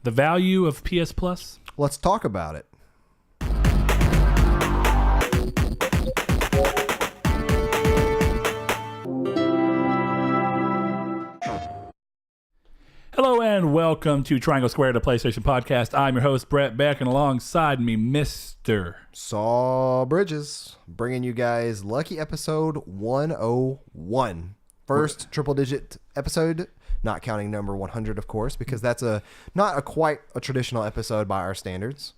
The value of PS Plus? Let's talk about it. Hello and welcome to Triangle Squared, a PlayStation podcast. I'm your host, Brett Beck, and alongside me, Mr. Saw Bridges, bringing you guys lucky episode 101. First triple-digit episode, not counting number 100, of course, because that's not quite a traditional episode by our standards.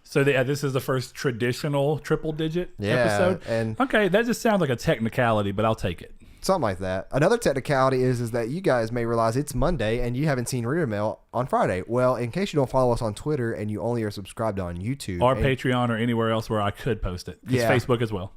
So this is the first traditional triple-digit episode? And okay, that just sounds like a technicality, but I'll take it. Something like that. Another technicality is that you guys may realize it's Monday and you haven't seen Reader Mail on Friday. Well, in case you don't follow us on Twitter and you only are subscribed on YouTube or Patreon or anywhere else where I could post it. It's Facebook as well.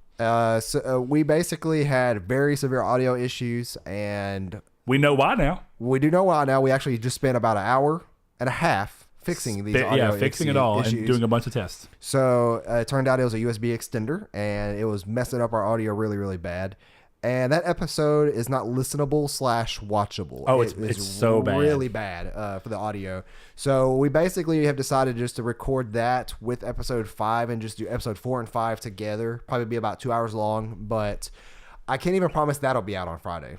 We basically had very severe audio issues, and we know why now. We do know why now. We actually just spent about an hour and a half fixing these audio fixing it all issues. And doing a bunch of tests. So it turned out it was a USB extender, and it was messing up our audio really, really bad. And that episode is not listenable / watchable. Oh, it's so bad. Really bad for the audio. So we basically have decided just to record that with episode 5 and just do episode 4 and 5 together. Probably be about 2 hours long, but I can't even promise that'll be out on Friday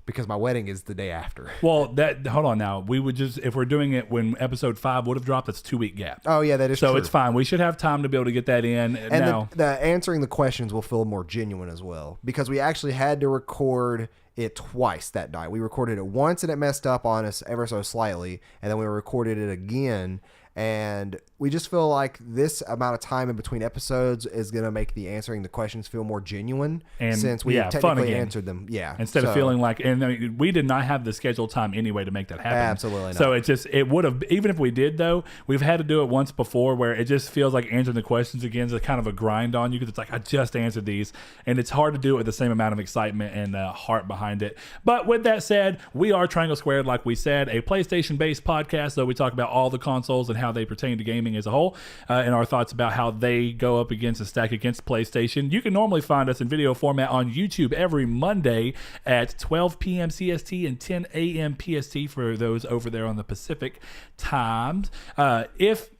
because my wedding is the day after. Well, hold on now. We would just, if we're doing it when episode 5 would have dropped, that's a 2-week gap. Oh, yeah, that is true. So it's fine. We should have time to be able to get that in. And now, the answering the questions will feel more genuine as well, because we actually had to record it twice that night. We recorded it once and it messed up on us ever so slightly, and then we recorded it again. And we just feel like this amount of time in between episodes is going to make the answering the questions feel more genuine, and since we technically answered them. Yeah. Instead of feeling like, and I mean, we did not have the scheduled time anyway to make that happen. Absolutely not. So it would have, even if we did though, we've had to do it once before where it just feels like answering the questions again is kind of a grind on you, because it's like, I just answered these, and it's hard to do it with the same amount of excitement and heart behind it. But with that said, we are Triangle Squared, like we said, a PlayStation-based podcast, so we talk about all the consoles and how they pertain to gaming as a whole, and our thoughts about how they go up against and stack against PlayStation. You can normally find us in video format on YouTube every Monday at 12 p.m. CST and 10 a.m. PST for those over there on the Pacific times. If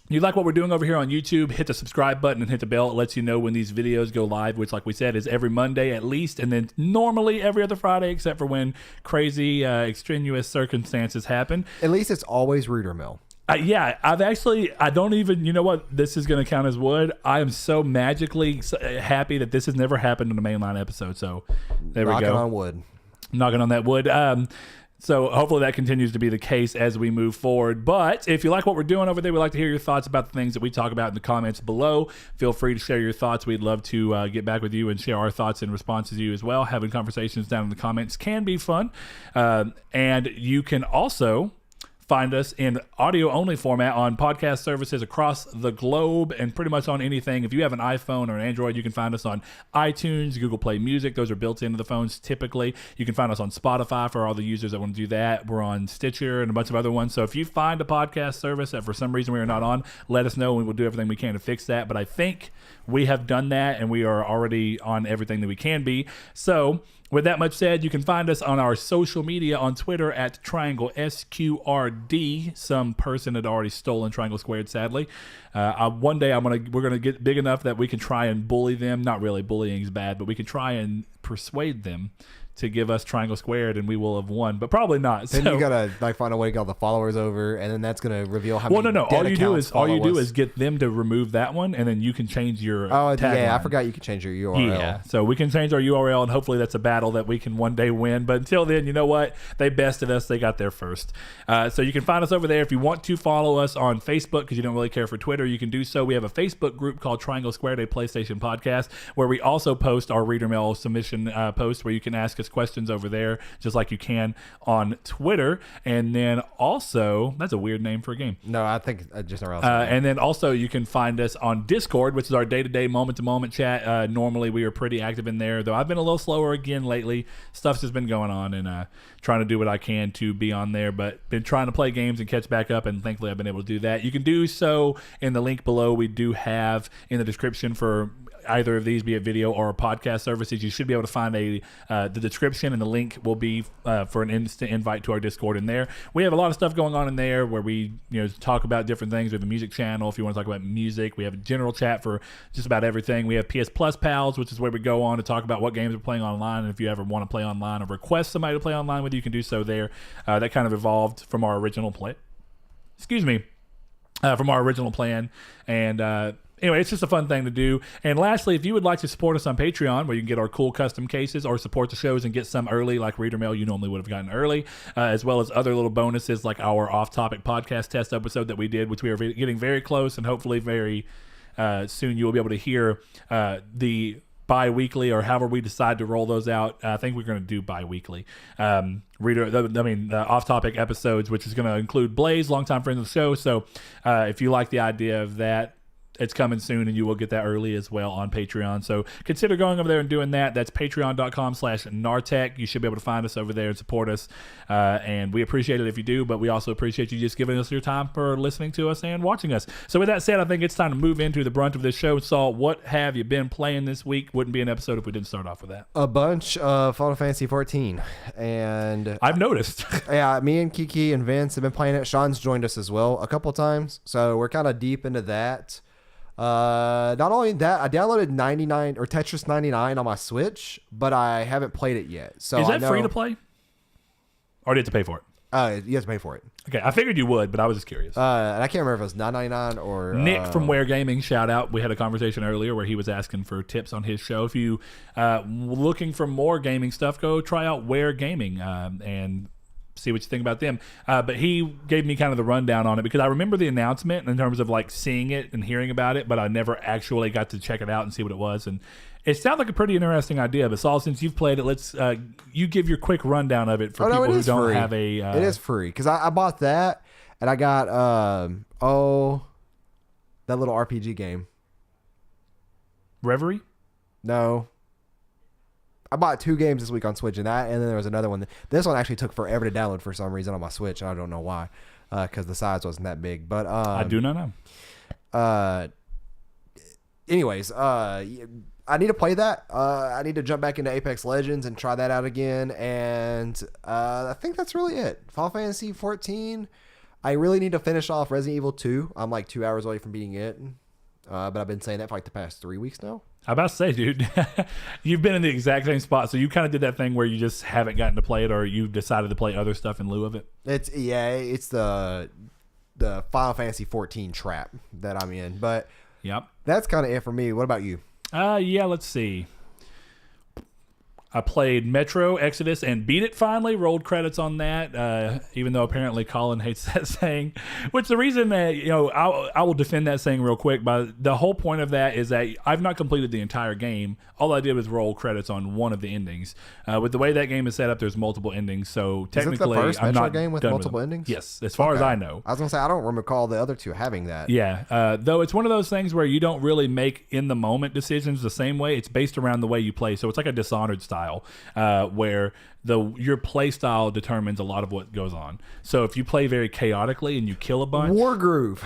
you like what we're doing over here on YouTube, hit the subscribe button and hit the bell. It lets you know when these videos go live, which, like we said, is every Monday at least, and then normally every other Friday, except for when crazy, extraneous circumstances happen. At least it's always Reader Mail. I don't even, you know what, this is going to count as wood. I am so magically happy that this has never happened in a mainline episode. So there we go. Knocking on wood. Knocking on that wood. So hopefully that continues to be the case as we move forward. But if you like what we're doing over there, we'd like to hear your thoughts about the things that we talk about in the comments below. Feel free to share your thoughts. We'd love to get back with you and share our thoughts and responses to you as well. Having conversations down in the comments can be fun. And you can also find us in audio-only format on podcast services across the globe and pretty much on anything. If you have an iPhone or an Android, you can find us on iTunes, Google Play Music. Those are built into the phones typically. You can find us on Spotify for all the users that want to do that. We're on Stitcher and a bunch of other ones. So if you find a podcast service that for some reason we are not on, let us know and we will do everything we can to fix that. But I think we have done that and we are already on everything that we can be. So with that much said, you can find us on our social media on Twitter at Triangle SQRD. Some person had already stolen Triangle Squared, sadly. One day we're gonna get big enough that we can try and bully them. Not really, bullying is bad, but we can try and persuade them to give us Triangle Squared, and we will have won, but probably not. Then you gotta find a way to get all the followers over, and then that's gonna reveal how many. All you do is get them to remove that one, and then you can change your tagline. I forgot you can change your URL. Yeah, so we can change our URL, and hopefully that's a battle that we can one day win. But until then, you know what? They bested us. They got there first. So you can find us over there. If you want to follow us on Facebook, because you don't really care for Twitter, you can do so. We have a Facebook group called Triangle Squared, a PlayStation podcast, where we also post our Reader Mail submission post, where you can ask us questions over there, just like you can on Twitter. And then also, that's a weird name for a game. No, I think just our else. And then also you can find us on Discord, which is our day-to-day, moment-to-moment chat. Normally we are pretty active in there, though I've been a little slower again lately. Stuff's just been going on, and trying to do what I can to be on there, but been trying to play games and catch back up, and thankfully I've been able to do that. You can do so in the link below. We do have in the description for either of these, be it video or podcast services, you should be able to find the description, and the link will be for an instant invite to our Discord in there. We have a lot of stuff going on in there where we talk about different things. We have a music channel if you want to talk about music. We have a general chat for just about everything. We have PS Plus Pals, which is where we go on to talk about what games we're playing online, and if you ever want to play online or request somebody to play online with you, can do so there. That kind of evolved from our original play. From our original plan. And anyway, it's just a fun thing to do. And lastly, if you would like to support us on Patreon, where you can get our cool custom cases or support the shows and get some early, like Reader Mail you normally would have gotten early, as well as other little bonuses like our off-topic podcast test episode that we did, which we are getting very close, and hopefully very soon you will be able to hear the bi-weekly, or however we decide to roll those out. I think we're going to do bi-weekly off-topic episodes, which is going to include Blaze, longtime friend of the show. So if you like the idea of that, it's coming soon, and you will get that early as well on Patreon. So consider going over there and doing that. That's patreon.com/Nartech. You should be able to find us over there and support us. And we appreciate it if you do, but we also appreciate you just giving us your time for listening to us and watching us. So with that said, I think it's time to move into the brunt of this show. Saul, what have you been playing this week? Wouldn't be an episode if we didn't start off with that. A bunch of Final Fantasy 14. And I've noticed. Yeah, me and Kiki and Vince have been playing it. Sean's joined us as well a couple times. So we're kind of deep into that. Not only that, I downloaded Tetris 99 on my Switch, but I haven't played it yet. So is that free to play, or do you have to pay for it? You have to pay for it. Okay, I figured you would, but I was just curious. And I can't remember if it was $9.99 or Nick from Where Gaming, shout out. We had a conversation earlier where he was asking for tips on his show. If you looking for more gaming stuff, go try out Where Gaming and see what you think about them. But he gave me kind of the rundown on it, because I remember the announcement in terms of like seeing it and hearing about it, but I never actually got to check it out and see what it was. And it sounded like a pretty interesting idea. But Saul, since you've played it, let's you give your quick rundown of it for people who don't have a. It is free, because I bought that, and I got that little RPG game. Reverie? No. I bought 2 games this week on Switch, and then there was another one. This one actually took forever to download for some reason on my Switch, and I don't know why, because the size wasn't that big. But I do not know. Anyways, I need to play that. I need to jump back into Apex Legends and try that out again, and I think that's really it. Final Fantasy 14. I really need to finish off Resident Evil 2. I'm like 2 hours away from beating it, but I've been saying that for like the past 3 weeks now. I'm about to say, dude, you've been in the exact same spot. So you kind of did that thing where you just haven't gotten to play it, or you decided to play other stuff in lieu of it. It's the Final Fantasy 14 trap that I'm in. But yep, that's kind of it for me. What about you? Yeah, let's see. I played Metro Exodus and beat it finally. Rolled credits on that, even though apparently Callin hates that saying. Which the reason that I will defend that saying real quick. But the whole point of that is that I've not completed the entire game. All I did was roll credits on one of the endings. With the way that game is set up, there's multiple endings. So technically, is it the first I'm Metro not game with multiple endings? Yes, as far as I know. I was gonna say I don't recall the other two having that. Yeah, though it's one of those things where you don't really make in the moment decisions the same way. It's based around the way you play. So it's like a Dishonored style. Where your play style determines a lot of what goes on. So if you play very chaotically and you kill a bunch, Wargroove.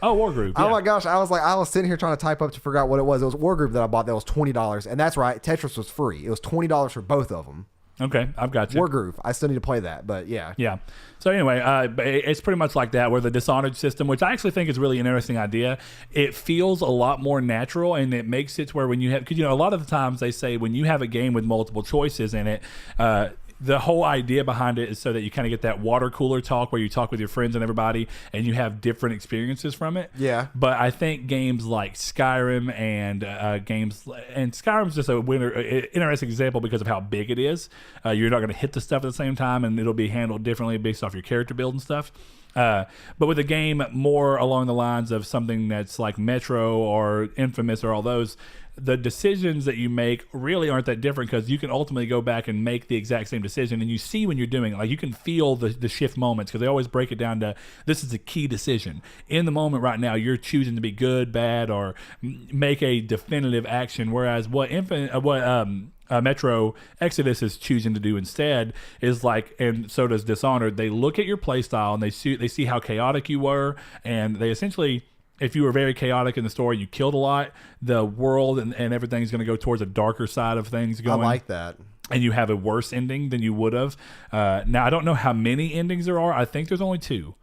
Oh, Wargroove. Yeah. Oh my gosh, I was sitting here trying to type up to figure out what it was. It was Wargroove that I bought. That was $20, and that's right. Tetris was free. It was $20 for both of them. Okay, I've got you. Wargroove. I still need to play that, but yeah. Yeah. So anyway, it's pretty much like that, where the Dishonored system, which I actually think is really an interesting idea, it feels a lot more natural, and it makes it to where when you have, because a lot of the times they say when you have a game with multiple choices in it, the whole idea behind it is so that you kind of get that water cooler talk where you talk with your friends and everybody and you have different experiences from it. Yeah. But I think games like Skyrim and Skyrim's just a interesting example because of how big it is. You're not going to hit the stuff at the same time, and it'll be handled differently based off your character build and stuff. But with a game more along the lines of something that's like Metro or Infamous or all those, the decisions that you make really aren't that different, because you can ultimately go back and make the exact same decision, and you see when you're doing it. Like, you can feel the shift moments, because they always break it down to this is a key decision. In the moment right now, you're choosing to be good, bad, or make a definitive action, whereas what Metro Exodus is choosing to do instead is like, and so does Dishonored, they look at your playstyle and they see how chaotic you were, and they essentially if you were very chaotic in the story, you killed a lot, the world and everything's going to go towards a darker side of things going. I like that. And you have a worse ending than you would have. Now, I don't know how many endings there are. I think there's only 2.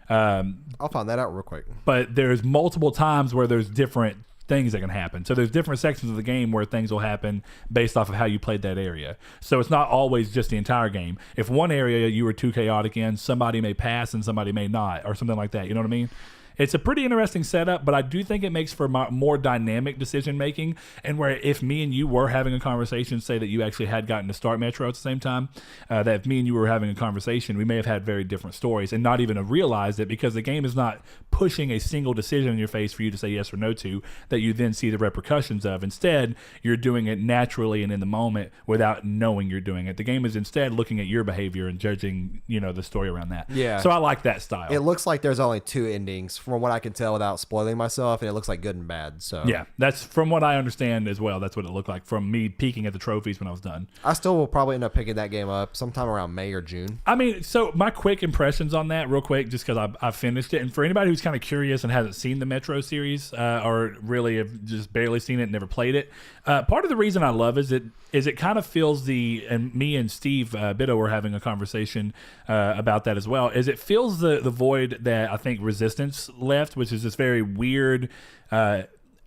I'll find that out real quick. But there's multiple times where there's different things that can happen. So there's different sections of the game where things will happen based off of how you played that area. So it's not always just the entire game. If one area you were too chaotic in, somebody may pass and somebody may not, or something like that. You know what I mean? It's a pretty interesting setup, but I do think it makes for more dynamic decision making. And where if me and you were having a conversation, say that you actually had gotten to start Metro at the same time, that if me and you were having a conversation, we may have had very different stories and not even have realized it, because the game is not pushing a single decision in your face for you to say yes or no to that you then see the repercussions of. Instead, you're doing it naturally and in the moment without knowing you're doing it. The game is instead looking at your behavior and judging, the story around that. Yeah. So I like that style. It looks like there's only 2 endings from what I can tell without spoiling myself, and it looks like good and bad. So yeah, that's from what I understand as well. That's what it looked like from me peeking at the trophies when I was done. I still will probably end up picking that game up sometime around May or June. I mean, so my quick impressions on that real quick, just because I finished it. And for anybody who's kind of curious and hasn't seen the Metro series or really have just barely seen it and never played it, part of the reason I love is it kind of feels and me and Steve Bitto were having a conversation about that as well, is it fills the void that I think Resistance left, which is this very weird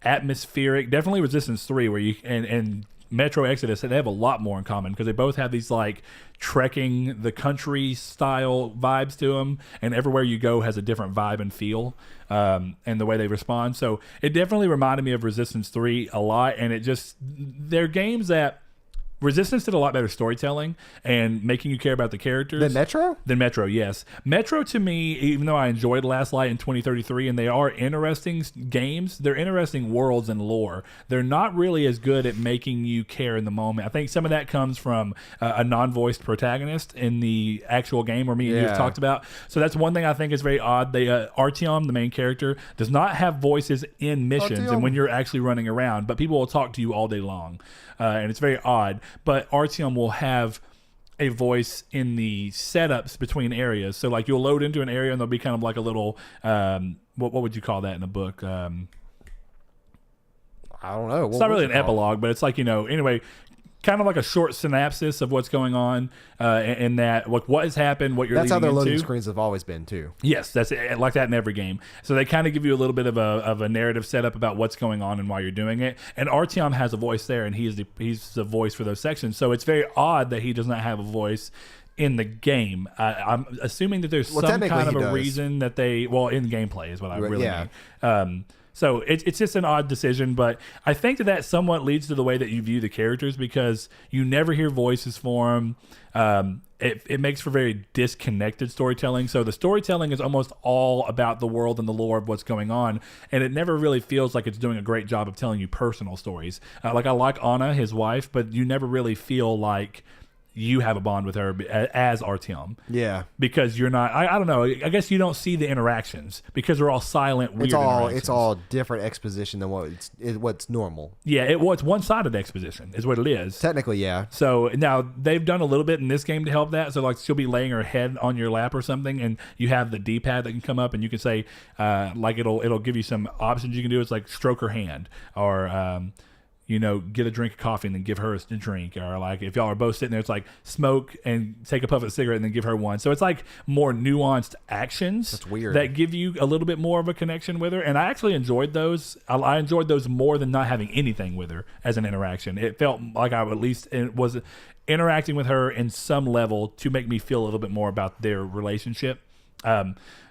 atmospheric, definitely Resistance 3 where you and Metro Exodus, they have a lot more in common because they both have these like trekking the country style vibes to them, and everywhere you go has a different vibe and feel, and the way they respond. So it definitely reminded me of Resistance 3 a lot, and they're games that Resistance did a lot better storytelling and making you care about the characters. Than Metro, yes. Metro, to me, even though I enjoyed Last Light in 2033, and they are interesting games, they're interesting worlds and lore. They're not really as good at making you care in the moment. I think some of that comes from a non-voiced protagonist in the actual game where me and you have talked about. So that's one thing I think is very odd. Artyom, the main character, does not have voices in missions and when you're actually running around, but people will talk to you all day long. And it's very odd. But Artyom will have a voice in the setups between areas. So like you'll load into an area and there'll be kind of like a little what would you call that in a book? I don't know. It's not really an epilogue, but it's like, anyway, kind of like a short synopsis of what's going on in that, what has happened, what you're leading into. That's how their loading screens have always been too. Yes, that's it, like that in every game. So they kind of give you a little bit of a narrative setup about what's going on and why you're doing it. And Artyom has a voice there, and he's the voice for those sections. So it's very odd that he does not have a voice in the game. I'm assuming that there's some kind of a reason that in gameplay is what I really mean. So it's just an odd decision, but I think that somewhat leads to the way that you view the characters, because you never hear voices for them. It makes for very disconnected storytelling. So the storytelling is almost all about the world and the lore of what's going on, and it never really feels like it's doing a great job of telling you personal stories. Like I like Anna, his wife, but you never really feel like you have a bond with her as Artyom. Yeah. Because you're not, I don't know, I guess you don't see the interactions because they're all silent, weird interactions. It's all different exposition than what's normal. Yeah, it's one-sided exposition is what it is. Technically, yeah. So now they've done a little bit in this game to help that. So like she'll be laying her head on your lap or something, and you have the D-pad that can come up, and you can say, like it'll give you some options you can do. It's like stroke her hand, or get a drink of coffee and then give her a drink. Or like if y'all are both sitting there, it's like smoke and take a puff of a cigarette and then give her one. So it's like more nuanced actions. That's weird. That give you a little bit more of a connection with her. And I actually enjoyed those. I enjoyed those more than not having anything with her as an interaction. It felt like I at least was interacting with her in some level to make me feel a little bit more about their relationship.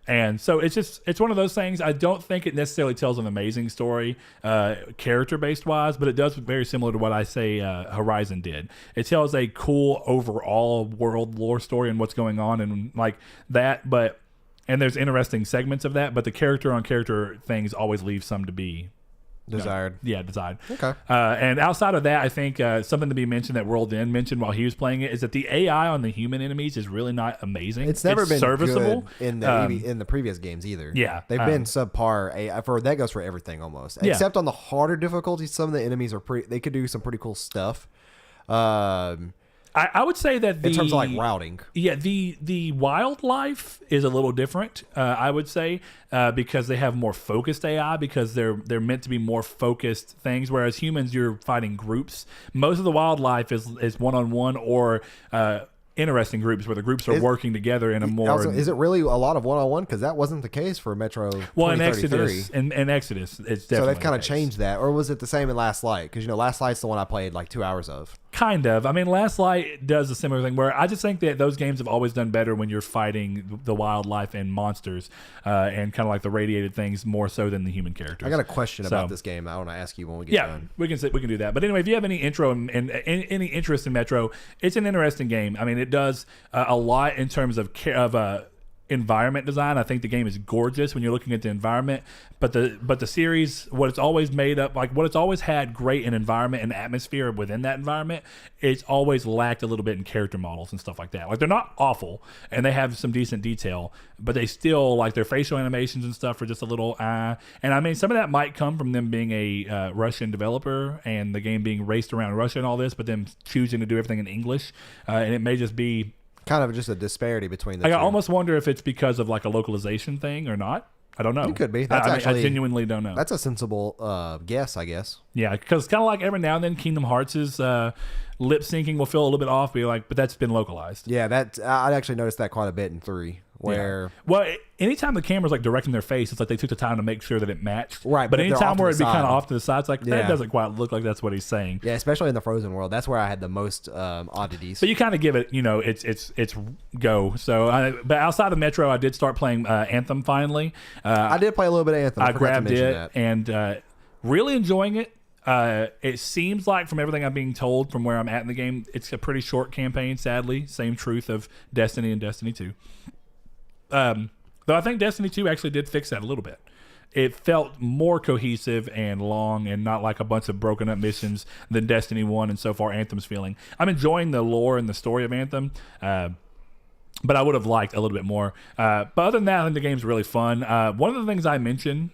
And so it's one of those things. I don't think it necessarily tells an amazing story, character-based wise, but it does very similar to what I say Horizon did. It tells a cool overall world lore story and what's going on and like that, and there's interesting segments of that, but the character-on-character things always leave some to be desired. Desired. Okay. And outside of that, I think something to be mentioned that World End mentioned while he was playing it is that the AI on the human enemies is really not amazing. It's never been serviceable good in the previous games either. Yeah, they've been subpar AI. That goes for everything almost, except on the harder difficulties. Some of the enemies are they could do some pretty cool stuff. I would say that in terms of like routing. Yeah, the wildlife is a little different. I would say because they have more focused AI because they're meant to be more focused things. Whereas humans, you're fighting groups. Most of the wildlife is one-on-one or interesting groups where the groups are working together in a more. Is it really a lot of one-on-one? Because that wasn't the case for Metro. Well, in Exodus, in Exodus, it's definitely. So they've kind of changed that, or was it the same in Last Light? Because Last Light's the one I played like 2 hours of. Kind of. I mean, Last Light does a similar thing where I just think that those games have always done better when you're fighting the wildlife and monsters and kind of like the radiated things more so than the human characters. I got a question about this game. I want to ask you when we get done. We can do that. But anyway, if you have any intro and any interest in Metro, it's an interesting game. I mean, it does a lot in terms of environment design. I think the game is gorgeous when you're looking at the environment, but the series, what it's always made up, like what it's always had great in environment and atmosphere within that environment, it's always lacked a little bit in character models and stuff like that. Like they're not awful and they have some decent detail, but they still like their facial animations and stuff are just a little and I mean some of that might come from them being a Russian developer and the game being raced around Russia and all this, but them choosing to do everything in English and it may just be kind of just a disparity between the two. I almost wonder if it's because of like a localization thing or not. I don't know. It could be. I genuinely don't know. That's a sensible guess, I guess. Yeah, because kind of like every now and then Kingdom Hearts' lip syncing will feel a little bit off, but that's been localized. Yeah, I actually noticed that quite a bit in 3. Where well, anytime the camera's like directing their face, it's like they took the time to make sure that it matched. Right, but anytime where it'd be kind of off to the side, it's like that doesn't quite look like that's what he's saying. Yeah, especially in the Frozen world, that's where I had the most oddities. But you kind of give it, it's go. So, but outside of Metro, I did start playing Anthem finally. I did play a little bit of Anthem. I grabbed it and really enjoying it. It seems like from everything I'm being told from where I'm at in the game, it's a pretty short campaign. Sadly, same truth of Destiny and Destiny 2. Though I think Destiny 2 actually did fix that a little bit. It felt more cohesive and long and not like a bunch of broken up missions than Destiny 1 and so far Anthem's feeling. I'm enjoying the lore and the story of Anthem, but I would have liked a little bit more. But other than that, I think the game's really fun. One of the things I mentioned...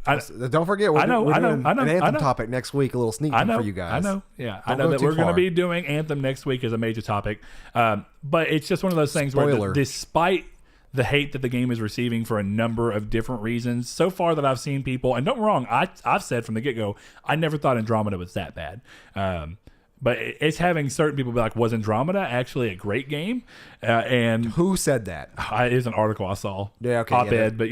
don't forget, we're doing an Anthem topic next week, a little sneak peek for you guys. I know, yeah. I know that we're going to be doing Anthem next week as a major topic. But it's just one of those things where despite... the hate that the game is receiving for a number of different reasons. So far that I've seen people, and don't get me wrong, I've said from the get-go, I never thought Andromeda was that bad. But it's having certain people be like, was Andromeda actually a great game? And who said that? It was an article I saw. Yeah, okay. Op-ed, but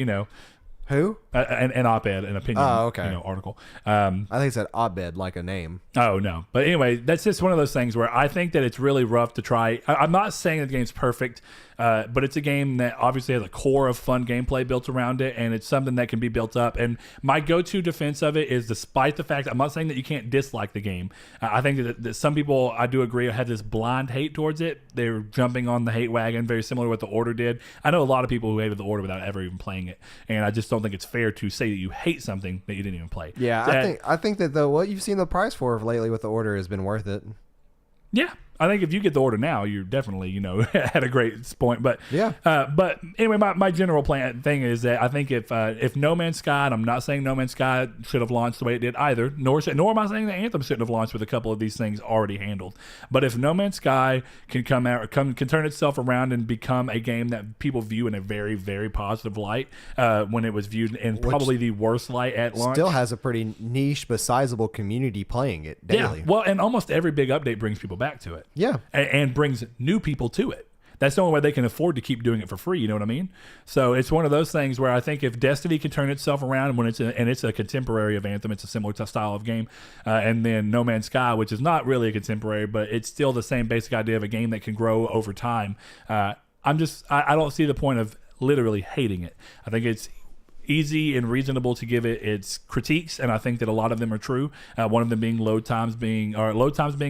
Who? An op-ed, an opinion article. I think it said op-ed like a name. Oh, no. But anyway, that's just one of those things where I think that it's really rough to try. I'm not saying that the game's perfect, but it's a game that obviously has a core of fun gameplay built around it, and it's something that can be built up. And my go-to defense of it is, despite the fact, I'm not saying that you can't dislike the game. I think that some people, I do agree, have this blind hate towards it. They're jumping on the hate wagon, very similar to what the Order did. I know a lot of people who hated the Order without ever even playing it, and I just don't think it's fair to say that you hate something that you didn't even play. Yeah, I think that what you've seen the price for lately with the Order has been worth it. Yeah, I think if you get the Order now, you're definitely, at a great point. But yeah. But anyway, my general thing is that I think if No Man's Sky, and I'm not saying No Man's Sky should have launched the way it did either, nor am I saying that Anthem shouldn't have launched with a couple of these things already handled. But if No Man's Sky can can turn itself around and become a game that people view in a very, very positive light, when it was viewed in probably the worst light at launch, still has a pretty niche but sizable community playing it daily. Yeah, well, and almost every big update brings people back to it. Yeah. And brings new people to it. That's the only way they can afford to keep doing it for free. You know what I mean? So it's one of those things where I think if Destiny can turn itself around when it's a contemporary of Anthem, it's a similar style of game, and then No Man's Sky, which is not really a contemporary, but it's still the same basic idea of a game that can grow over time. I don't see the point of literally hating it. I think it's easy and reasonable to give it its critiques, and I think that a lot of them are true. One of them being load times being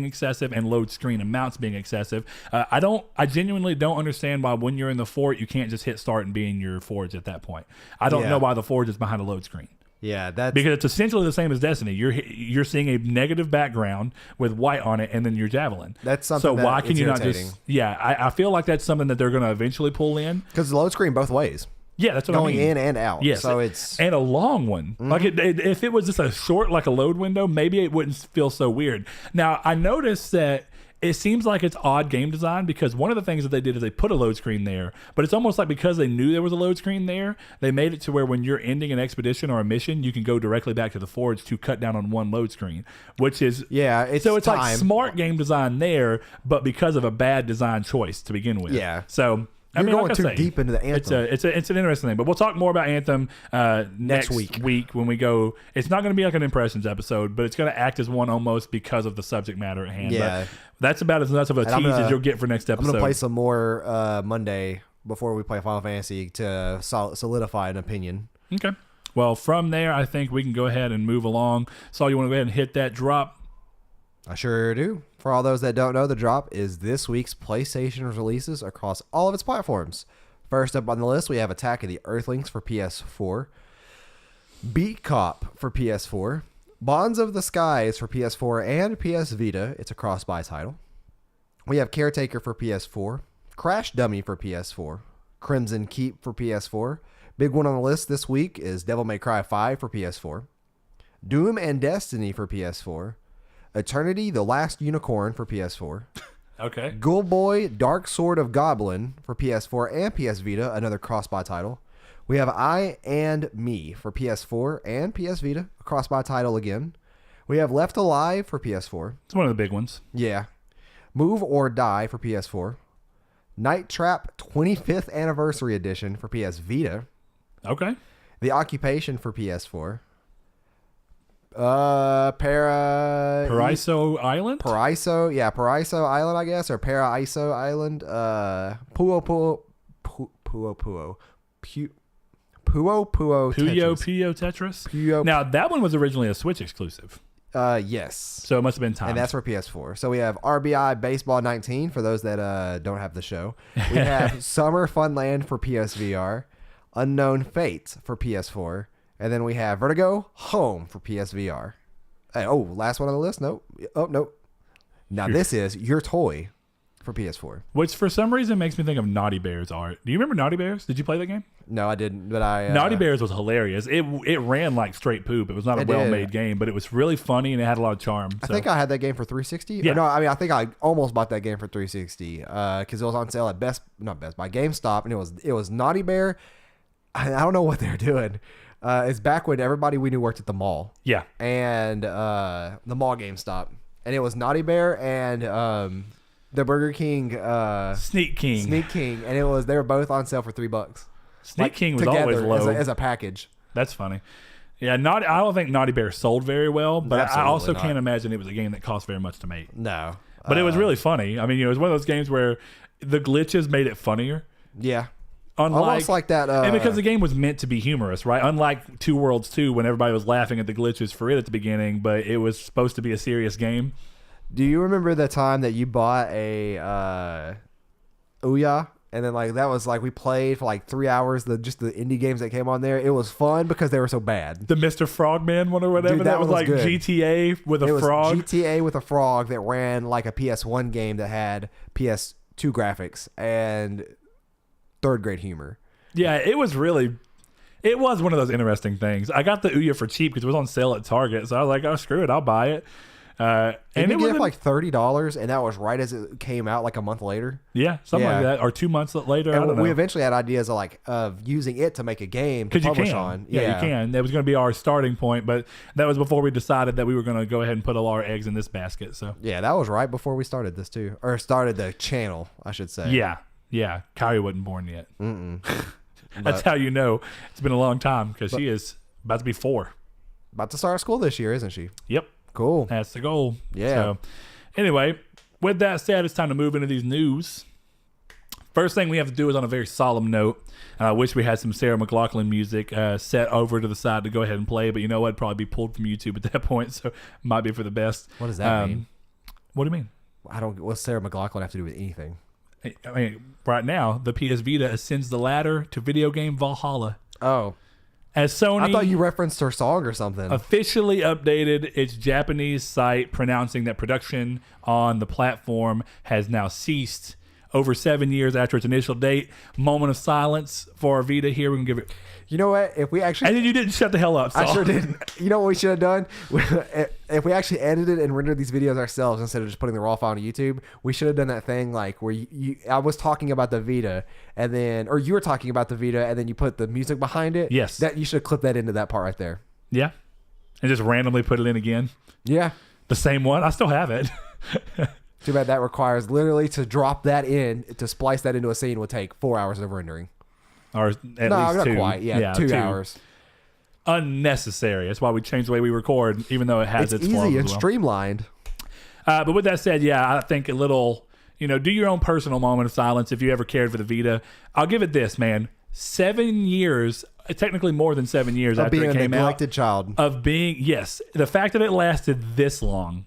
excessive and load screen amounts being excessive. I genuinely don't understand why when you're in the fort you can't just hit start and be in your forge at that point. I don't know why the forge is behind a load screen. Yeah, that's because it's essentially the same as Destiny. You're seeing a negative background with white on it, and then your javelin. That's something. So why can you not just? Yeah, I feel like that's something that they're going to eventually pull in because the load screen both ways. Yeah, that's what I mean. Going in and out. Yes, so it's and a long one. Mm-hmm. Like if it was just a short, like a load window, maybe it wouldn't feel so weird. Now I noticed that it seems like it's odd game design because one of the things that they did is they put a load screen there, but it's almost like because they knew there was a load screen there, they made it to where when you're ending an expedition or a mission, you can go directly back to the forge to cut down on one load screen, which is it's like smart game design there, but because of a bad design choice to begin with. Yeah. So You're going too deep into the Anthem. It's an interesting thing, but we'll talk more about Anthem next week when we go. It's not going to be like an impressions episode, but it's going to act as one almost because of the subject matter at hand. Yeah. But that's about as much of a tease as you'll get for next episode. I'm going to play some more Monday before we play Final Fantasy to solidify an opinion. Okay. Well, from there, I think we can go ahead and move along. Saul, you want to go ahead and hit that drop? I sure do. For all those that don't know, the drop is this week's PlayStation releases across all of its platforms. First up on the list, we have Attack of the Earthlings for PS4, Beat Cop for PS4, Bonds of the Skies for PS4 and PS Vita. It's a cross-buy title. We have Caretaker for PS4, Crash Dummy for PS4, Crimson Keep for PS4. Big one on the list this week is Devil May Cry 5 for PS4, Doom and Destiny for PS4, Eternity: The Last Unicorn for PS4. Okay. Ghoul Boy: Dark Sword of Goblin for PS4 and PS Vita, another cross-buy title. We have I and Me for PS4 and PS Vita, a cross-buy title again. We have Left Alive for PS4. It's one of the big ones. Yeah. Move or Die for PS4. Night Trap 25th Anniversary Edition for PS Vita. Okay. The Occupation for PS4. Paraiso Island? Paraiso Island, I guess, or Paraiso Island. Puyo Tetris. Now that one was originally a Switch exclusive. Yes. So it must have been time. And that's for PS4. So we have RBI Baseball 19 for those that don't have the show. We have Summer Funland for PSVR, Unknown Fates for PS4. And then we have Vertigo Home for PSVR. Last one on the list? Nope. Oh, nope. Now this is Your Toy for PS4. Which for some reason makes me think of Naughty Bears art. Do you remember Naughty Bears? Did you play that game? No, I didn't. But Naughty Bears was hilarious. It ran like straight poop. It was not a well-made game, but it was really funny and it had a lot of charm. I think I had that game for 360. Yeah. No, I mean I think I almost bought that game for 360 because it was on sale at GameStop, and it was Naughty Bear. I don't know what they're doing. It's back when everybody we knew worked at the mall. Yeah. And the mall GameStop. And it was Naughty Bear and the Burger King Sneak King. And they were both on sale for $3. Sneak King was always low. As a package. That's funny. Yeah, I don't think Naughty Bear sold very well, but I also not. can't imagine it was a game that cost very much to make. No. But it was really funny. I mean, it was one of those games where the glitches made it funnier. Yeah. Almost like that. And because the game was meant to be humorous, right? Unlike Two Worlds 2, when everybody was laughing at the glitches for it at the beginning, but it was supposed to be a serious game. Do you remember the time that you bought a Ouya? And then that was we played for 3 hours, just the indie games that came on there. It was fun because they were so bad. The Mr. Frogman one or whatever. Dude, that was good. GTA with a frog. GTA with a frog that ran like a PS1 game that had PS2 graphics and third grade humor. Yeah, it was one of those interesting things. I got the Ouya for cheap because it was on sale at Target. So I was like, oh, screw it, I'll buy it. And it was for $30, and that was right as it came out, a month later. Yeah, something like that, or 2 months later. And I don't know. We eventually had ideas of using it to make a game to publish on. Yeah, you can. That was going to be our starting point, but that was before we decided that we were going to go ahead and put all our eggs in this basket. So yeah, that was right before we started this too, or started the channel, I should say. Yeah. Kyrie wasn't born yet. That's how you know it's been a long time because she is about to be 4. About to start school this year, isn't she? Yep. Cool. That's the goal. Yeah. So, anyway, with that said, it's time to move into these news. First thing we have to do is on a very solemn note. I wish we had some Sarah McLachlan music set over to the side to go ahead and play, but you know what? It'd probably be pulled from YouTube at that point, so it might be for the best. What does that mean? What do you mean? What's Sarah McLachlan have to do with anything? I mean, right now, the PS Vita ascends the ladder to video game Valhalla. Oh. As Sony, I thought you referenced her song or something. Officially updated its Japanese site, pronouncing that production on the platform has now ceased over 7 years after its initial date. Moment of silence for our Vita here. We can give it. You know what? If we actually... And then you didn't shut the hell up, Saul. I sure didn't. You know what we should have done? If we actually edited and rendered these videos ourselves instead of just putting the raw file on YouTube, we should have done that thing like where I was talking about the Vita and then... Or you were talking about the Vita and then you put the music behind it. Yes. You should have clipped that into that part right there. Yeah. And just randomly put it in again. Yeah. The same one. I still have it. Too bad that requires literally to drop that in, to splice that into a scene would take 4 hours of rendering. Or at least not 2. quite. Yeah, 2 hours. Unnecessary. That's why we changed the way we record, even though it has its flaws easy as and well. Streamlined. But with that said, yeah, I think a little, do your own personal moment of silence if you ever cared for the Vita. I'll give it this, man. 7 years, technically more than 7 years after it came out. Being a neglected child. Of being, yes. The fact that it lasted this long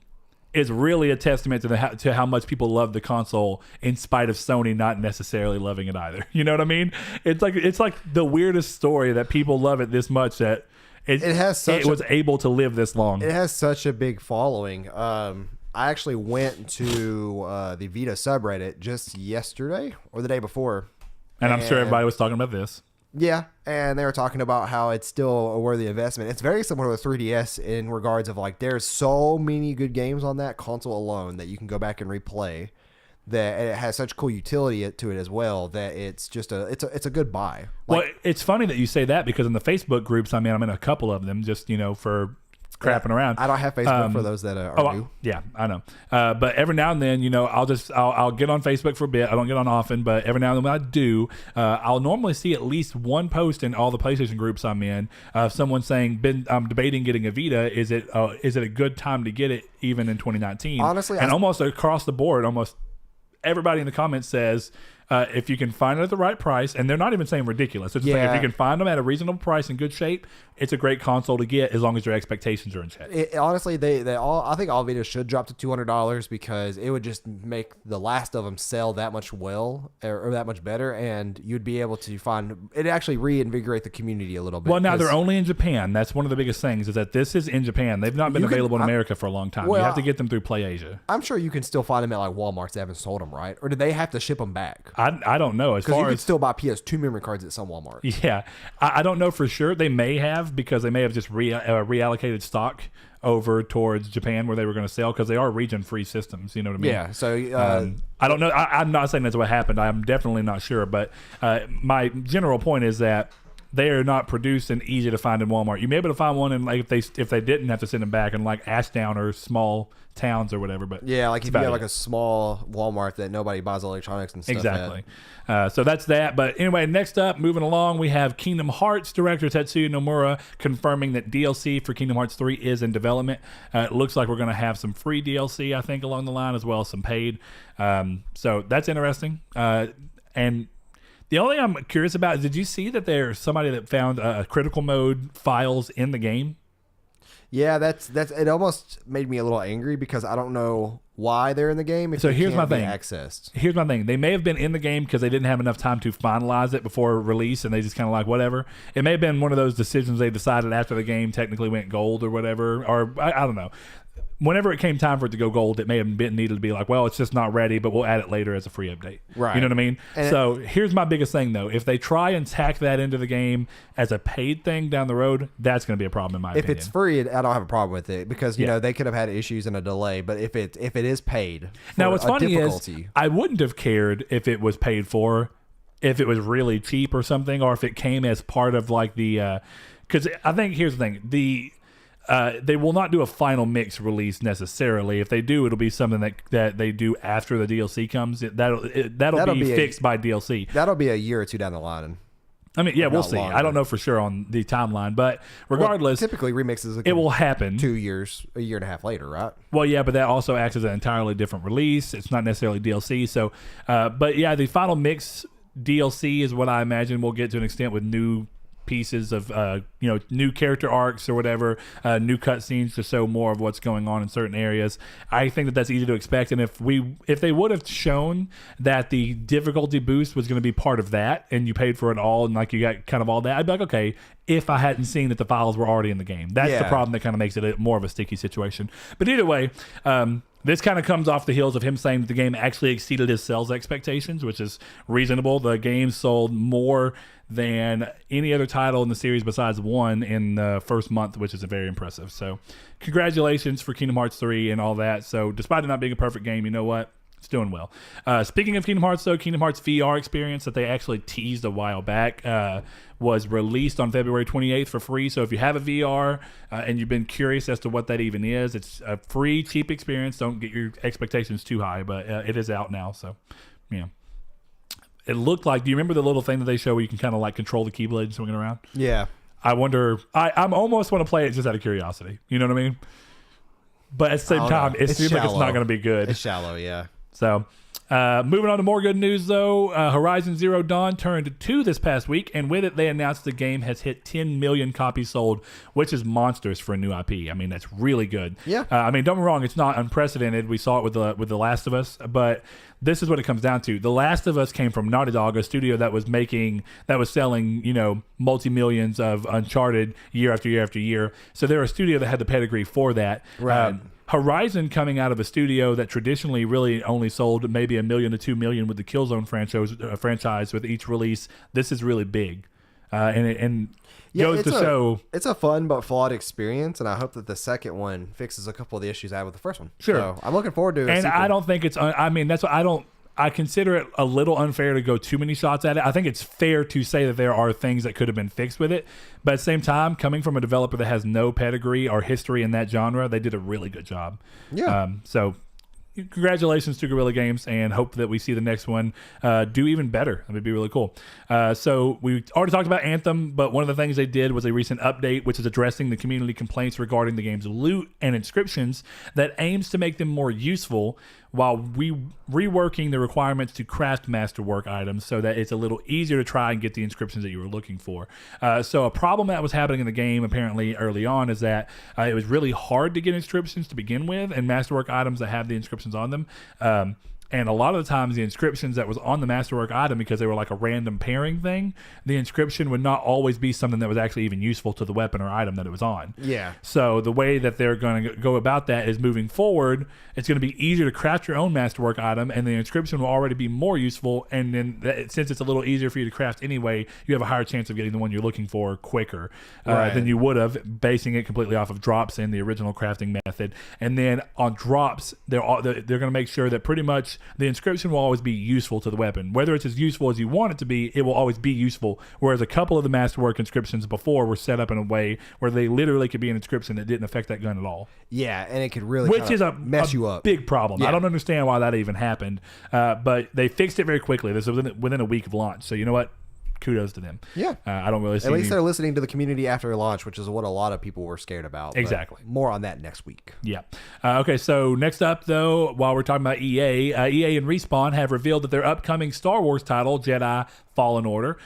is really a testament to how much people love the console in spite of Sony not necessarily loving it either. You know what I mean? It's like the weirdest story that people love it this much that it was able to live this long. It has such a big following. I actually went to the Vita subreddit just yesterday or the day before. And I'm sure everybody was talking about this. Yeah, and they were talking about how it's still a worthy investment. It's very similar to 3DS in regards of like there's so many good games on that console alone that you can go back and replay. That it has such cool utility to it as well that it's just it's a good buy. Well, it's funny that you say that because in the Facebook groups, I'm in a couple of them just for crapping around. I don't have Facebook for those that are new. Yeah, I know. But every now and then, I'll get on Facebook for a bit. I don't get on often, but every now and then when I do, I'll normally see at least one post in all the PlayStation groups I'm in of someone saying, I'm debating getting a Vita. Is it a good time to get it even in 2019? Honestly, and almost across the board, almost everybody in the comments says, if you can find it at the right price, and they're not even saying ridiculous. It's just saying if you can find them at a reasonable price in good shape, it's a great console to get as long as your expectations are in check. Honestly, I think all Vitas should drop to $200 because it would just make the last of them sell that much or that much better, and you'd be able to find it actually reinvigorate the community a little bit. Well, now they're only in Japan. That's one of the biggest things is that this is in Japan. They've not been available in America for a long time. You have to get them through Play Asia. I'm sure you can still find them at like Walmart's. They haven't sold them, right? Or do they have to ship them back? I don't know. As far you could still buy PS2 memory cards at some Walmart. Yeah, I don't know for sure. They may have because they may have just reallocated stock over towards Japan where they were going to sell because they are region-free systems. You know what I mean? Yeah. So I don't know. I'm not saying that's what happened. I'm definitely not sure. But my general point is that they are not produced and easy to find in Walmart. You may be able to find one in like if they didn't have to send them back in like Ashdown or small towns or whatever. But yeah, like if you have like a small Walmart that nobody buys electronics and stuff. Exactly. So that's that. But anyway, next up, moving along, we have Kingdom Hearts director Tetsuya Nomura confirming that DLC for Kingdom Hearts 3 is in development. It looks like we're going to have some free DLC, I think, along the line, as well as some paid. So that's interesting. And the only thing I'm curious about is, did you see that there's somebody that found critical mode files in the game? Yeah, that's it. Almost made me a little angry because I don't know why they're in the game. So here's my thing. Accessed. Here's my thing. They may have been in the game because they didn't have enough time to finalize it before release, and they just kind of like whatever. It may have been one of those decisions they decided after the game technically went gold or whatever, or I don't know. Whenever it came time for it to go gold, it may have been needed to be like, well, it's just not ready, but we'll add it later as a free update. Right. You know what I mean? And so here's my biggest thing, though. If they try and tack that into the game as a paid thing down the road, that's going to be a problem in my opinion. If it's free, I don't have a problem with it because, you know, they could have had issues and a delay. But if it is paid, now what's funny is I wouldn't have cared if it was paid for, if it was really cheap or something, or if it came as part of like the because I think here's the thing. They will not do a final mix release necessarily. If they do, it'll be something that they do after the DLC comes. That'll be fixed by DLC. That'll be a year or two down the line. I mean, yeah, we'll see. Longer. I don't know for sure on the timeline, but regardless, typically remixes it will happen 2 years, a year and a half later, right? Well, yeah, but that also acts as an entirely different release. It's not necessarily DLC. So, but yeah, the final mix DLC is what I imagine we'll get to an extent with new pieces of new character arcs or whatever, new cutscenes to show more of what's going on in certain areas. I think that's easy to expect, and if they would have shown that the difficulty boost was going to be part of that and you paid for it all and like you got kind of all that, I'd be like, okay, if I hadn't seen that the files were already in the game. That's the problem that kind of makes it more of a sticky situation. But either way, This kind of comes off the heels of him saying that the game actually exceeded his sales expectations, which is reasonable. The game sold more than any other title in the series besides one in the first month, which is very impressive. So congratulations for Kingdom Hearts 3 and all that. So despite it not being a perfect game, you know what? It's doing well. Speaking of Kingdom Hearts, though, Kingdom Hearts VR experience that they actually teased a while back was released on February 28th for free. So if you have a VR and you've been curious as to what that even is, it's a free, cheap experience. Don't get your expectations too high, but it is out now. So, yeah. It looked like, do you remember the little thing that they show where you can kind of like control the Keyblade swinging around? Yeah. I wonder, I'm almost want to play it just out of curiosity. You know what I mean? But at the same time, it seems like it's not going to be good. It's shallow, yeah. So, moving on to more good news, though. Horizon Zero Dawn turned 2 this past week, and with it, they announced the game has hit 10 million copies sold, which is monstrous for a new IP. I mean, that's really good. Yeah. I mean, don't get me wrong, it's not unprecedented. We saw it with the Last of Us, but this is what it comes down to. The Last of Us came from Naughty Dog, a studio that was selling, multi-millions of Uncharted year after year after year. So they're a studio that had the pedigree for that. Right. Horizon coming out of a studio that traditionally really only sold maybe 1 million to 2 million with the Killzone franchise with each release. This is really big, and goes to show it's a fun but flawed experience, and I hope that the second one fixes a couple of the issues I had with the first one. Sure, so I'm looking forward to it. And I don't think it's. I mean, that's what I don't. I consider it a little unfair to go too many shots at it. I think it's fair to say that there are things that could have been fixed with it. But at the same time, coming from a developer that has no pedigree or history in that genre, they did a really good job. Yeah. So congratulations to Guerrilla Games, and hope that we see the next one do even better. That would be really cool. So we already talked about Anthem, but one of the things they did was a recent update, which is addressing the community complaints regarding the game's loot and inscriptions that aims to make them more useful while reworking the requirements to craft masterwork items so that it's a little easier to try and get the inscriptions that you were looking for. So a problem that was happening in the game apparently early on is that it was really hard to get inscriptions to begin with, and masterwork items that have the inscriptions on them. And a lot of the times the inscriptions that was on the masterwork item, because they were like a random pairing thing, the inscription would not always be something that was actually even useful to the weapon or item that it was on. Yeah. So the way that they're going to go about that is moving forward, it's going to be easier to craft your own masterwork item, and the inscription will already be more useful. And then since it's a little easier for you to craft anyway, you have a higher chance of getting the one you're looking for quicker than you would have basing it completely off of drops in the original crafting method. And then on drops, they're going to make sure that pretty much the inscription will always be useful to the weapon. Whether it's as useful as you want it to be, it will always be useful. Whereas a couple of the masterwork inscriptions before were set up in a way where they literally could be an inscription that didn't affect that gun at all. Yeah, and it could really mess you up. Big problem. Yeah. I don't understand why that even happened, but they fixed it very quickly. This was within a week of launch. So you know what? Kudos to them. Yeah. I don't really see At least they're listening to the community after launch, which is what a lot of people were scared about. Exactly. More on that next week. Yeah. Okay, so next up, though, while we're talking about EA and Respawn have revealed that their upcoming Star Wars title, Jedi Fallen Order,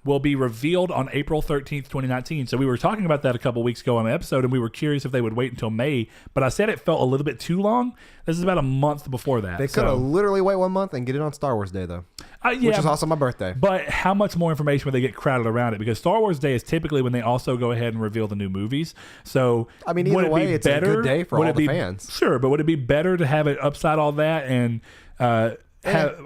will be revealed on April 13th, 2019. So we were talking about that a couple weeks ago on the episode, and we were curious if they would wait until May, but I said it felt a little bit too long. This is about a month before that. They could have literally wait 1 month and get it on Star Wars Day, though. Yeah, which is also my birthday. But how much more information would they get crowded around it? Because Star Wars Day is typically when they also go ahead and reveal the new movies. So I mean, either way, it's a good day for all the fans. Sure, but would it be better to have it upside all that and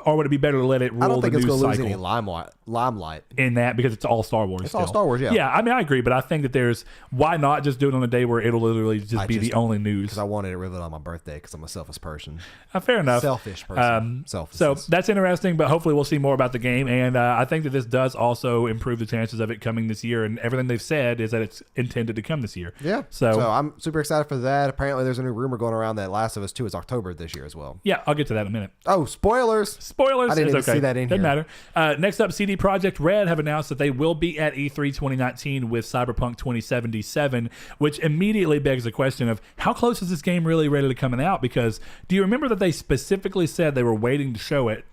or would it be better to let it roll? I don't think it's going to lose any limelight in that, because it's all Star Wars. It's all Star Wars, yeah. Yeah, I mean, I agree, but I think that why not just do it on a day where it'll literally just be the only news? Because I wanted it revealed on my birthday, because I'm a selfish person. Fair enough. Selfish person. So that's interesting, but hopefully we'll see more about the game, and I think that this does also improve the chances of it coming this year, and everything they've said is that it's intended to come this year. Yeah. So I'm super excited for that. Apparently there's a new rumor going around that Last of Us 2 is October this year as well. Yeah, I'll get to that in a minute. Oh, spoilers. I didn't even see that in here. Doesn't matter. Next up, CD Projekt Red have announced that they will be at E3 2019 with Cyberpunk 2077, which immediately begs the question of how close is this game really ready to coming out? Because do you remember that they specifically said they were waiting to show it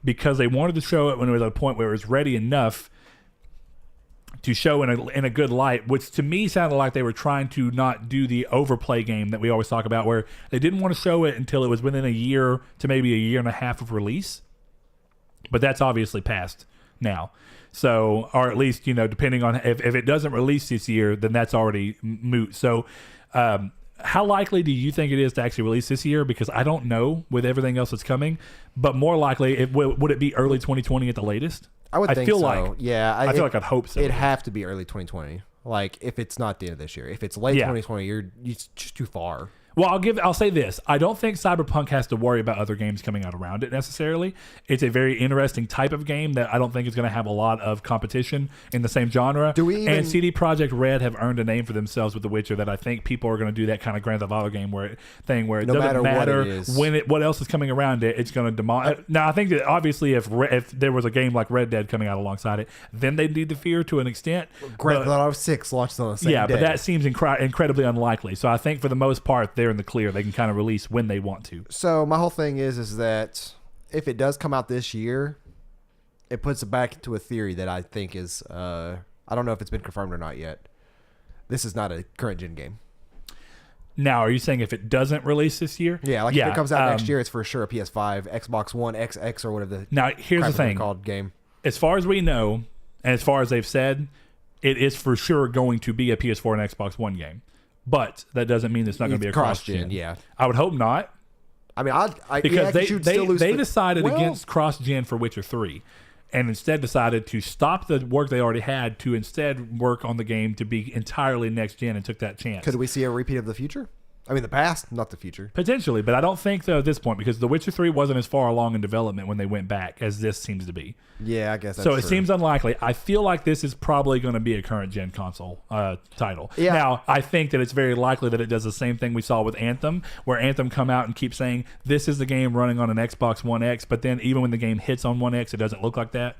because they wanted to show it when it was at a point where it was ready enough to show in a good light, which to me sounded like they were trying to not do the overplay game that we always talk about, where they didn't want to show it until it was within a year to maybe a year and a half of release. But that's obviously passed now. So, or at least, depending on if it doesn't release this year, then that's already moot. So, how likely do you think it is to actually release this year? Because I don't know with everything else that's coming, but more likely, would it be early 2020 at the latest? I would think feel so. like, yeah, I feel like I'd hope so. It'd have to be early 2020. Like, if it's not the end of this year. If it's late 2020, it's just too far. Well, I'll say this. I don't think Cyberpunk has to worry about other games coming out around it necessarily. It's a very interesting type of game that I don't think is going to have a lot of competition in the same genre. And CD Projekt Red have earned a name for themselves with The Witcher that I think people are going to do that kind of Grand Theft Auto game where it doesn't matter what else is coming around it, it's going to demolish. Now, I think that obviously if there was a game like Red Dead coming out alongside it, then they'd need the fear to an extent. Grand Theft Auto 6 launched on the same day. Yeah, but that seems incredibly unlikely. So I think for the most part, they're in the clear. They can kind of release when they want to. So my whole thing is that if it does come out this year, it puts it back into a theory that I think is I don't know if it's been confirmed or not yet. This is not a current gen game. Now, are you saying if it doesn't release this year? Yeah, if it comes out next year, it's for sure a PS5, Xbox One, XX, or whatever the now here's the thing called game. As far as we know, and as far as they've said, it is for sure going to be a PS4 and Xbox One game. But that doesn't mean it's not going to be a cross-gen. Yeah, I would hope not. I mean, because they decided against cross-gen for Witcher 3, and instead decided to stop the work they already had to instead work on the game to be entirely next-gen, and took that chance. Could we see a repeat of the future? I mean, the past, not the future. Potentially, but I don't think so at this point, because The Witcher 3 wasn't as far along in development when they went back as this seems to be. Yeah, I guess that's so. True. It seems unlikely. I feel like this is probably going to be a current gen console title. Yeah. Now, I think that it's very likely that it does the same thing we saw with Anthem, where Anthem come out and keep saying this is the game running on an Xbox One X, but then even when the game hits on One X, it doesn't look like that.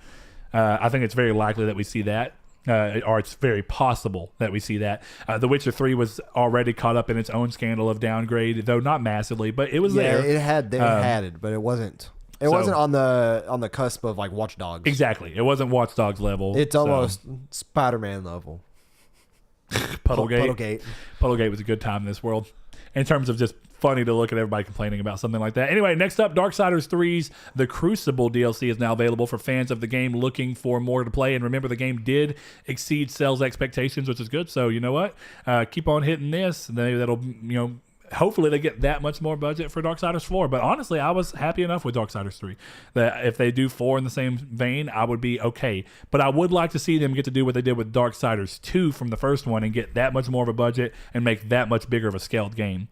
I think it's very likely that we see that. Or it's very possible that we see that. The Witcher 3 was already caught up in its own scandal of downgrade, though not massively, but it was there. It had it, but it wasn't. It wasn't on the cusp of like Watch Dogs. Exactly. It wasn't Watch Dogs level. It's almost Spider-Man level. Puddlegate was a good time in this world. In terms of just funny to look at everybody complaining about something like that. Anyway, next up, Darksiders 3's The Crucible DLC is now available for fans of the game looking for more to play. And remember, the game did exceed sales expectations, which is good. So you know what? Keep on hitting this. Maybe that'll, hopefully they get that much more budget for Darksiders 4. But honestly, I was happy enough with Darksiders 3. That if they do 4 in the same vein, I would be okay. But I would like to see them get to do what they did with Darksiders 2 from the first one and get that much more of a budget and make that much bigger of a scaled game.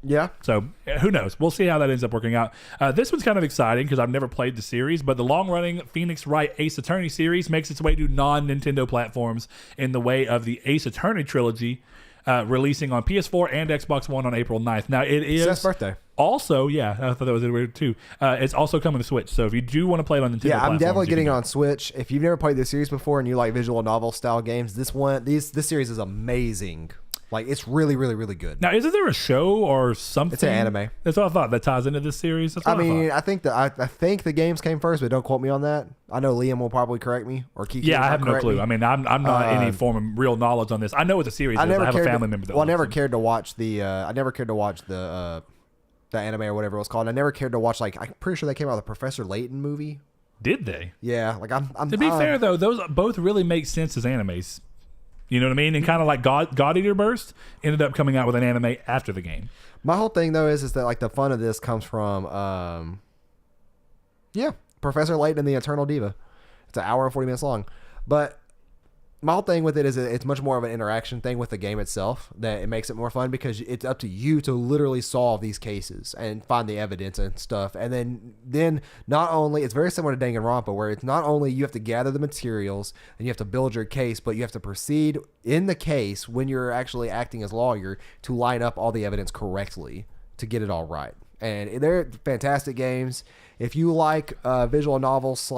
Yeah. So who knows? We'll see how that ends up working out. This one's kind of exciting because I've never played the series, but the long-running Phoenix Wright Ace Attorney series makes its way to non-Nintendo platforms in the way of the Ace Attorney trilogy, releasing on PS4 and Xbox One on April 9th. Now, it is Seth's birthday. Also, yeah, I thought that was weird too. It's also coming to Switch, so if you do want to play it on Nintendo platforms, I'm definitely getting it on Switch. If you've never played this series before and you like visual novel style games, this series is amazing. Like, it's really, really, really good. Now, isn't there a show or something? It's an anime. That's what I thought that ties into this series. That's what I think the games came first, but don't quote me on that. I know Liam will probably correct me, or Kiki. Yeah, I have no clue. I mean, I'm not any form of real knowledge on this. I know what the series is. I have a family member that. Well, I never cared to watch the. I never cared to watch the anime or whatever it was called. I never cared to watch, like, I'm pretty sure they came out with the Professor Layton movie. Did they? Yeah, like I'm. To be fair though, those both really make sense as animes. You know what I mean? And kind of like God Eater Burst ended up coming out with an anime after the game. My whole thing though is that like the fun of this comes from Professor Layton and the Eternal Diva. It's an hour and 40 minutes long. But my whole thing with it is it's much more of an interaction thing with the game itself, that it makes it more fun because it's up to you to literally solve these cases and find the evidence and stuff. And then not only, it's very similar to Danganronpa, where it's not only you have to gather the materials and you have to build your case, but you have to proceed in the case when you're actually acting as lawyer to line up all the evidence correctly to get it all right. And they're fantastic games. If you like visual novels /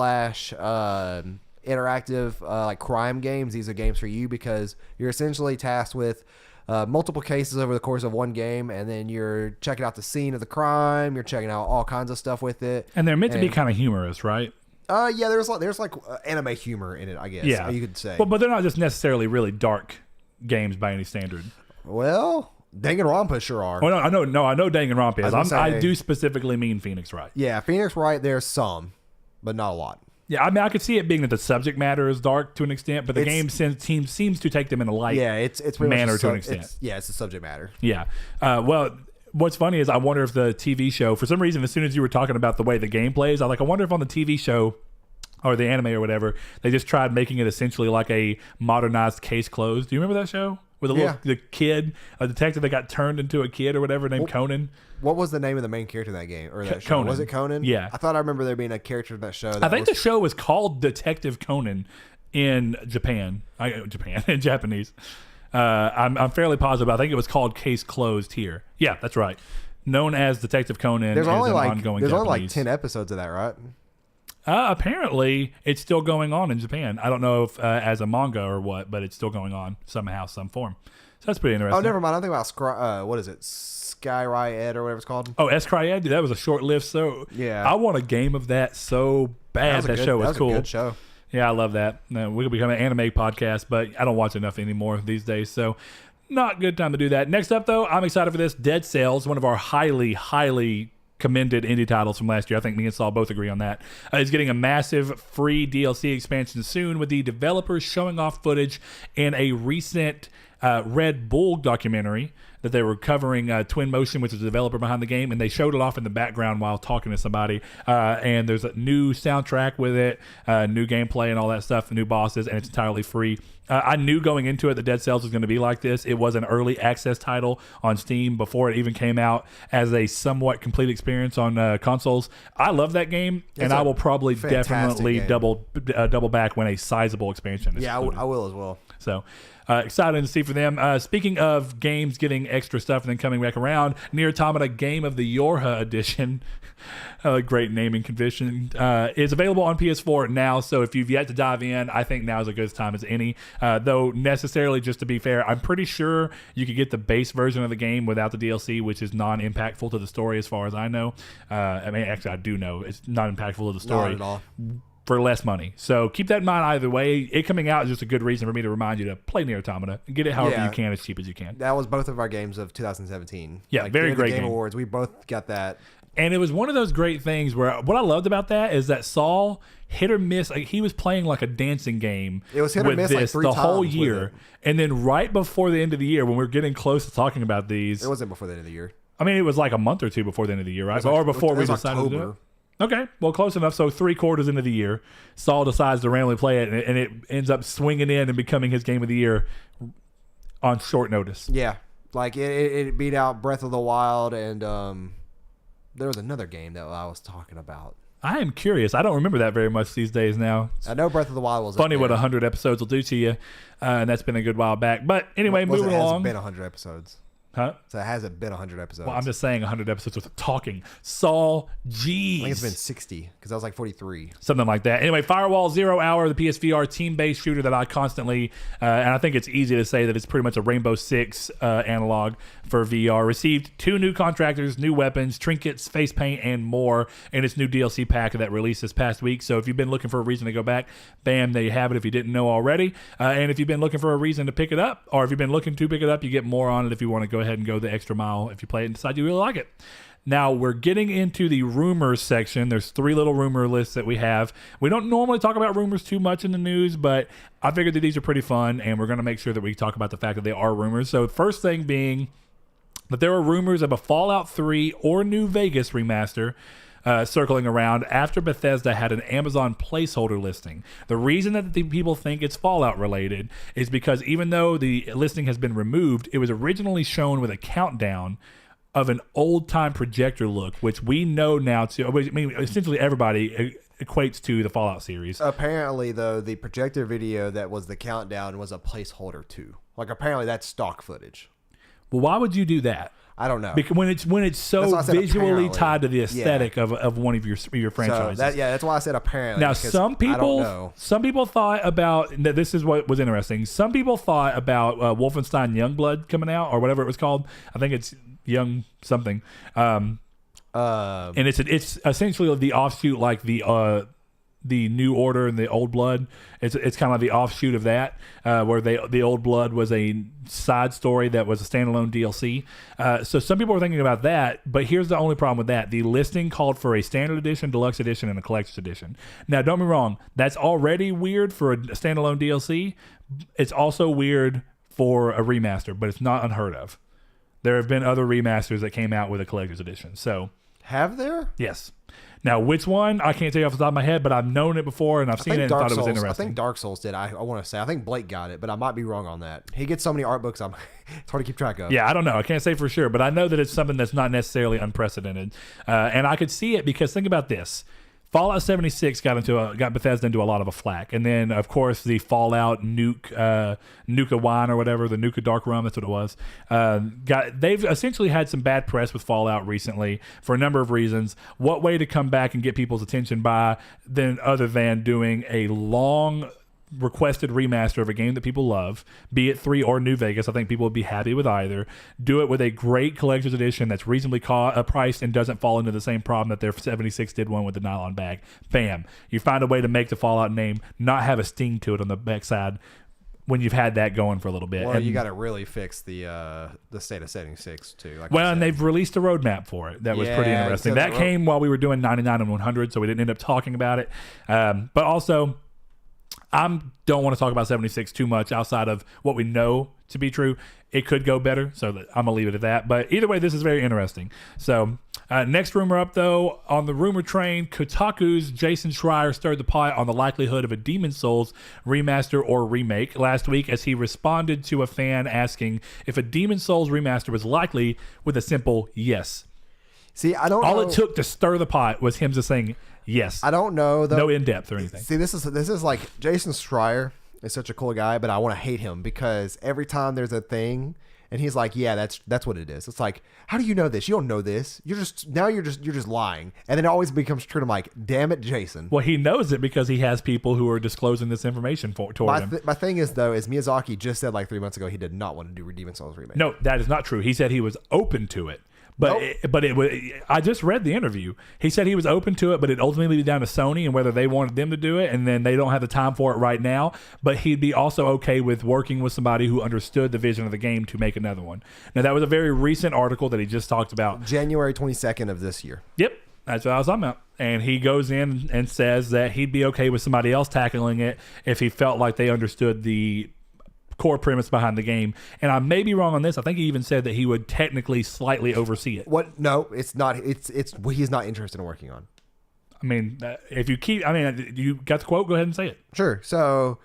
interactive like crime games, these are games for you, because you're essentially tasked with multiple cases over the course of one game, and then you're checking out the scene of the crime, you're checking out all kinds of stuff with it, and they're meant to be kind of humorous, right? Yeah, there's like anime humor in it, I guess. Yeah, you could say. But they're not just necessarily really dark games by any standard. Well, Danganronpa sure are. Oh, I know Danganronpa is. I do specifically mean Phoenix Wright. Yeah, Phoenix Wright, there's some, but not a lot. Yeah, I mean, I could see it being that the subject matter is dark to an extent, but the game seems to take them in a light it's pretty manner much to an extent. It's the subject matter. Yeah. Well, what's funny is I wonder if the TV show, for some reason, as soon as you were talking about the way the game plays, I wonder if on the TV show or the anime or whatever, they just tried making it essentially like a modernized Case Closed. Do you remember that show? With the kid, a detective that got turned into a kid or whatever named Conan. What was the name of the main character in that game or that show? Conan. Was it Conan? Yeah. I thought I remember there being a character in that show. I think the show was called Detective Conan in Japan. In Japanese. I'm fairly positive. I think it was called Case Closed here. Yeah, that's right. Known as Detective Conan. There's only ongoing there's Japanese. only like 10 episodes of that, right? Apparently, it's still going on in Japan. I don't know if as a manga or what, but it's still going on somehow, some form. So that's pretty interesting. Oh, never mind. I'm thinking about what is it? Skyriad or whatever it's called. Oh, Escryad? That was a short-lived. So yeah, I want a game of that so bad. That show was cool. A good show. Yeah, I love that. We could become an anime podcast, but I don't watch enough anymore these days, so not good time to do that. Next up, though, I'm excited for this. Dead Cells, one of our highly, highly commended indie titles from last year. I think me and Saul both agree on that. Is getting a massive free DLC expansion soon, with the developers showing off footage in a recent Red Bull documentary that they were covering. Twin Motion, which is the developer behind the game, and they showed it off in the background while talking to somebody. And there's a new soundtrack with it, new gameplay and all that stuff, new bosses, and it's entirely free. I knew going into it that Dead Cells was going to be like this. It was an early access title on Steam before it even came out as a somewhat complete experience on consoles. I love that game, and I will probably definitely double back when a sizable expansion is included. I will as well. So excited to see for them. Speaking of games getting extra stuff and then coming back around, Nier Automata Game of the Yorha Edition, great naming convention, is available on PS4 now. So if you've yet to dive in, I think now is as good a time as any. Though necessarily, just to be fair, I'm pretty sure you could get the base version of the game without the DLC, which is non-impactful to the story as far as I know. I mean, actually, I do know it's not impactful to the story. Not at all. For less money. So keep that in mind either way. It coming out is just a good reason for me to remind you to play Nier Automata and get it however you can, as cheap as you can. That was both of our games of 2017. Yeah, very great Game game. Awards. We both got that. And it was one of those great things where what I loved about that is that Saul hit or miss. Like, he was playing like a dancing game. It was hit or miss like 3 the times whole year. And then right before the end of the year, when we were getting close to talking about these. It wasn't before the end of the year. I mean, it was like a month or two before the end of the year, right? Or before we decided to do it. Okay, well, close enough. So 3/4 into the year, Saul decides to randomly play it, and it ends up swinging in and becoming his game of the year on short notice. Yeah, like it beat out Breath of the Wild, and there was another game that I was talking about. I am curious. I don't remember that very much these days now. I know Breath of the Wild was funny what 100 episodes will do to you, and that's been a good while back. But anyway, moving along. It's been 100 episodes. Huh? So it hasn't been 100 episodes. Well, I'm just saying 100 episodes worth of talking. Saul, jeez. I think it's been 60 because that was like 43. Something like that. Anyway, Firewall Zero Hour, the PSVR team-based shooter that I constantly, and I think it's easy to say that it's pretty much a Rainbow Six analog for VR, received 2 new contractors, new weapons, trinkets, face paint, and more in its new DLC pack that released this past week. So if you've been looking for a reason to go back, bam, there you have it if you didn't know already. And if you've been looking for a reason to pick it up, or if you've been looking to pick it up, you get more on it if you want to go ahead and go the extra mile if you play it and decide you really like it. Now we're getting into the rumors section. There's 3 little rumor lists that we have. We don't normally talk about rumors too much in the news, but I figured that these are pretty fun, and we're going to make sure that we talk about the fact that they are rumors. So first thing being that there are rumors of a Fallout 3 or New Vegas remaster circling around after Bethesda had an Amazon placeholder listing. The reason that the people think it's Fallout related is because even though the listing has been removed, it was originally shown with a countdown of an old-time projector look, which we know now to, I mean, essentially everybody equates to the Fallout series. Apparently, though, the projector video that was the countdown was a placeholder too. Like, apparently that's stock footage. Well, why would you do that? I don't know. Because when it's so visually tied to the aesthetic of one of your franchises. So that's why I said apparently. Now, some people thought about, this is what was interesting. Some people thought about Wolfenstein Youngblood coming out, or whatever it was called. I think it's Young something. And it's essentially the offshoot, like the the New Order and the Old Blood. It's kind of the offshoot of that, where the Old Blood was a side story that was a standalone DLC. So some people were thinking about that, but here's the only problem with that. The listing called for a standard edition, deluxe edition, and a collector's edition. Now, don't be wrong, that's already weird for a standalone DLC. It's also weird for a remaster, but it's not unheard of. There have been other remasters that came out with a collector's edition. So, have there? Yes. Now, which one? I can't tell you off the top of my head, but I've known it before and I've seen it and thought it was interesting. I think Dark Souls did. I want to say. I think Blake got it, but I might be wrong on that. He gets so many art books, it's hard to keep track of. Yeah, I don't know. I can't say for sure, but I know that it's something that's not necessarily unprecedented. And I could see it because think about this. Fallout 76 got Bethesda into a lot of a flack, and then of course the Fallout Nuka wine or whatever, the Nuka Dark Rum, that's what it was. They've essentially had some bad press with Fallout recently for a number of reasons. What way to come back and get people's attention other than doing a long requested remaster of a game that people love, be it 3 or New Vegas. I think people would be happy with either. Do it with a great collector's edition that's reasonably priced and doesn't fall into the same problem that their 76 did one with the nylon bag. Bam. You find a way to make the Fallout name not have a sting to it on the backside when you've had that going for a little bit. Well, and you got to really fix the state of 76 too. And they've released a roadmap for it. That was pretty interesting. That came while we were doing 99 and 100, so we didn't end up talking about it. But also, I don't want to talk about 76 too much outside of what we know to be true. It could go better, so I'm going to leave it at that. But either way, this is very interesting. So next rumor up, though, on the rumor train, Kotaku's Jason Schreier stirred the pot on the likelihood of a Demon's Souls remaster or remake last week as he responded to a fan asking if a Demon's Souls remaster was likely with a simple yes. See, I don't know. All it took to stir the pot was him just saying yes. I don't know, though. No in-depth or anything. See, this is like Jason Schreier is such a cool guy, but I want to hate him because every time there's a thing and he's like, yeah, that's what it is. It's like, how do you know this? You don't know this. You're just lying. And then it always becomes true. I'm like, damn it, Jason. Well, he knows it because he has people who are disclosing this information toward him. My thing is, though, is Miyazaki just said like 3 months ago he did not want to do Demon's Souls remake. No, that is not true. He said he was open to it. But Nope. I just read the interview. He said he was open to it, but it ultimately be down to Sony and whether they wanted them to do it, and then they don't have the time for it right now. But he'd be also okay with working with somebody who understood the vision of the game to make another one. Now, that was a very recent article that he just talked about. January 22nd of this year. Yep, that's what I was talking about. And he goes in and says that he'd be okay with somebody else tackling it if he felt like they understood the core premise behind the game. And I may be wrong on this. I think he even said that he would technically slightly oversee it. What? No, it's not. It's what he's not interested in working on. I mean, if you you got the quote, go ahead and say it. Sure. So,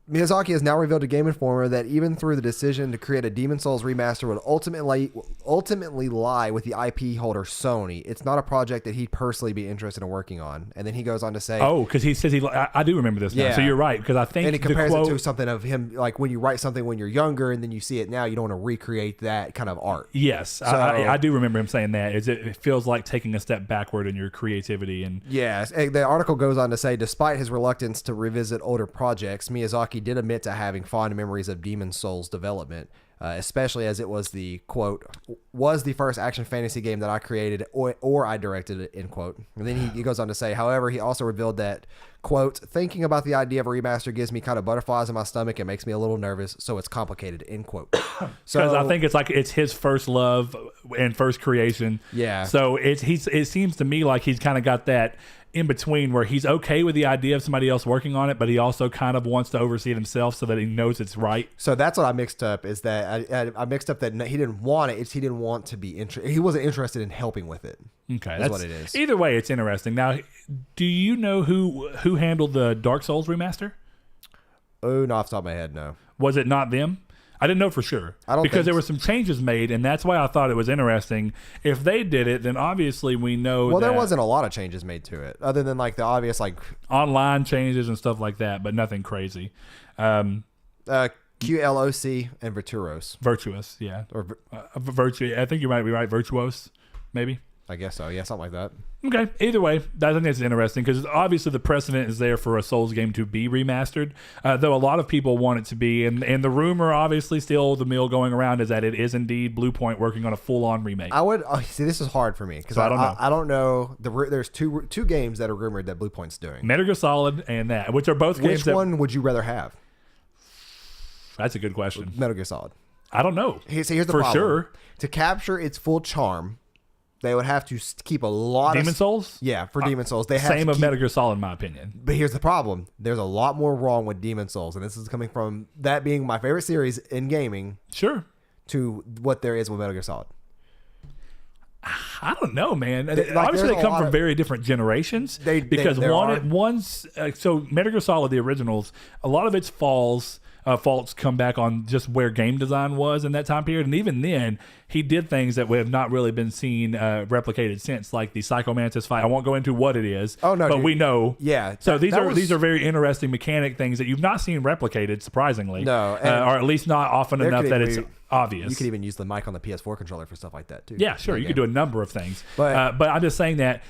Miyazaki has now revealed to Game Informer that even through the decision to create a Demon's Souls remaster would ultimately lie with the IP holder Sony. It's not a project that he'd personally be interested in working on. And then he goes on to say, "Oh, because he says I do remember this now." Yeah. So you're right, because I think and he compares it to something of him, like when you write something when you're younger and then you see it now, you don't want to recreate that kind of art. Yes, So, I do remember him saying that. It feels like taking a step backward in your creativity. And yes, the article goes on to say, despite his reluctance to revisit older projects, Miyazaki did admit to having fond memories of Demon's Souls development, especially as it was the first action fantasy game that I created or I directed it, end quote. And then he goes on to say, however, he also revealed that, quote, thinking about the idea of a remaster gives me kind of butterflies in my stomach and makes me a little nervous, so it's complicated, end quote. So I think it's his first love and first creation. Yeah. So it seems to me like he's kind of got that in between where he's okay with the idea of somebody else working on it, but he also kind of wants to oversee it himself so that he knows it's right. So that's what I mixed up, is that I mixed up that he didn't want it. He didn't want to be he wasn't interested in helping with it. Okay, that's what it is. Either way, it's interesting. Now, do you know who handled the Dark Souls remaster? Oh, no, off the top of my head, no. Was it not them? I didn't know for sure. Because there were some changes made, and that's why I thought it was interesting. If they did it, then obviously we know Well, there wasn't a lot of changes made to it, other than like the obvious like online changes and stuff like that, but nothing crazy. QLOC and Virtuos. Virtuous, yeah. Or Virtue. I think you might be right. Virtuos, maybe. I guess so. Yeah, something like that. Okay. Either way, I think that's interesting because obviously the precedent is there for a Souls game to be remastered, though a lot of people want it to be. And the rumor, obviously, still the mill going around is that it is indeed Bluepoint working on a full-on remake. I would see. This is hard for me because I don't know. There's two games that are rumored that Bluepoint's doing. Metal Gear Solid and that, which are both games. Which one would you rather have? That's a good question. Metal Gear Solid. I don't know. Here's the for problem. Sure. To capture its full charm, they would have to keep a lot Demon of Souls? Yeah, for Demon Souls. They have same of Metal Gear Solid, in my opinion. But here's the problem. There's a lot more wrong with Demon Souls, and this is coming from that being my favorite series in gaming. Sure. To what there is with Metal Gear Solid. I don't know, man. Obviously, they come from very different generations. One's so Metal Gear Solid, the originals, a lot of its faults come back on just where game design was in that time period, and even then, he did things that have not really been seen replicated since, like the Psycho Mantis fight. I won't go into what it is. Oh no, but dude. We know. Yeah. So these are very interesting mechanic things that you've not seen replicated, surprisingly. No, or at least not often enough that it's obvious. You could even use the mic on the PS4 controller for stuff like that too. Yeah, sure. You could do a number of things. But I'm just saying that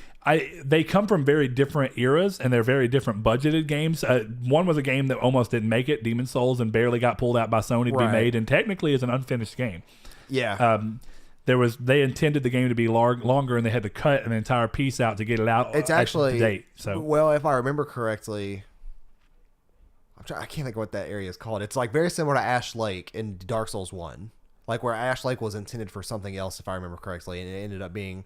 they come from very different eras and they're very different budgeted games. One was a game that almost didn't make it, Demon Souls, and barely got pulled out by Sony to be made, and technically is an unfinished game. Yeah. They intended the game to be longer, and they had to cut an entire piece out to get it out. It's actually to date. So well, if I remember correctly, I can't think of what that area is called. It's like very similar to Ash Lake in Dark Souls 1, like where Ash Lake was intended for something else, if I remember correctly, and it ended up being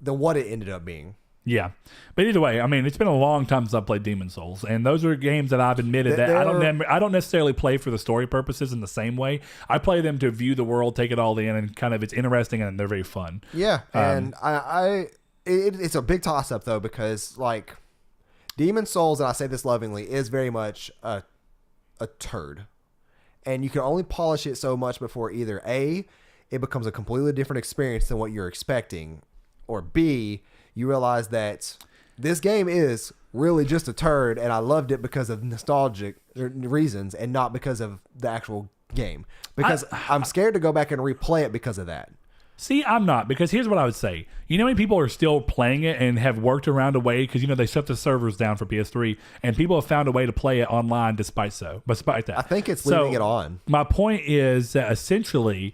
what it ended up being. Yeah, but either way, I mean, it's been a long time since I played Demon Souls, and those are games that I've admitted that I don't necessarily play for the story purposes in the same way. I play them to view the world, take it all in, and kind of it's interesting and they're very fun. Yeah, and it's a big toss up though, because like Demon Souls, and I say this lovingly, is very much a turd, and you can only polish it so much before either A, it becomes a completely different experience than what you're expecting, or B, you realize that this game is really just a turd, and I loved it because of nostalgic reasons and not because of the actual game. Because I'm scared to go back and replay it because of that. See, I'm not, because here's what I would say. You know how many people are still playing it and have worked around a way, because, they shut the servers down for PS3, and people have found a way to play it online despite that. I think it's leaving it on. My point is that essentially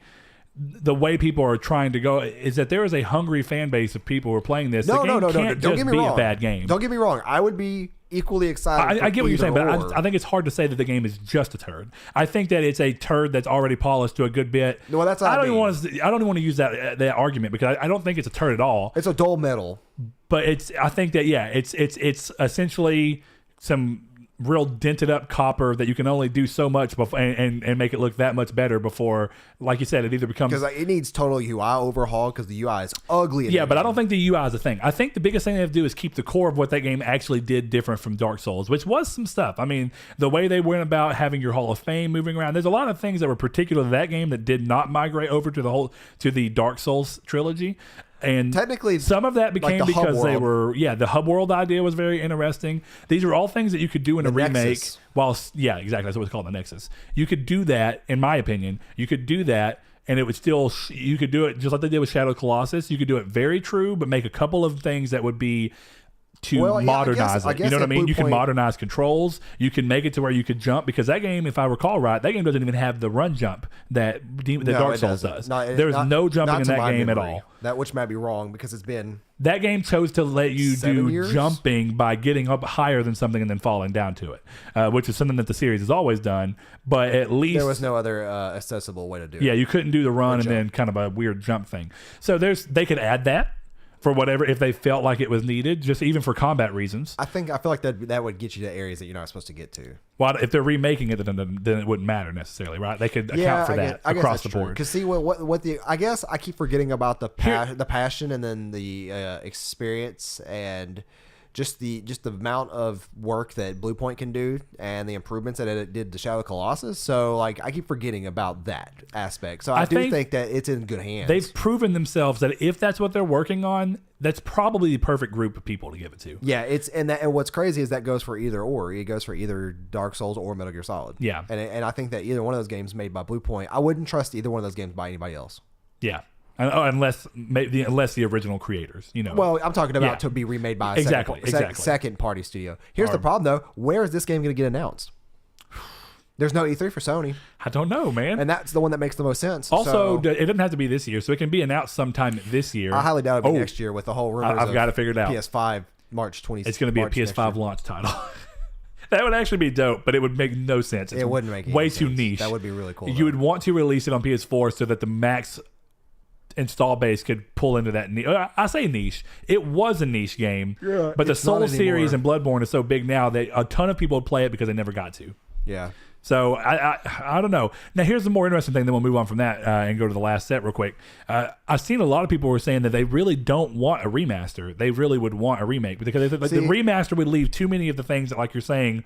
the way people are trying to go is that there is a hungry fan base of people who are playing this. No. Don't get me wrong. A bad game. Don't get me wrong. I would be equally excited. I get what you're saying, but I think it's hard to say that the game is just a turd. I think that it's a turd that's already polished to a good bit. No, that's I don't even want to use that argument, because I don't think it's a turd at all. It's a dull metal. But I think that it's essentially some real dented up copper that you can only do so much before and make it look that much better before, like you said, it either becomes, because it needs total UI overhaul because the UI is ugly. Yeah, but I don't think the UI is a thing. I think the biggest thing they have to do is keep the core of what that game actually did different from Dark Souls, which was some stuff. I mean, the way they went about having your Hall of Fame moving around, there's a lot of things that were particular to that game that did not migrate over to the Dark Souls trilogy. And technically, some of that became because they were, the hub world idea was very interesting. These are all things that you could do in a remake. Exactly. That's what it's called, the Nexus. You could do that, in my opinion. You could do that, and it would still, you could do it just like they did with Shadow Colossus. You could do it very true, but make a couple of things that would be modernize it. You know what I mean? You can modernize controls. You can make it to where you could jump, because that game, if I recall right, that game doesn't even have the run jump that Dark Souls does. There's no jumping in that game at all. That which might be wrong, because it's been... That game chose to let you do jumping by getting up higher than something and then falling down to it, which is something that the series has always done. But at least there was no other accessible way to do it. Yeah, you couldn't do the run and then kind of a weird jump thing. So they could add that for whatever, if they felt like it was needed, just even for combat reasons. I feel like that would get you to areas that you're not supposed to get to. Well, if they're remaking it, then it wouldn't matter necessarily, right? They could account for that across the board. Because see I guess I keep forgetting about the passion and then the experience and just the amount of work that Bluepoint can do and the improvements that it did to Shadow Colossus. So like I keep forgetting about that aspect. So I do think that it's in good hands. They've proven themselves that if that's what they're working on, that's probably the perfect group of people to give it to. Yeah, and what's crazy is that goes for either or. It goes for either Dark Souls or Metal Gear Solid. Yeah, and I think that either one of those games made by Bluepoint, I wouldn't trust either one of those games by anybody else. Yeah. unless the original creators, Well, I'm talking about to be remade by a second party studio. Here's the problem, though. Where is this game going to get announced? There's no E3 for Sony. I don't know, man. And that's the one that makes the most sense. Also, it doesn't have to be this year, so it can be announced sometime this year. I highly doubt it'll be next year with the whole rumors. I've got it figured out. PS5 March 20. It's going to be a PS5 launch title. That would actually be dope, but it would make no sense. It wouldn't make way any too sense. niche. That would be really cool. You would want to release it on PS4 so that the max install base could pull into that niche. I say niche. It was a niche game, but the Soul series and Bloodborne is so big now that a ton of people would play it because they never got to. Yeah. So I don't know. Now here's the more interesting thing. Then we'll move on from that and go to the last set real quick. I've seen a lot of people were saying that they really don't want a remaster. They really would want a remake because the remaster would leave too many of the things that, like you're saying,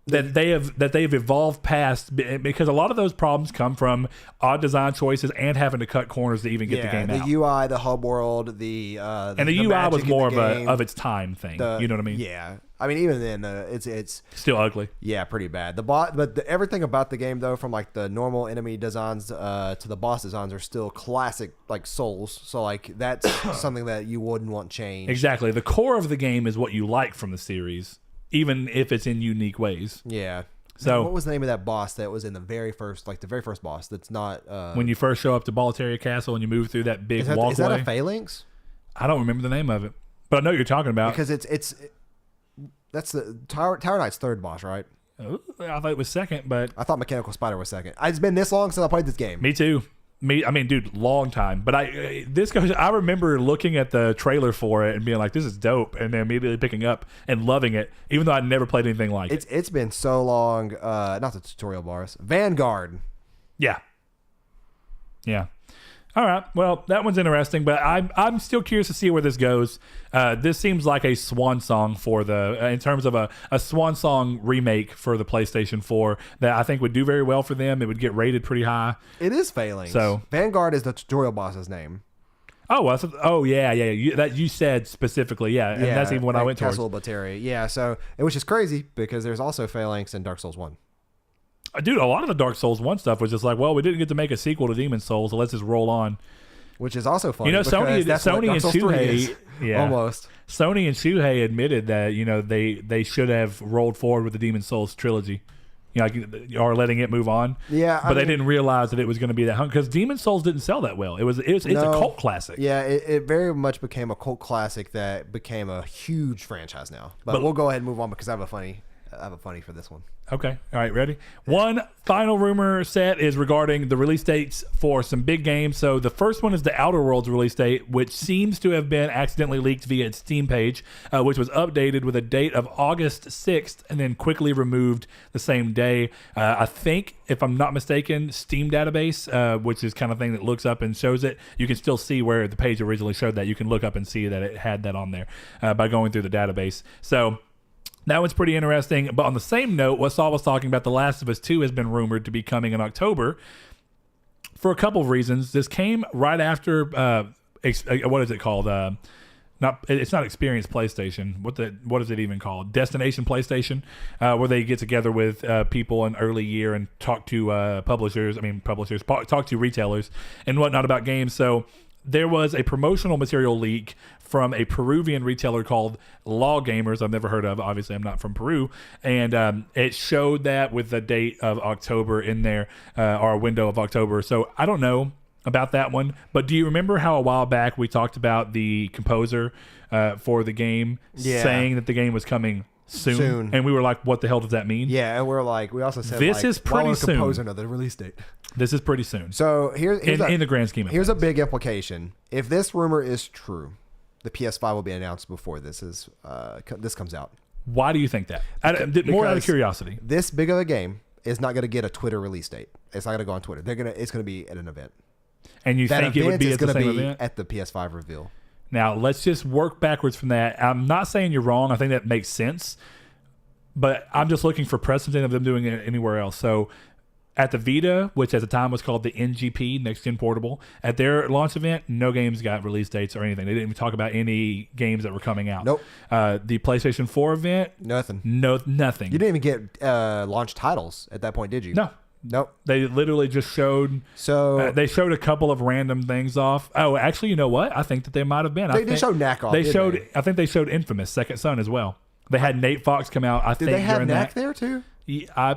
that they've evolved past, because a lot of those problems come from odd design choices and having to cut corners to even get the game out. The UI, the hub world, the UI was more of its time thing. You know what I mean? Yeah. I mean, even then, it's still ugly. Yeah, pretty bad. Everything about the game, though, from like the normal enemy designs to the boss designs, are still classic, like Souls. So like that's something that you wouldn't want changed. Exactly. The core of the game is what you like from the series, even if it's in unique ways. Yeah. So what was the name of that boss that was in the very first boss? That's not when you first show up to Boletaria Castle and you move through that big walkway. Is that a Phalanx? I don't remember the name of it, but I know what you're talking about because that's the Tower Knight's third boss, right? I thought it was second, but I thought Mechanical Spider was second. It's been this long since I played this game. Me too. I mean, dude, long time. But I remember looking at the trailer for it and being like, "This is dope," and then immediately picking up and loving it, even though I'd never played anything like it. It's been so long. Not the tutorial bars. Vanguard. Yeah. All right. Well, that one's interesting, but I'm still curious to see where this goes. This seems like a swan song for in terms of a swan song remake for the PlayStation 4 that I think would do very well for them. It would get rated pretty high. It is Phalanx. So Vanguard is the tutorial boss's name. Oh, yeah. You said specifically, and that's even what I went towards. Castle Boletaria. Yeah, so which is crazy because there's also Phalanx in Dark Souls 1. Dude, a lot of the Dark Souls 1 stuff was just like, well, we didn't get to make a sequel to Demon Souls, so let's just roll on. Which is also funny. Sony and Shuhei, almost. Sony and Shuhei admitted that they should have rolled forward with the Demon Souls trilogy, or letting it move on. Yeah, but they didn't realize that it was going to be that because Demon Souls didn't sell that well. It's a cult classic. Yeah, it very much became a cult classic that became a huge franchise now. But we'll go ahead and move on because I have a funny for this one. Okay. All right. Ready? One final rumor set is regarding the release dates for some big games. So the first one is the Outer Worlds release date, which seems to have been accidentally leaked via its Steam page, which was updated with a date of August 6th and then quickly removed the same day. I think, if I'm not mistaken, Steam database, which is kind of thing that looks up and shows it, you can still see where the page originally showed that. You can look up and see that it had that on there by going through the database. So that one's pretty interesting. But on the same note, what Saul was talking about, The Last of Us 2 has been rumored to be coming in October for a couple of reasons. This came right after, what is it called? It's not Experience PlayStation. What is it even called? Destination PlayStation, where they get together with people in early year and talk to talk to retailers and whatnot about games. So there was a promotional material leak from a Peruvian retailer called Law Gamers. I've never heard of. Obviously, I'm not from Peru. And it showed that with the date of October in there, or a window of October. So I don't know about that one. But do you remember how a while back we talked about the composer for the game saying that the game was coming soon? And we were like, what the hell does that mean? Yeah, and we're like, we also said this is pretty soon. Composer another release date. This is pretty soon. So here's in the grand scheme of here's things. A big implication. If this rumor is true, the PS5 will be announced before this comes out. Why do you think that? More out of curiosity. This big of a game is not going to get a Twitter release date. It's not going to go on Twitter. It's going to be at an event. And you think it would be at the same event? At the PS5 reveal. Now, let's just work backwards from that. I'm not saying you're wrong. I think that makes sense. But I'm just looking for precedent of them doing it anywhere else. So at the Vita, which at the time was called the NGP, Next Gen Portable, at their launch event, no games got release dates or anything. They didn't even talk about any games that were coming out. Nope. The PlayStation 4 event, nothing. Nothing. You didn't even get launch titles at that point, did you? No. Nope. They literally just showed. So they showed a couple of random things off. Oh, actually, you know what? I think that they might have been. They showed Knack off. I think they showed Infamous Second Son as well. They had Nate Fox come out. I think Did they have during Knack that. there too?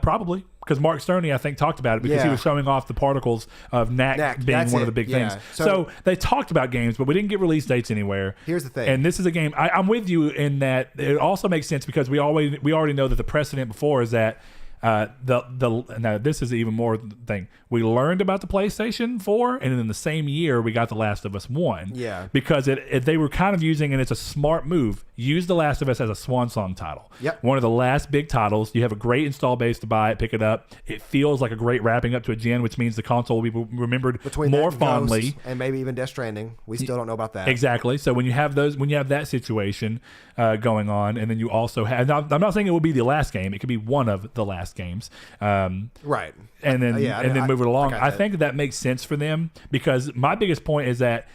Probably because Mark Cerny, I think, talked about it because he was showing off the particles of Knack being one of the big things. So they talked about games, but we didn't get release dates anywhere. Here's the thing, and this is a game. I'm with you in that it also makes sense because we already know that the precedent before is that. Now this is even more thing. We learned about the PlayStation 4, and in the same year we got The Last of Us 1. Yeah, because they were kind of using, and it's a smart move. Use The Last of Us as a swan song title. Yep, one of the last big titles. You have a great install base to buy it, pick it up. It feels like a great wrapping up to a gen, which means the console will be remembered more fondly, and maybe even Death Stranding. We still don't know about that exactly. So when you have that situation going on, and then you also have. Now, I'm not saying it will be the last game. It could be one of the last games. Right. And then move it along. I think that makes sense for them because my biggest point is that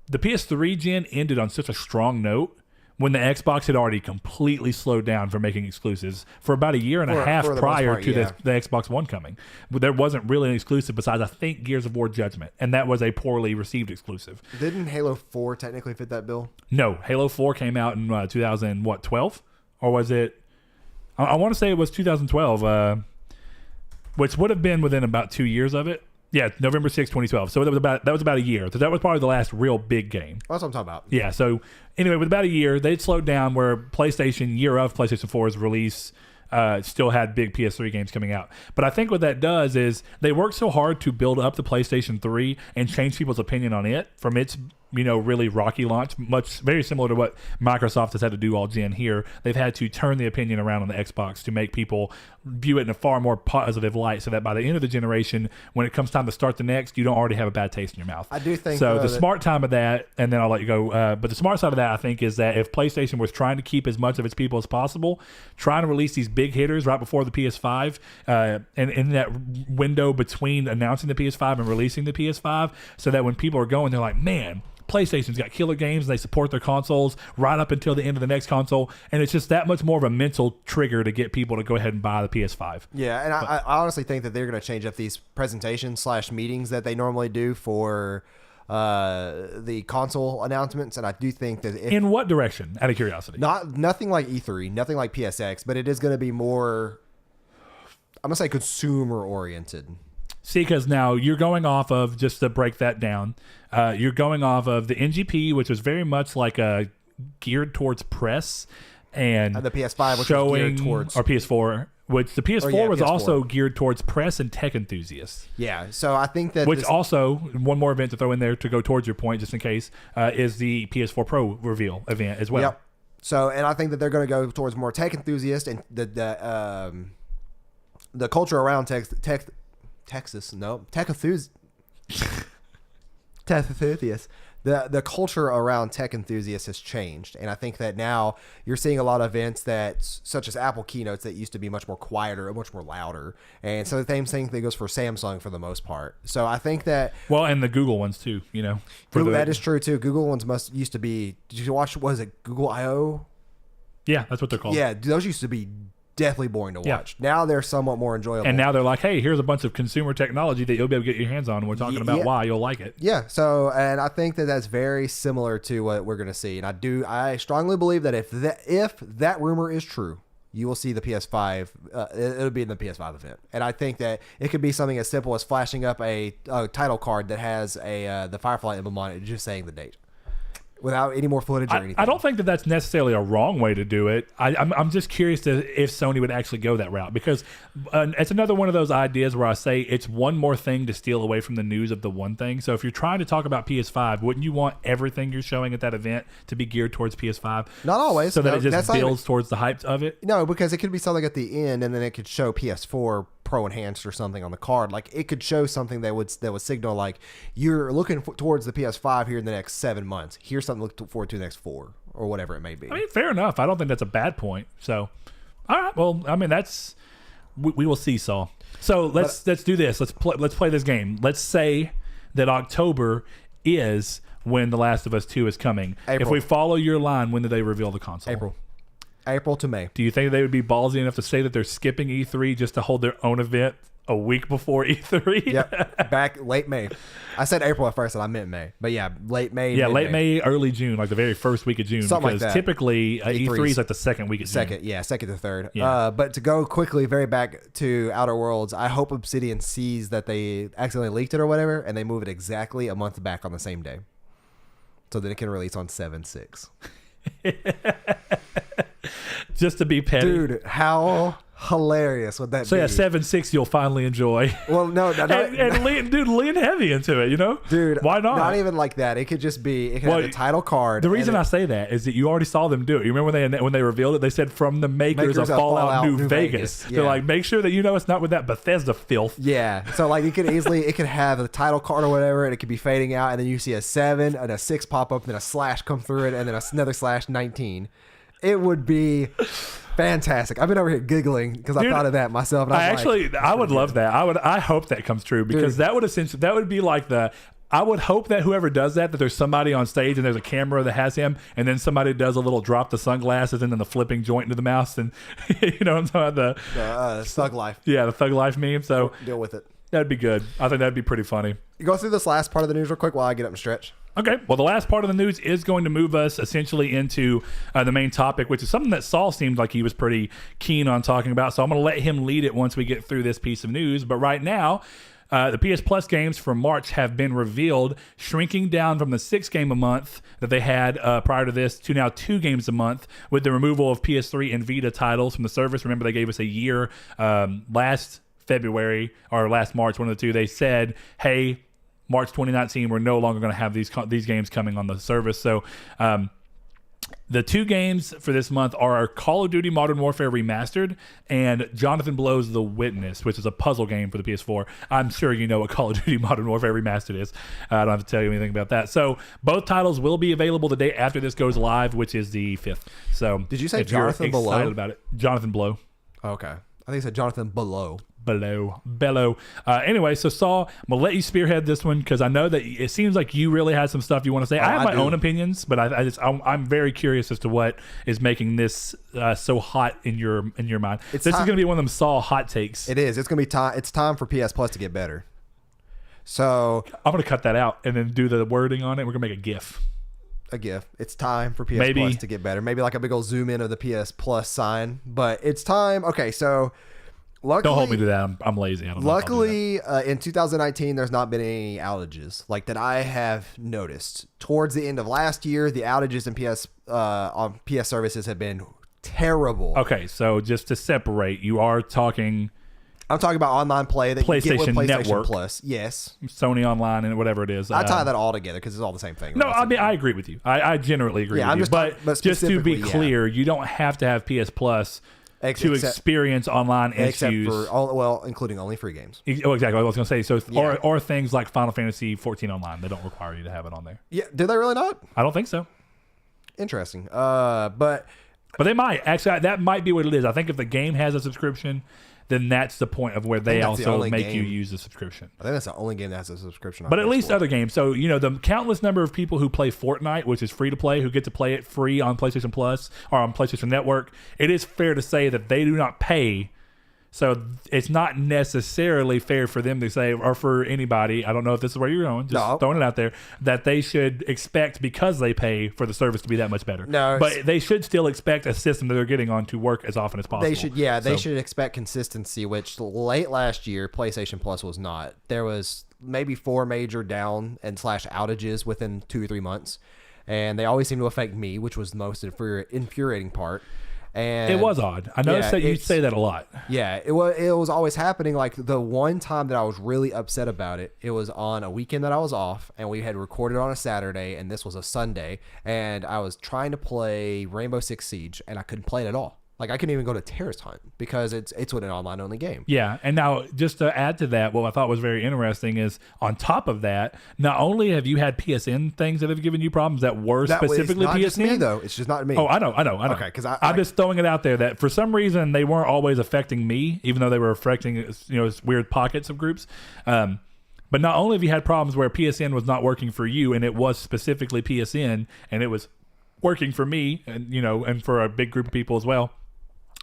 the PS3 gen ended on such a strong note when the Xbox had already completely slowed down for making exclusives for about a year and a half prior to the Xbox One coming. There wasn't really an exclusive besides, I think, Gears of War Judgment, and that was a poorly received exclusive. Didn't Halo 4 technically fit that bill? No. Halo 4 came out in 2012? Or was it... I want to say it was 2012, which would have been within about 2 years of it. Yeah, November 6, 2012. So that was about a year. So that was probably the last real big game. That's what I'm talking about. Yeah, so anyway, with about a year, they'd slowed down where PlayStation, year of PlayStation 4's release, still had big PS3 games coming out. But I think what that does is they worked so hard to build up the PlayStation 3 and change people's opinion on it from its really rocky launch, very similar to what Microsoft has had to do all gen here. They've had to turn the opinion around on the Xbox to make people view it in a far more positive light so that by the end of the generation, when it comes time to start the next, you don't already have a bad taste in your mouth. I do think so. The smart time of that, and then I'll let you go, but the smart side of that, I think, is that if PlayStation was trying to keep as much of its people as possible, trying to release these big hitters right before the PS5, and in that window between announcing the PS5 and releasing the PS5, so that when people are going, they're like, man, PlayStation's got killer games and they support their consoles right up until the end of the next console, and it's just that much more of a mental trigger to get people to go ahead and buy the PS5. Yeah, and I honestly think that they're going to change up these presentations / meetings that they normally do for the console announcements, and I do think that in what direction, out of curiosity? Nothing like E3, nothing like PSX, but it is going to be more, I'm going to say, consumer oriented. See, because now you're going off of, just to break that down, you're going off of the NGP, which was very much like geared towards press, and the PS5, which showing, was geared towards, or PS4, which the PS4 was also geared towards press and tech enthusiasts. Yeah, so I think that also, one more event to throw in there to go towards your point, just in case, is the PS4 Pro reveal event as well. Yep. So, and I think that they're going to go towards more tech enthusiasts, and the culture around tech enthusiasts. The culture around tech enthusiasts has changed, and I think that now you're seeing a lot of events such as Apple keynotes that used to be much more quieter and much more louder, and so the same thing that goes for Samsung for the most part. So I think that and the Google ones too, that is true too. Google ones used to be. Did you watch? Was it Google I/O? Yeah, that's what they're called. Yeah, those used to be definitely boring to watch. Now they're somewhat more enjoyable. And now they're like, hey, here's a bunch of consumer technology that you'll be able to get your hands on, and we're talking about why you'll like it. Yeah, so, and I think that that's very similar to what we're going to see. And I strongly believe that if that rumor is true, you will see the PS5, it'll be in the PS5 event. And I think that it could be something as simple as flashing up a title card that has the Firefly emblem on it, just saying the date, without any more footage or anything. I don't think that that's necessarily a wrong way to do it. I'm just curious if Sony would actually go that route, because it's another one of those ideas where I say it's one more thing to steal away from the news of the one thing. So if you're trying to talk about PS5, wouldn't you want everything you're showing at that event to be geared towards PS5? Not always. So that it just builds towards the hype of it? No, because it could be something at the end, and then it could show PS4 Pro Enhanced or something on the card. Like, it could show something that would signal, like, you're looking towards the PS5 here in the next 7 months. Here's something to look forward to the next 4, or whatever it may be. I mean, fair enough. I don't think that's a bad point. So, all right. Well, I mean, we will see, Saul. So let's do this. Let's play this game. Let's say that October is when The Last of Us 2 is coming. April. If we follow your line, when do they reveal the console? April to May. Do you think they would be ballsy enough to say that they're skipping E3 just to hold their own event a week before E3. Yep, back late May. I said April at first, and I meant May. But yeah, late May. Yeah, mid-May. late May, early June, like the very first week of June. Something because like that. typically E3 is like the second week of Second, June. yeah, second to third. Yeah. But to go quickly, very back to Outer Worlds, I hope Obsidian sees that they accidentally leaked it or whatever, and they move it exactly a month back on the same day, so that it can release on 7/6. Just to be petty. Dude, how hilarious would that So be? yeah, 7/6 you'll finally enjoy. Well, no, lean heavy into it, you know? dude, why not? Not even like that. It could just be. It could have the title card. The reason I say that is that you already saw them do it. You remember when they revealed it? They said from the makers of Fallout New Vegas. Yeah. They're like, make sure that you know it's not with that Bethesda filth. Yeah, so like it could have the title card or whatever, and it could be fading out, and then you see a 7 and a 6 pop up, and then a slash come through it, and then another slash 19. It would be fantastic. I've been over here giggling because I thought of that myself. And I would love that. I hope that comes true because that would be like I would hope that whoever does that there's somebody on stage and there's a camera that has him, and then somebody does a little drop the sunglasses and then the flipping joint into the mouse, and you know what I'm talking about, the Thug Life. Yeah, the Thug Life meme. So deal with it. That'd be good. I think that'd be pretty funny. You go through this last part of the news real quick while I get up and stretch. Okay. Well, the last part of the news is going to move us essentially into the main topic, which is something that Saul seemed like he was pretty keen on talking about. So I'm going to let him lead it once we get through this piece of news. But right now, the PS Plus games for March have been revealed, shrinking down from the 6 game a month that they had prior to this to now 2 games a month with the removal of PS3 and Vita titles from the service. Remember, they gave us a year last February or last March, one of the two. They said, hey, March 2019, we're no longer going to have these games coming on the service. So the 2 games for this month are Call of Duty Modern Warfare Remastered and Jonathan Blow's The Witness, which is a puzzle game for the PS4. I'm sure you know what Call of Duty Modern Warfare Remastered is. I don't have to tell you anything about that. So both titles will be available the day after this goes live, which is the 5th. So did you say if you're Jonathan Blow? Excited about it. Jonathan Blow. Okay. I think you said Jonathan Bellow. Bellow. Anyway, so Saul, I'm gonna let you spearhead this one because I know that it seems like you really had some stuff you want to say. I have my own opinions, but I'm very curious as to what is making this so hot in your mind. This is gonna be one of them Saul hot takes. It is. It's gonna be time. It's time for PS Plus to get better. So I'm gonna cut that out and then do the wording on it. We're gonna make a GIF. A GIF. It's time for PS Plus to get better. Maybe like a big old zoom in of the PS Plus sign, but it's time. Okay, so. Luckily, don't hold me to that. I'm lazy. I don't luckily, in 2019, there's not been any outages like that I have noticed. Towards the end of last year, the outages in on PS services have been terrible. Okay, so just to separate, you are talking. I'm talking about online play that PlayStation, you get with PlayStation Network. Plus. Yes. Sony Online and whatever it is. I tie that all together because it's all the same thing. No, I mean, I agree with you. I generally agree with you. But just to be clear, you don't have to have PS Plus to experience online issues. Including only free games. Oh, exactly. I was going to say. So, or things like Final Fantasy 14 Online, they don't require you to have it on there. Yeah, do they really not? I don't think so. Interesting. But they might. Actually, that might be what it is. I think if the game has a subscription, then that's the point of where they also make you use the subscription. I think that's the only game that has a subscription. But at least other games. So, you know, the countless number of people who play Fortnite, which is free to play, who get to play it free on PlayStation Plus or on PlayStation Network, it is fair to say that they do not pay. So it's not necessarily fair for them to say, or for anybody, I don't know if this is where you're going, just throwing it out there, that they should expect, because they pay, for the service to be that much better. No, but they should still expect a system that they're getting on to work as often as possible. They should expect consistency, which late last year, PlayStation Plus was not. There was maybe 4 major down and / outages within 2 or 3 months, and they always seem to affect me, which was the most infuriating part. And it was odd. I noticed that you'd say that a lot. Yeah, it was always happening. Like the one time that I was really upset about it, it was on a weekend that I was off, and we had recorded on a Saturday, and this was a Sunday, and I was trying to play Rainbow Six Siege, and I couldn't play it at all. Like I couldn't even go to Terrorist Hunt because it's with an online only game. Yeah, and now just to add to that, what I thought was very interesting is on top of that, not only have you had PSN things that have given you problems that were specifically PSN. Just me though. It's just not me. Oh, I know. Okay, because I'm just throwing it out there that for some reason they weren't always affecting me, even though they were affecting weird pockets of groups. But not only have you had problems where PSN was not working for you, and it was specifically PSN, and it was working for me, and and for a big group of people as well.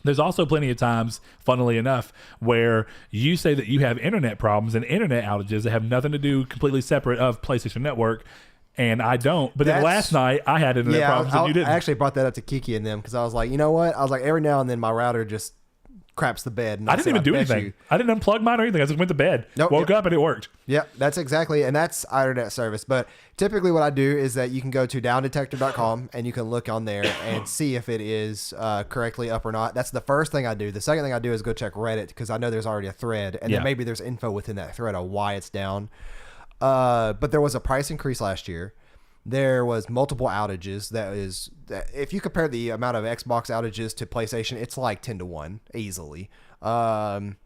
There's also plenty of times, funnily enough, where you say that you have internet problems and internet outages that have nothing to do completely separate of PlayStation Network, and I don't. But then last night I had internet problems and you didn't. I actually brought that up to Kiki and them because I was like, you know what? I was like, every now and then my router just craps the bed. And I didn't even do anything. I didn't unplug mine or anything. I just went to bed, woke up, and it worked. Yep, that's exactly, and that's internet service. But typically what I do is that you can go to downdetector.com and you can look on there and see if it is correctly up or not. That's the first thing I do. The second thing I do is go check Reddit because I know there's already a thread, and then maybe there's info within that thread on why it's down. But there was a price increase last year. There was multiple outages. That if you compare the amount of Xbox outages to PlayStation, it's like 10-1 easily. And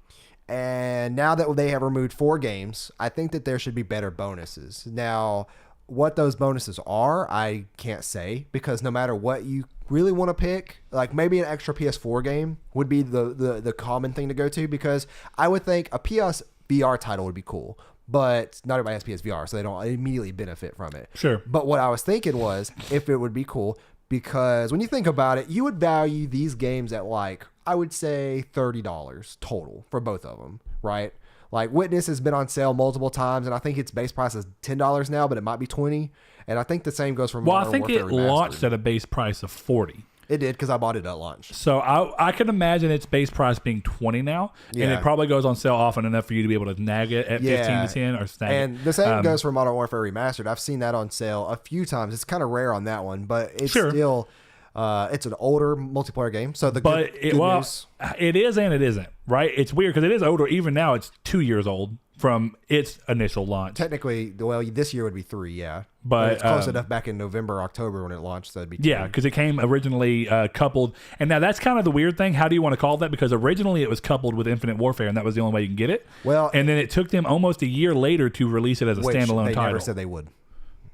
now that they have removed 4 games, I think that there should be better bonuses. Now, what those bonuses are, I can't say because no matter what you really want to pick, like maybe an extra PS4 game would be the common thing to go to because I would think a PS VR title would be cool. But not everybody has PSVR, so they don't immediately benefit from it. Sure. But what I was thinking was if it would be cool, because when you think about it, you would value these games at like, I would say $30 total for both of them, right? Like Witness has been on sale multiple times, and I think its base price is $10 now, but it might be $20. And I think the same goes for Modern Warfare Warfare Remastered. Launched at a base price of $40. It did because I bought it at launch. So I can imagine its base price being $20 now, and it probably goes on sale often enough for you to be able to nag it at 15 to 10 or snag it. And the same goes for Modern Warfare Remastered. I've seen that on sale a few times. It's kind of rare on that one, but it's still it's an older multiplayer game. So good news. It is and it isn't, right? It's weird because it is older. Even now, it's 2 years old from its initial launch. Technically, well, this year would be 3, yeah. But it's close enough back in November, October when it launched, so it'd be 2. Yeah, because it came originally coupled. And now that's kind of the weird thing. How do you want to call that? Because originally it was coupled with Infinite Warfare, and that was the only way you can get it. Well, and then it took them almost a year later to release it as a standalone title. They never said they would.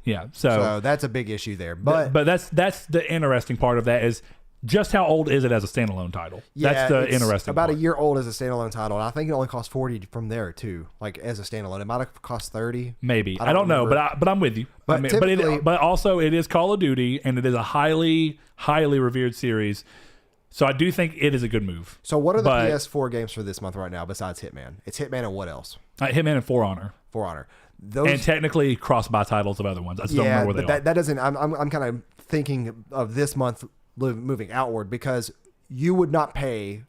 Yeah, so that's a big issue there. But that's the interesting part of that is just how old is it as a standalone title? Yeah, that's the interesting about part. A year old as a standalone title, and I think it only costs $40 from there too. Like as a standalone, it might have cost $30. Maybe I don't know, but I'm with you. But also it is Call of Duty, and it is a highly revered series. So I do think it is a good move. So what are the PS4 games for this month right now besides Hitman? It's Hitman and what else? Hitman and For Honor. For Honor. And technically cross-buy titles of other ones. I just don't remember where they are. That doesn't. I'm kind of thinking of this month moving outward because you would not pay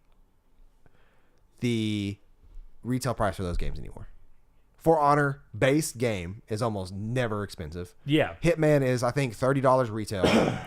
the retail price for those games anymore. For Honor base game is almost never expensive. Yeah. Hitman is I think $30 retail.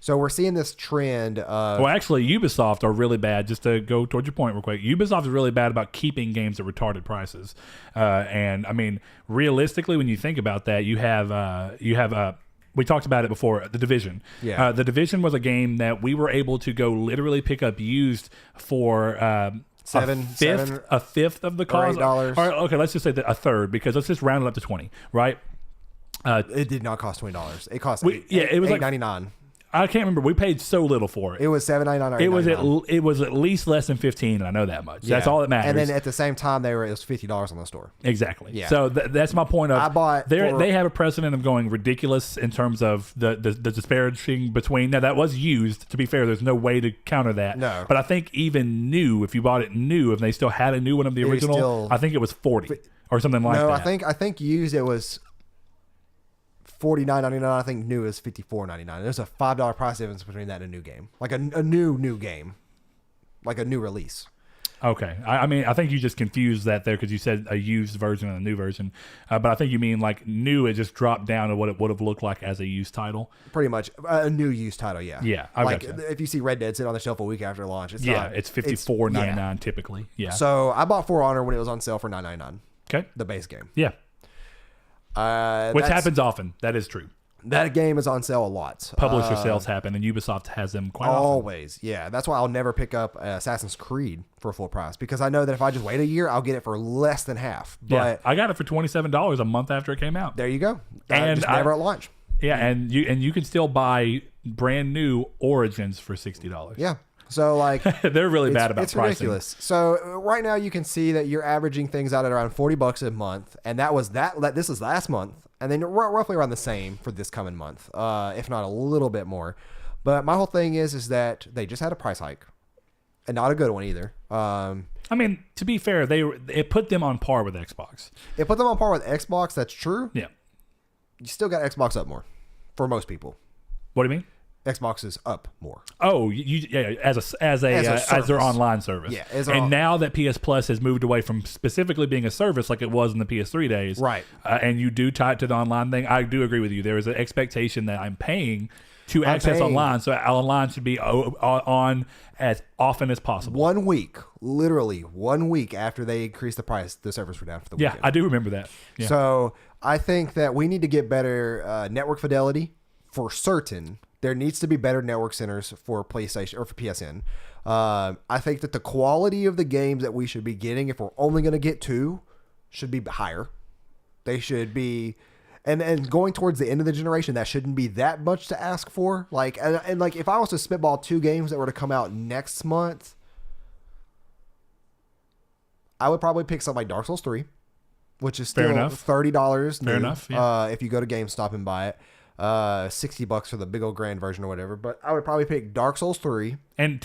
So we're seeing this trend of... Well, actually, Ubisoft are really bad. Just to go towards your point real quick, Ubisoft is really bad about keeping games at retarded prices. And I mean, realistically, when you think about that, you have we talked about it before, The Division. Yeah. The Division was a game that we were able to go literally pick up used for a fifth of the cost. $8. Okay, let's just say that a third, because let's just round it up to 20, right? It did not cost $20. It cost it was $8.99. I can't remember. We paid so little for it. It was $7.99 or $8.99. It was at least less than 15, and I know that much. Yeah. That's all that matters. And then at the same time, it was $50 on the store. Exactly. Yeah. So that's my point. They have a precedent of going ridiculous in terms of the disparaging between. Now that was used. To be fair, there's no way to counter that. No. But I think even new, if you bought it new, if they still had a new one of the original, I think it was 40 or something like that. No, I think used it was $49.99. I think new is $54.99. There's a $5 price difference between that and a new game, like a new game, like a new release. Okay, I mean, I think you just confused that there because you said a used version and a new version, but I think you mean like new. It just dropped down to what it would have looked like as a used title. Pretty much a new used title, yeah. Yeah, like if you see Red Dead sit on the shelf a week after launch, it's $54.99 typically. Yeah. So I bought For Honor when it was on sale for $9.99. Okay. The base game. Yeah. Which happens often. That is true. That game is on sale a lot. Publisher sales happen, and Ubisoft has them quite often. Always, yeah. That's why I'll never pick up Assassin's Creed for full price, because I know that if I just wait a year, I'll get it for less than half. But yeah, I got it for $27 a month after it came out. There you go. And just never at launch. Yeah, and you can still buy brand new Origins for $60. Yeah. So like they're really bad about pricing. It's ridiculous. So right now you can see that you're averaging things out at around $40 a month, and that was this is last month, and then roughly around the same for this coming month, if not a little bit more. But my whole thing is that they just had a price hike, and not a good one either. I mean, to be fair, it put them on par with Xbox. It put them on par with Xbox. That's true. Yeah. You still got Xbox up more for most people. What do you mean? Xbox is up more. Oh, as their online service. Yeah, and now that PS Plus has moved away from specifically being a service like it was in the PS3 days, right? And you do tie it to the online thing. I do agree with you. There is an expectation that I'm paying to access online, so online should be on as often as possible. 1 week, literally 1 week after they increased the price, the servers were down for the weekend. Yeah, I do remember that. Yeah. So I think that we need to get better network fidelity for certain. There needs to be better network centers for PlayStation or for PSN. I think that the quality of the games that we should be getting, if we're only going to get 2, should be higher. They should be, and going towards the end of the generation, that shouldn't be that much to ask for. Like, and like if I was to spitball 2 games that were to come out next month, I would probably pick something like Dark Souls 3, which is still $30 new. Fair enough. Yeah. If you go to GameStop and buy it. $60 for the big old grand version or whatever, but I would probably pick Dark Souls 3. And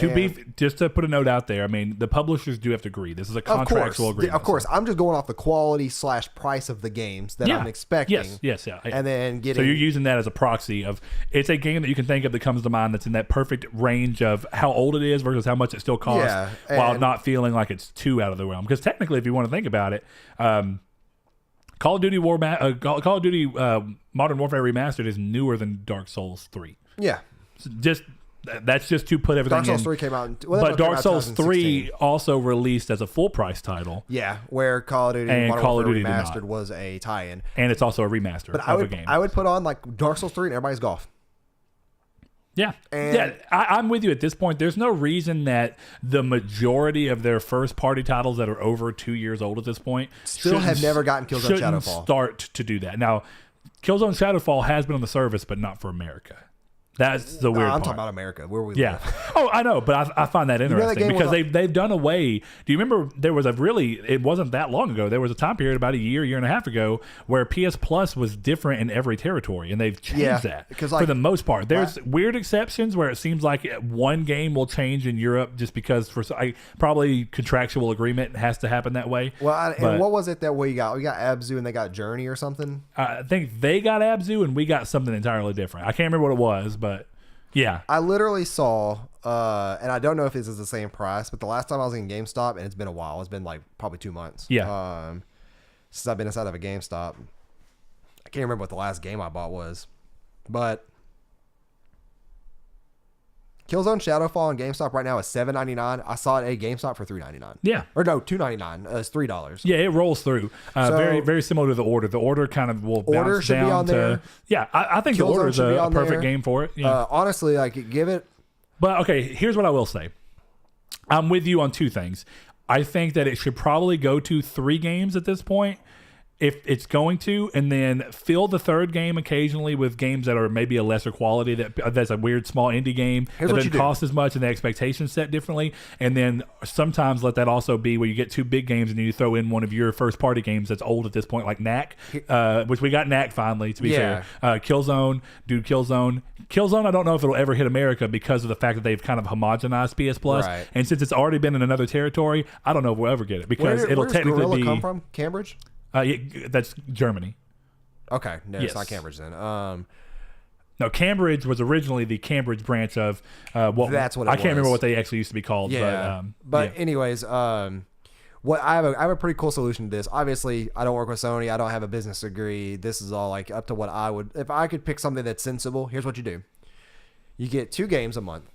just to put a note out there, I mean, the publishers do have to agree. This is a contractual agreement. Of course, I'm just going off the quality / price of the games that I'm expecting. Yes, yeah. And then So you're using that as a proxy of, it's a game that you can think of that comes to mind that's in that perfect range of how old it is versus how much it still costs, while not feeling like it's too out of the realm. Because technically, if you want to think about it, Call of Duty Modern Warfare Remastered is newer than Dark Souls 3. Yeah. So that's just to put everything in. Dark Souls 3 came out but Dark Souls 3 also released as a full price title. Yeah, where Call of Duty and Modern Call of Warfare Duty Remastered was a tie-in. And it's also a remaster of a game. I would put on like Dark Souls 3 and everybody's golf. Yeah. I'm with you at this point. There's no reason that the majority of their first party titles that are over 2 years old at this point still have never gotten Killzone Shadowfall. Start to do that. Now, Killzone Shadowfall has been on the service, but not for America. That's the weird part. I'm talking about America, where we live. Oh, I know, but I find that interesting because they've done away. Do you remember there was it wasn't that long ago. There was a time period about a year and a half ago where PS Plus was different in every territory, and they've changed that for the most part. There's weird exceptions where it seems like one game will change in Europe just because probably contractual agreement has to happen that way. Well, and what was it that we got? We got Abzu and they got Journey or something? I think they got Abzu and we got something entirely different. I can't remember what it was, but yeah. I literally saw, and I don't know if this is the same price, but the last time I was in GameStop, and it's been a while, it's been like probably 2 months. Yeah. Since I've been inside of a GameStop. I can't remember what the last game I bought was, but Killzone Shadowfall on GameStop right now is $7.99. I saw it at GameStop for $3.99. Yeah. Or no, $2.99. It's $3. Yeah, it rolls through. Very, very similar to the Order. The Order kind of will bounce down be on there. Yeah, I think the Order is a perfect game for it. Yeah. Honestly, like give it. But okay, here's what I will say. I'm with you on 2 things. I think that it should probably go to 3 games at this point, if it's going to, and then fill the 3rd game occasionally with games that are maybe a lesser quality, that's a weird small indie game that doesn't cost as much and the expectations set differently, and then sometimes let that also be where you get 2 big games and then you throw in one of your first party games that's old at this point, like Knack, which we got Knack finally, to be fair. Killzone, I don't know if it'll ever hit America because of the fact that they've kind of homogenized PS Plus, and since it's already been in another territory, I don't know if we'll ever get it because it'll technically Gorilla be come from Cambridge. That's Germany. Okay, no, it's not Cambridge then. No, Cambridge was originally the Cambridge branch of that's what it I can't remember what they actually used to be called. Yeah, but anyways, what I have a pretty cool solution to this. Obviously, I don't work with Sony. I don't have a business degree. This is all like up to what I would if I could pick something that's sensible. Here's what you do: you get 2 games a month.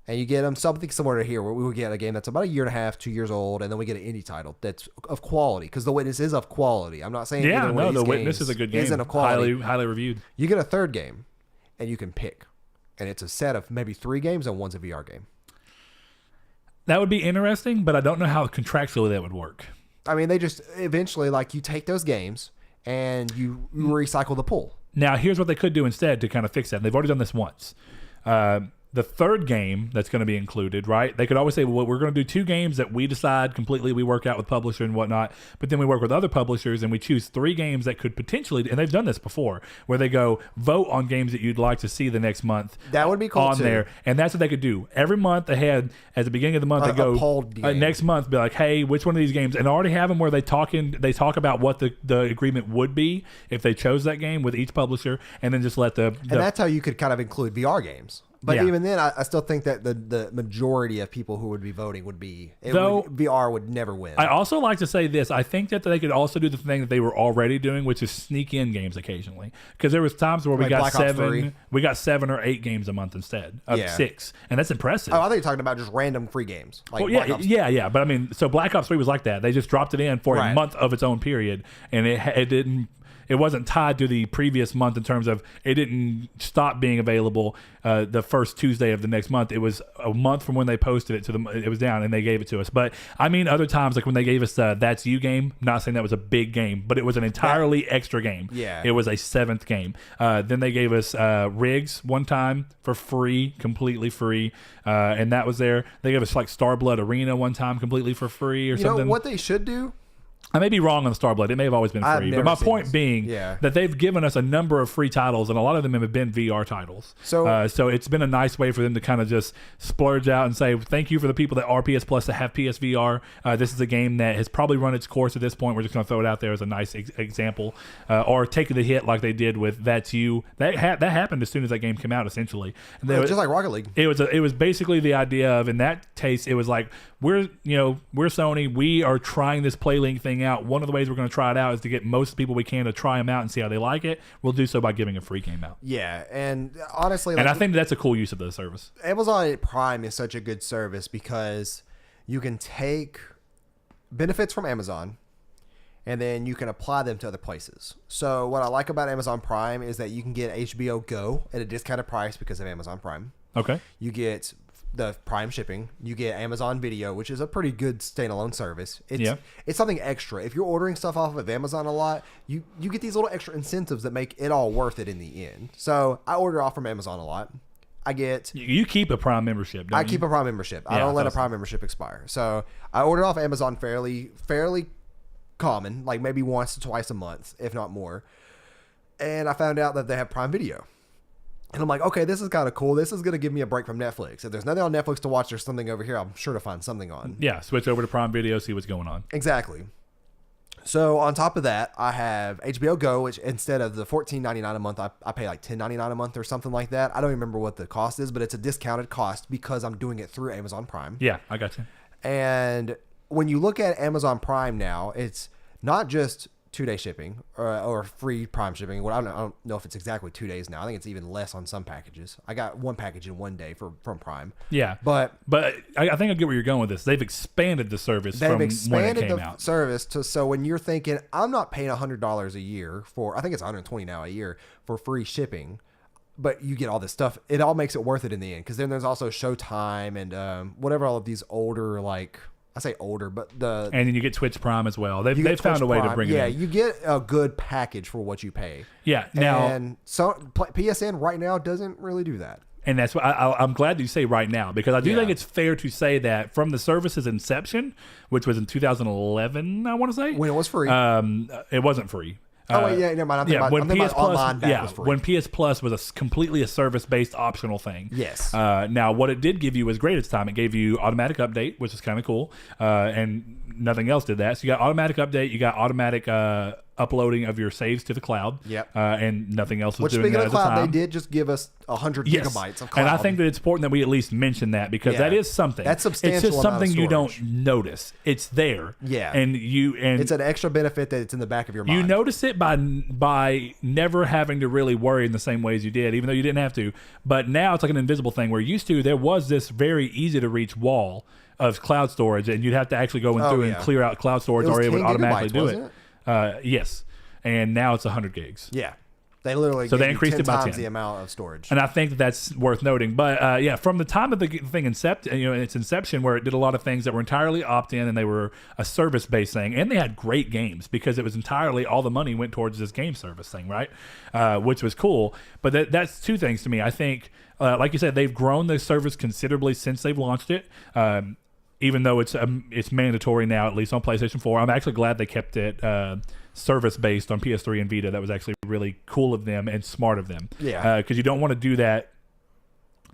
And you get them something similar to here, where we would get a game that's about 1.5 years, 2 years old, and then we get an indie title that's of quality, because The Witness is of quality. I'm not saying The Witness is a good game, isn't of quality. highly reviewed. You get a 3rd game, and you can pick, and it's a set of maybe 3 games, and one's a VR game. That would be interesting, but I don't know how contractually that would work. I mean, they just eventually you take those games and you recycle the pool. Now, here's what they could do instead to kind of fix that. And they've already done this once. the third game that's going to be included, right? They could always say, well, we're going to do 2 games that we decide completely, we work out with publisher and whatnot, but then we work with other publishers and we choose 3 games that could potentially, and they've done this before, where they go vote on games that you'd like to see the next month. That would be cool on too. there. And that's what they could do. Every month they had, at the beginning of the month, they go, polled game. next month, be like, hey, which one of these games, and already have them where they talk about what the agreement would be if they chose that game with each publisher, and then just let and that's how you could kind of include VR games. But Yeah. even then, I still think that the majority of people who would be voting would be VR would never win. I also like to say this. I think that they could also do the thing that they were already doing, which is sneak in games occasionally. Because there was times where we Like got Black Ops 3. 7 or 8 games a month instead of 6, and that's impressive. Oh, I think you're talking about just random free games. Like Well, Black Ops. yeah. But I mean, so Black Ops 3 was like that. They just dropped it in for a Right. month of its own period, and it didn't. It wasn't tied to the previous month in terms of it didn't stop being available the first Tuesday of the next month. It was a month from when they posted it it was down, and they gave it to us. But I mean, other times like when they gave us That's You game. Not saying that was a big game, but it was an entirely extra game. Yeah. It was a 7th game. Then they gave us Rigs one time for free, completely free, and that was there. They gave us like Starblood Arena one time completely for free or You something. know what they should do? I may be wrong on Starblood. It may have always been I've free. But never my seen point this. being Yeah. that they've given us a number of free titles, and a lot of them have been VR titles. So- so it's been a nice way for them to kind of just splurge out and say, thank you for the people that are PS Plus that have PSVR. This is a game that has probably run its course at this point. We're just going to throw it out there as a nice example. Or take the hit like they did with That's You. That happened as soon as that game came out, essentially. And Just like Rocket League. it was basically the idea of, in that case, it was like, we're Sony, we are trying this PlayLink thing out. One of the ways we're going to try it out is to get most people we can to try them out and see how they like it. We'll do so by giving a free game out. Yeah, and honestly, And I think that's a cool use of the service. Amazon Prime is such a good service because you can take benefits from Amazon and then you can apply them to other places. So what I like about Amazon Prime is that you can get HBO Go at a discounted price because of Amazon Prime. Okay. You get the Prime shipping. You get Amazon Video, which is a pretty good standalone service. It's something extra. If you're ordering stuff off of Amazon a lot, you get these little extra incentives that make it all worth it in the end. So I order off from Amazon a lot. I get... You keep a Prime membership, don't you? I keep a Prime membership. I don't let a Prime membership expire. So I order off Amazon fairly common, like maybe once or twice a month, if not more. And I found out that they have Prime Video. And I'm like, okay, this is kind of cool. This is going to give me a break from Netflix. If there's nothing on Netflix to watch, there's something over here. I'm sure to find something on. Yeah, switch over to Prime Video, see what's going on. Exactly. So on top of that, I have HBO Go, which instead of the $14.99 a month, I pay like $10.99 a month or something like that. I don't remember what the cost is, but it's a discounted cost because I'm doing it through Amazon Prime. Yeah, I got you. And when you look at Amazon Prime now, it's not just 2-day shipping or free Prime shipping. Well, I don't know if it's exactly 2 days now. I think it's even less on some packages. I got one package in 1 day from Prime. Yeah, but I think I get where you're going with this. They've expanded the service from when it came out. Service to so when you're thinking I'm not paying $100 a year for, I think it's $120 now a year for free shipping, but you get all this stuff. It all makes it worth it in the end because then there's also Showtime and whatever all of these older I say older, but and then you get Twitch Prime as well. They've found a way to bring it in. Yeah, you get a good package for what you pay. Yeah, now and so PSN right now doesn't really do that. And that's what I'm glad you say right now, because I do think it's fair to say that from the service's inception, which was in 2011, I want to say, when it was free, it wasn't free. Oh wait, yeah, never mind. I'm thinking about online back was free. When PS Plus was completely a service-based optional thing. Yes. Now, what it did give you was great at the time. It gave you automatic update, which is kind of cool, and nothing else did that. So you got automatic update, you got automatic uploading of your saves to the cloud. Yep. And nothing else was Which, doing that speaking of at the cloud, time. they did just give us 100 gigabytes of cloud. And I think that it's important that we at least mention that, because that is something. That's substantial. It's just something you storage. don't notice. It's there. Yeah. And it's an extra benefit that it's in the back of your mind. You notice it by never having to really worry in the same ways you did, even though you didn't have to. But now it's like an invisible thing, where used to there was this very easy to reach wall of cloud storage, and you'd have to actually go through and clear out cloud storage, or it would automatically do it. Yes. And now it's 100 gigs. Yeah. They literally so gave they increased 10 it by times 10. the amount of storage. And I think that's worth noting. But yeah, from the time of the thing its inception, where it did a lot of things that were entirely opt-in and they were a service-based thing, and they had great games because it was entirely all the money went towards this game service thing, right? Which was cool. But that's two things to me. I think, like you said, they've grown the service considerably since they've launched it. Even though it's mandatory now, at least on PlayStation 4. I'm actually glad they kept it service-based on PS3 and Vita. That was actually really cool of them and smart of them. Yeah. Because you don't want to do that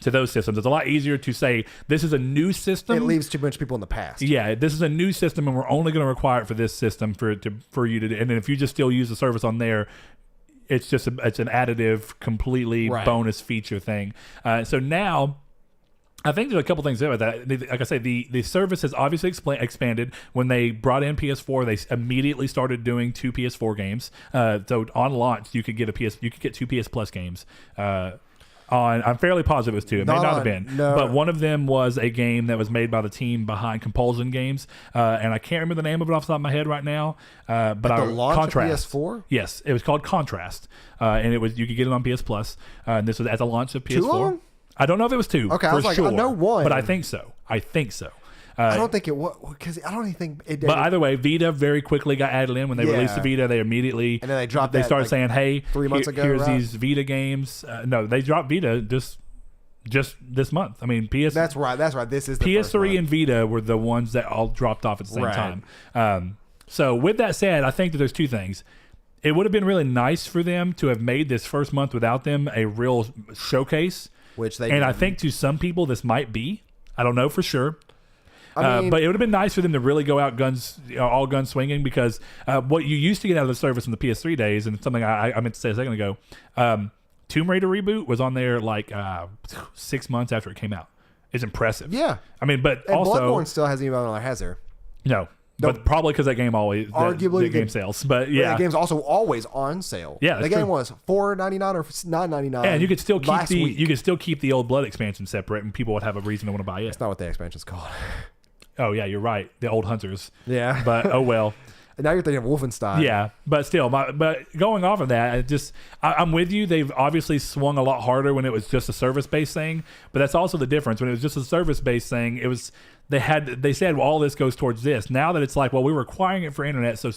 to those systems. It's a lot easier to say, this is a new system. It leaves too much people in the past. Yeah, this is a new system, and we're only going to require it for this system for you to do. And then if you just still use the service on there, it's just it's an additive, completely bonus feature thing. So now, I think there's a couple things there with that. Like I say, the service has obviously expanded. When they brought in PS4, they immediately started doing 2 PS4 games. So on launch, you could get get 2 PS Plus games. I'm fairly positive it was 2. It may not have been, but one of them was a game that was made by the team behind Compulsion Games, and I can't remember the name of it off the top of my head right now. But the launch Contrast. of PS4. Yes, it was called Contrast, and you could get it on PS Plus. And this was at the launch of PS4. 2 of them? I don't know if it was 2. Okay, for I was like, sure, I know 1, but I think so. I don't think it was, because I don't even think it did. But either way, Vita very quickly got added in when they released the Vita. They immediately and then they dropped. They started saying, "Hey, 3 months ago, here's these Vita games." No, they dropped Vita just this month. I mean, That's right. This is the PS3 and Vita were the ones that all dropped off at the same time. So with that said, I think that there's two things. It would have been really nice for them to have made this first month without them a real showcase. Which they and I think to some people this might be. I don't know for sure. I mean, but it would have been nice for them to really go out all guns swinging, because what you used to get out of the service in the PS3 days, and it's something I meant to say a second ago, Tomb Raider reboot was on there like 6 months after it came out. It's impressive. Yeah. I mean, but and also Bloodborne still hasn't even been on there, has there? No. But probably because that game always arguably the game sales. But yeah, that game's also always on sale. Yeah, the game was $4.99 or $9.99. And you could still keep the old Blood expansion separate, and people would have a reason to want to buy it. That's not what the expansion's called. Oh yeah, you're right. The old hunters. Yeah. But oh well. And now you're thinking of Wolfenstein. Yeah, but still, but going off of that, I'm with you. They've obviously swung a lot harder when it was just a service-based thing, but that's also the difference. When it was just a service-based thing, it was they said, well, all this goes towards this. Now that it's like, well, we're requiring it for internet, so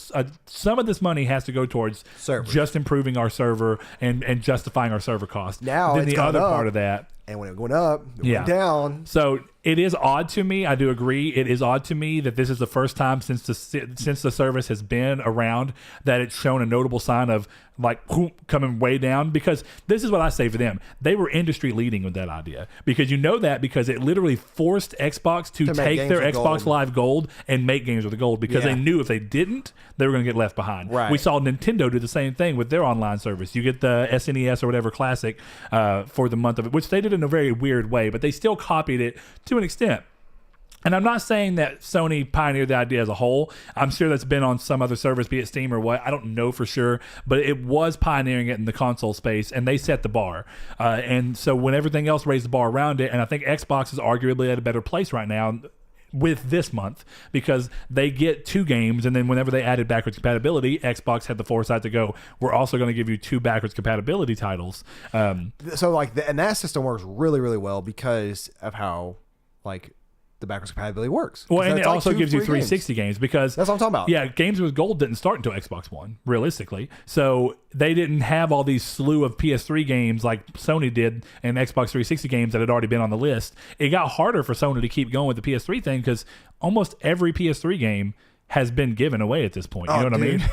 some of this money has to go towards just improving our server and justifying our server cost. Now then the other part of that. And when it went up, it went down. So it is odd to me. I do agree. It is odd to me that this is the first time since the service has been around that it's shown a notable sign of like coming way down, because this is what I say for them. They were industry leading with that idea, because because it literally forced Xbox to take their Xbox Live Gold and make games with the gold, because they knew if they didn't, they were going to get left behind. Right. We saw Nintendo do the same thing with their online service. You get the SNES or whatever Classic for the month of it, which they did in a very weird way, but they still copied it to an extent. And I'm not saying that Sony pioneered the idea as a whole. I'm sure that's been on some other service, be it Steam or what. I don't know for sure, but it was pioneering it in the console space, and they set the bar. And so when everything else raised the bar around it, and I think Xbox is arguably at a better place right now with this month, because they get 2 games, and then whenever they added backwards compatibility, Xbox had the foresight to go, we're also going to give you 2 backwards compatibility titles. So like, and that system works really, really well because of how like the backwards compatibility works. Well, and it also gives you 360 games, because that's what I'm talking about. Yeah, games with gold didn't start until Xbox One, realistically. So they didn't have all these slew of PS3 games like Sony did and Xbox 360 games that had already been on the list. It got harder for Sony to keep going with the PS3 thing, because almost every PS3 game has been given away at this point. You know what I mean?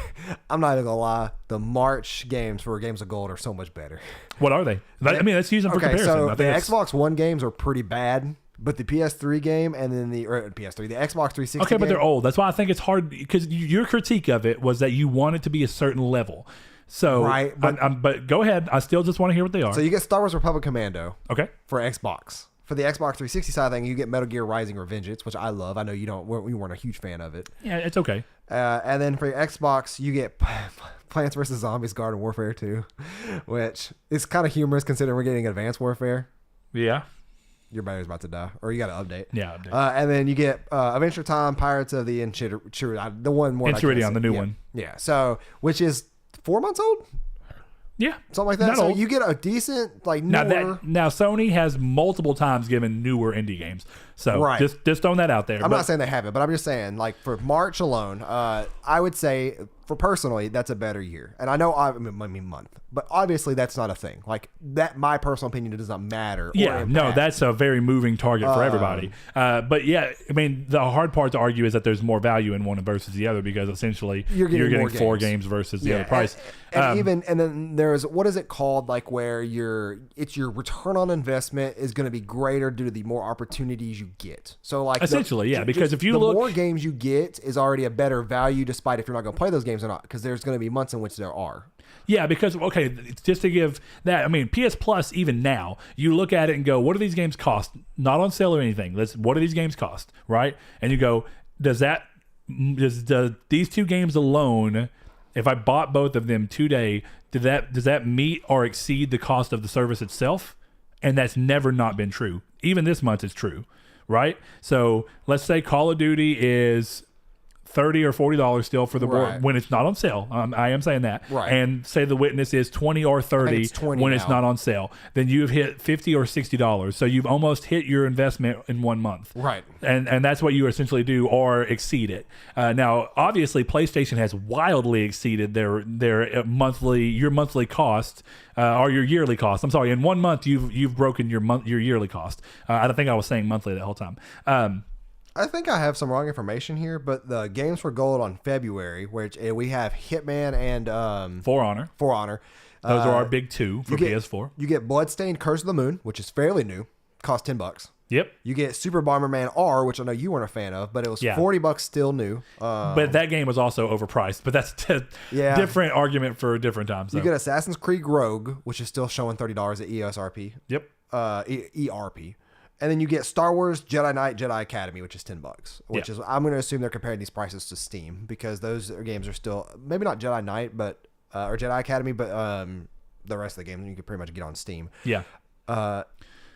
I'm not even gonna lie. The March games for Games of Gold are so much better. What are they? I mean, let's use them for comparison. So the Xbox One games are pretty bad. But the PS3 game and then the Xbox 360 Okay, but they're old. That's why I think it's hard, because your critique of it was that you want it to be a certain level. So, right, but go ahead. I still just want to hear what they are. So you get Star Wars Republic Commando. Okay. For Xbox. For the Xbox 360 side thing, you get Metal Gear Rising Revengeance, which I love. I know you weren't a huge fan of it. Yeah, it's okay. And then for your Xbox, you get Plants vs. Zombies Garden Warfare 2, which is kind of humorous considering we're getting Advanced Warfare. Yeah. Your battery's about to die, or you got to update. Yeah, update. And then you get Adventure Time, Pirates of the the one more. Enchiridion, the new one. Yeah. So, which is 4 months old. Yeah, something like that. Not So old. you get a decent like newer. Now Sony has multiple times given newer indie games, so Right. just throwing that out there. I'm not saying they haven't, but I'm just saying, like, for March alone, I would say, for personally, that's a better year. And I know, I mean month, but obviously that's not a thing. Like, that, my personal opinion does not matter. Yeah, no, that's a very moving target for everybody. But yeah, I mean, the hard part to argue is that there's more value in one versus the other because essentially you're getting more 4 games versus the other price. And then there's, what is it called, like, where your return on investment is going to be greater due to the more opportunities you get. So like essentially, because if you the look, more games you get is already a better value, despite if you're not going to play those games or not, because there's going to be months in which there are. Yeah, because, okay, just to give that, I mean, PS Plus, even now, you look at it and go, what do these games cost? Not on sale or anything. What do these games cost, right? And you go, does these 2 games alone, if I bought both of them today, does that meet or exceed the cost of the service itself? And that's never not been true. Even this month is true, right? So let's say Call of Duty is $30 or $40 still for the Right. when it's not on sale. I am saying that. Right. And say the Witness is $20 or $30 it's 20 when now. it's not on sale. Then you've hit $50 or $60. So you've almost hit your investment in 1 month. Right. And that's what you essentially do, or exceed it. Now, obviously, PlayStation has wildly exceeded their your monthly cost. Or your yearly cost. I'm sorry. In 1 month, you've broken your yearly cost. I don't think I was saying monthly that whole time. I think I have some wrong information here, but the games for gold on February, which we have Hitman and For Honor. For Honor. Those are our big 2 for PS4. You get Bloodstained Curse of the Moon, which is fairly new, cost $10. Yep. You get Super Bomberman R, which I know you weren't a fan of, but it was $40 still new. But that game was also overpriced. But that's a different argument for a different time. So. You get Assassin's Creed Rogue, which is still showing $30 at ESRP. Yep. ERP. And then you get Star Wars Jedi Knight Jedi Academy, which is $10. Which is, I'm going to assume they're comparing these prices to Steam, because those games are still, maybe not Jedi Knight, but or Jedi Academy, but the rest of the games you can pretty much get on Steam. Yeah.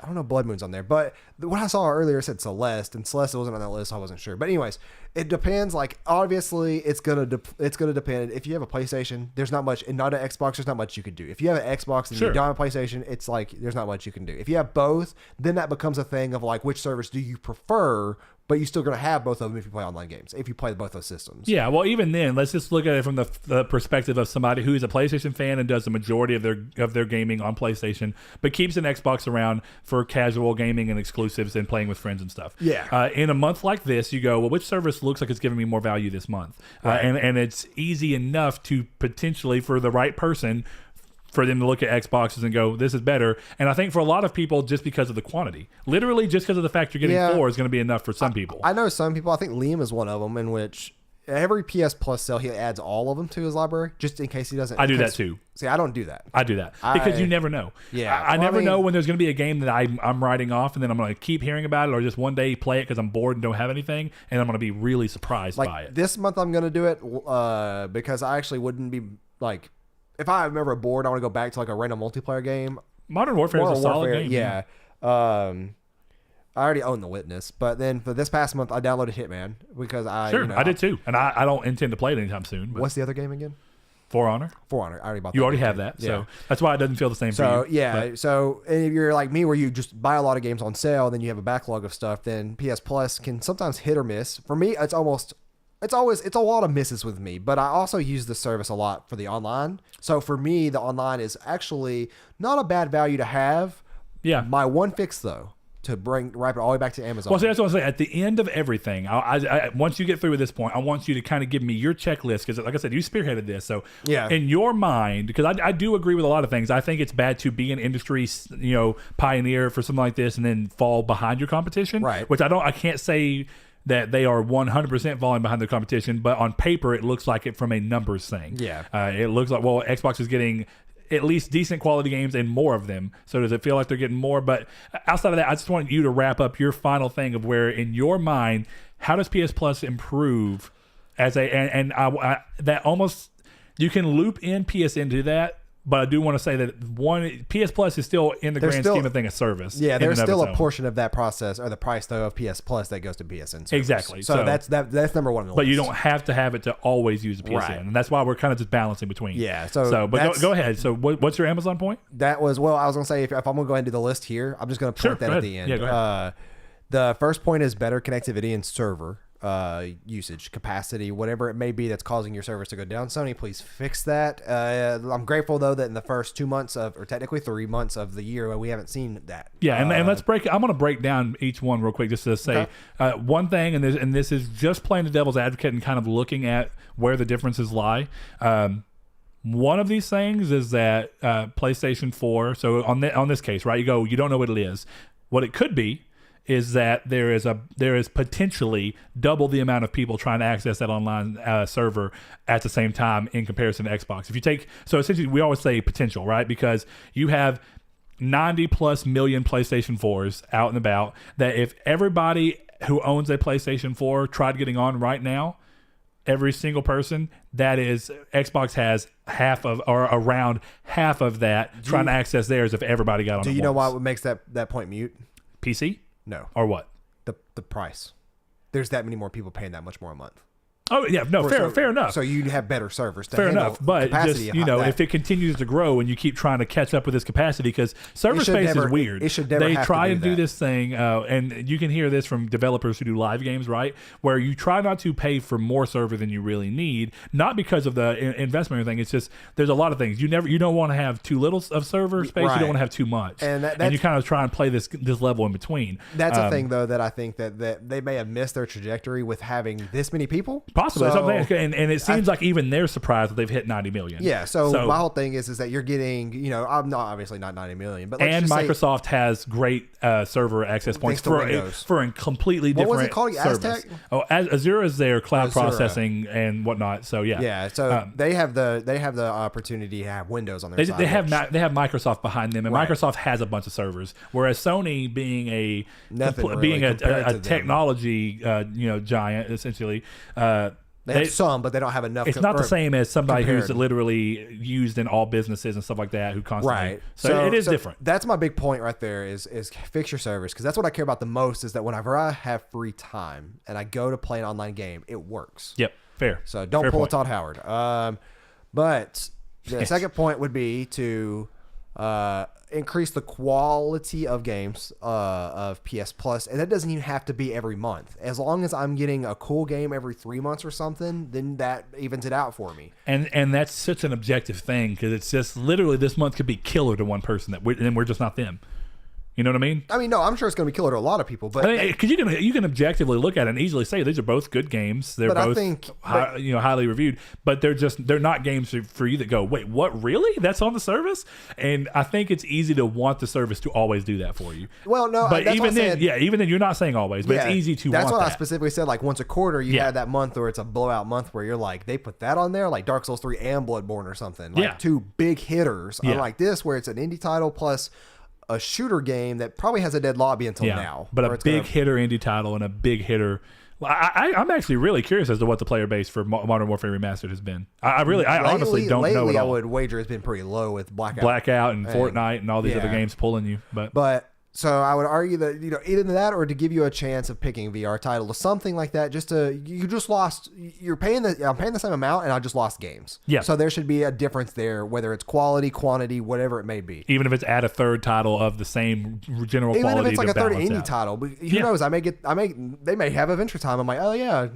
I don't know, Blood Moon's on there, but what I saw earlier said Celeste, and Celeste wasn't on that list, so I wasn't sure. But anyways, it depends. Like, obviously, it's gonna depend. If you have a PlayStation, there's not much, and not an Xbox, there's not much you can do. If you have an Xbox and you don't have a PlayStation, it's like there's not much you can do. If you have both, then that becomes a thing of like, which service do you prefer? But you're still going to have both of them if you play online games, if you play both those systems. Yeah, well, even then, let's just look at it from the perspective of somebody who is a PlayStation fan and does the majority of their gaming on PlayStation, but keeps an Xbox around for casual gaming and exclusives and playing with friends and stuff. Yeah. In a month like this, you go, well, which service looks like it's giving me more value this month? Right. And it's easy enough to potentially, for the right person, for them to look at Xboxes and go, this is better. And I think for a lot of people, just because of the quantity, literally just because of the fact you're getting 4 is going to be enough for some people. I know some people, I think Liam is one of them, in which every PS Plus sale, he adds all of them to his library, just in case he doesn't. I do that too. See, I don't do that. I do that because you never know. Yeah. I never know when there's going to be a game that I'm writing off and then I'm going to keep hearing about it, or just one day play it because I'm bored and don't have anything, and I'm going to be really surprised by it. This month I'm going to do it because I actually wouldn't be like, if I'm ever bored, I want to go back to like a random multiplayer game. Modern Warfare is a solid game. Yeah. I already own The Witness, but then for this past month, I downloaded Hitman because I did too, and I don't intend to play it anytime soon. But what's the other game again? For Honor. For Honor. I already bought that. You already have that, so that's why it doesn't feel the same so, for you. Yeah, so if you're like me where you just buy a lot of games on sale and then you have a backlog of stuff, then PS Plus can sometimes hit or miss. For me, it's a lot of misses with me, but I also use this service a lot for the online. So for me, the online is actually not a bad value to have. Yeah. My one fix, though, to wrap it all the way back to Amazon. Well, see, that's what I'm saying. At the end of everything, I once you get through with this point, I want you to kind of give me your checklist, because, like I said, you spearheaded this. So, in your mind, because I do agree with a lot of things. I think it's bad to be an industry, pioneer for something like this and then fall behind your competition. Right. Which I can't say that they are 100% falling behind the competition, but on paper it looks like it from a numbers thing. Yeah. It looks like, well, Xbox is getting at least decent quality games and more of them. So does it feel like they're getting more? But outside of that, I just want you to wrap up your final thing of where, in your mind, how does PS Plus improve as that almost, you can loop in PSN to that, But I do want to say that PS Plus is still in the grand scheme of thing a service. Yeah, there's still a portion of that process or the price though of PS Plus that goes to PSN service. Exactly. So that's number one on the but list. you don't have to have it to always use the PSN, Right. and that's why we're kind of just balancing between. Yeah. But go ahead. So what's your Amazon point? That was I was gonna say if I'm gonna go ahead and do the list here, I'm just gonna point that at the end. Yeah, go ahead. The first point is better connectivity and server usage capacity, whatever it may be that's causing your servers to go down. Sony, please fix that. I'm grateful though that in the first 2 months or technically 3 months of the year, we haven't seen that. Yeah, and let's break. I'm going to break down each one real quick just to say one thing, and this is just playing the devil's advocate and kind of looking at where the differences lie. One of these things is that PlayStation 4. So on this case, right? You don't know what it is. What it could be is that there is potentially double the amount of people trying to access that online server at the same time in comparison to Xbox. If you take, so essentially we always say potential, right? Because you have 90 plus million PlayStation 4s out and about, that if everybody who owns a PlayStation 4 tried getting on right now, every single person, that is, Xbox has half of or around half of that trying to access theirs if everybody got on. Do you know why it makes that point mute? PC? No. Or what? The price. There's that many more people paying that much more a month. Oh yeah, no, fair enough. So you have better servers. Fair enough, but just if it continues to grow and you keep trying to catch up with this capacity, because server space is weird. It should never they have try to and do this thing, and you can hear this from developers who do live games, right? Where you try not to pay for more server than you really need, not because of the investment or anything. It's just there's a lot of things you don't want to have too little of server space. Right. You don't want to have too much, and you kind of try and play this level in between. That's a thing though that I think that they may have missed their trajectory with having this many people. Possibly something. And it seems like even they're surprised that they've hit 90 million. Yeah, so my whole thing is that you're getting, I'm not obviously not 90 million, but and Microsoft has great server access points for a completely different. What was it called? Service. Aztec? Oh, Azure is their cloud processing and whatnot. So yeah, yeah. So they have the opportunity to have Windows on their side. They have Microsoft behind them, and Microsoft has a bunch of servers. Whereas Sony, being a technology giant essentially. They have some, but they don't have enough. It's not the same as somebody who's literally used in all businesses and stuff like that who constantly. Right. So it is different. That's my big point right there is fix your servers, because that's what I care about the most, is that whenever I have free time and I go to play an online game, it works. Yep. Fair. So don't pull a Todd Howard. But the second point would be to increase the quality of games of PS Plus, and that doesn't even have to be every month. As long as I'm getting a cool game every 3 months or something, then that evens it out for me. And that's such an objective thing, because it's just literally this month could be killer to one person and we're just not them. You know what I mean? I mean, no, I'm sure it's going to be killer to a lot of people, but because you can objectively look at it and easily say these are both good games. They're both highly reviewed, but they're not games for you that go, wait, what, really? That's on the service? And I think it's easy to want the service to always do that for you. Well, no, but even then, you're not saying always, but it's easy to. That's what I specifically said. Like once a quarter, you had that month where it's a blowout month where you're like, they put that on there, like Dark Souls 3 and Bloodborne or something, like two big hitters. Unlike this, where it's an indie title plus a shooter game that probably has a dead lobby until now. But a big hitter indie title and a big hitter. I'm actually really curious as to what the player base for Modern Warfare Remastered has been. I honestly don't know at all. I would wager it's been pretty low with Blackout and Fortnite and all these other games pulling you. But so I would argue that, either that or to give you a chance of picking a VR title or something like that, I'm paying the same amount and I just lost games. Yeah. So there should be a difference there, whether it's quality, quantity, whatever it may be. Even if it's add a third title of the same general quality. Even if it's like a third indie title, but who knows? They may have Adventure Time. I'm like, oh yeah,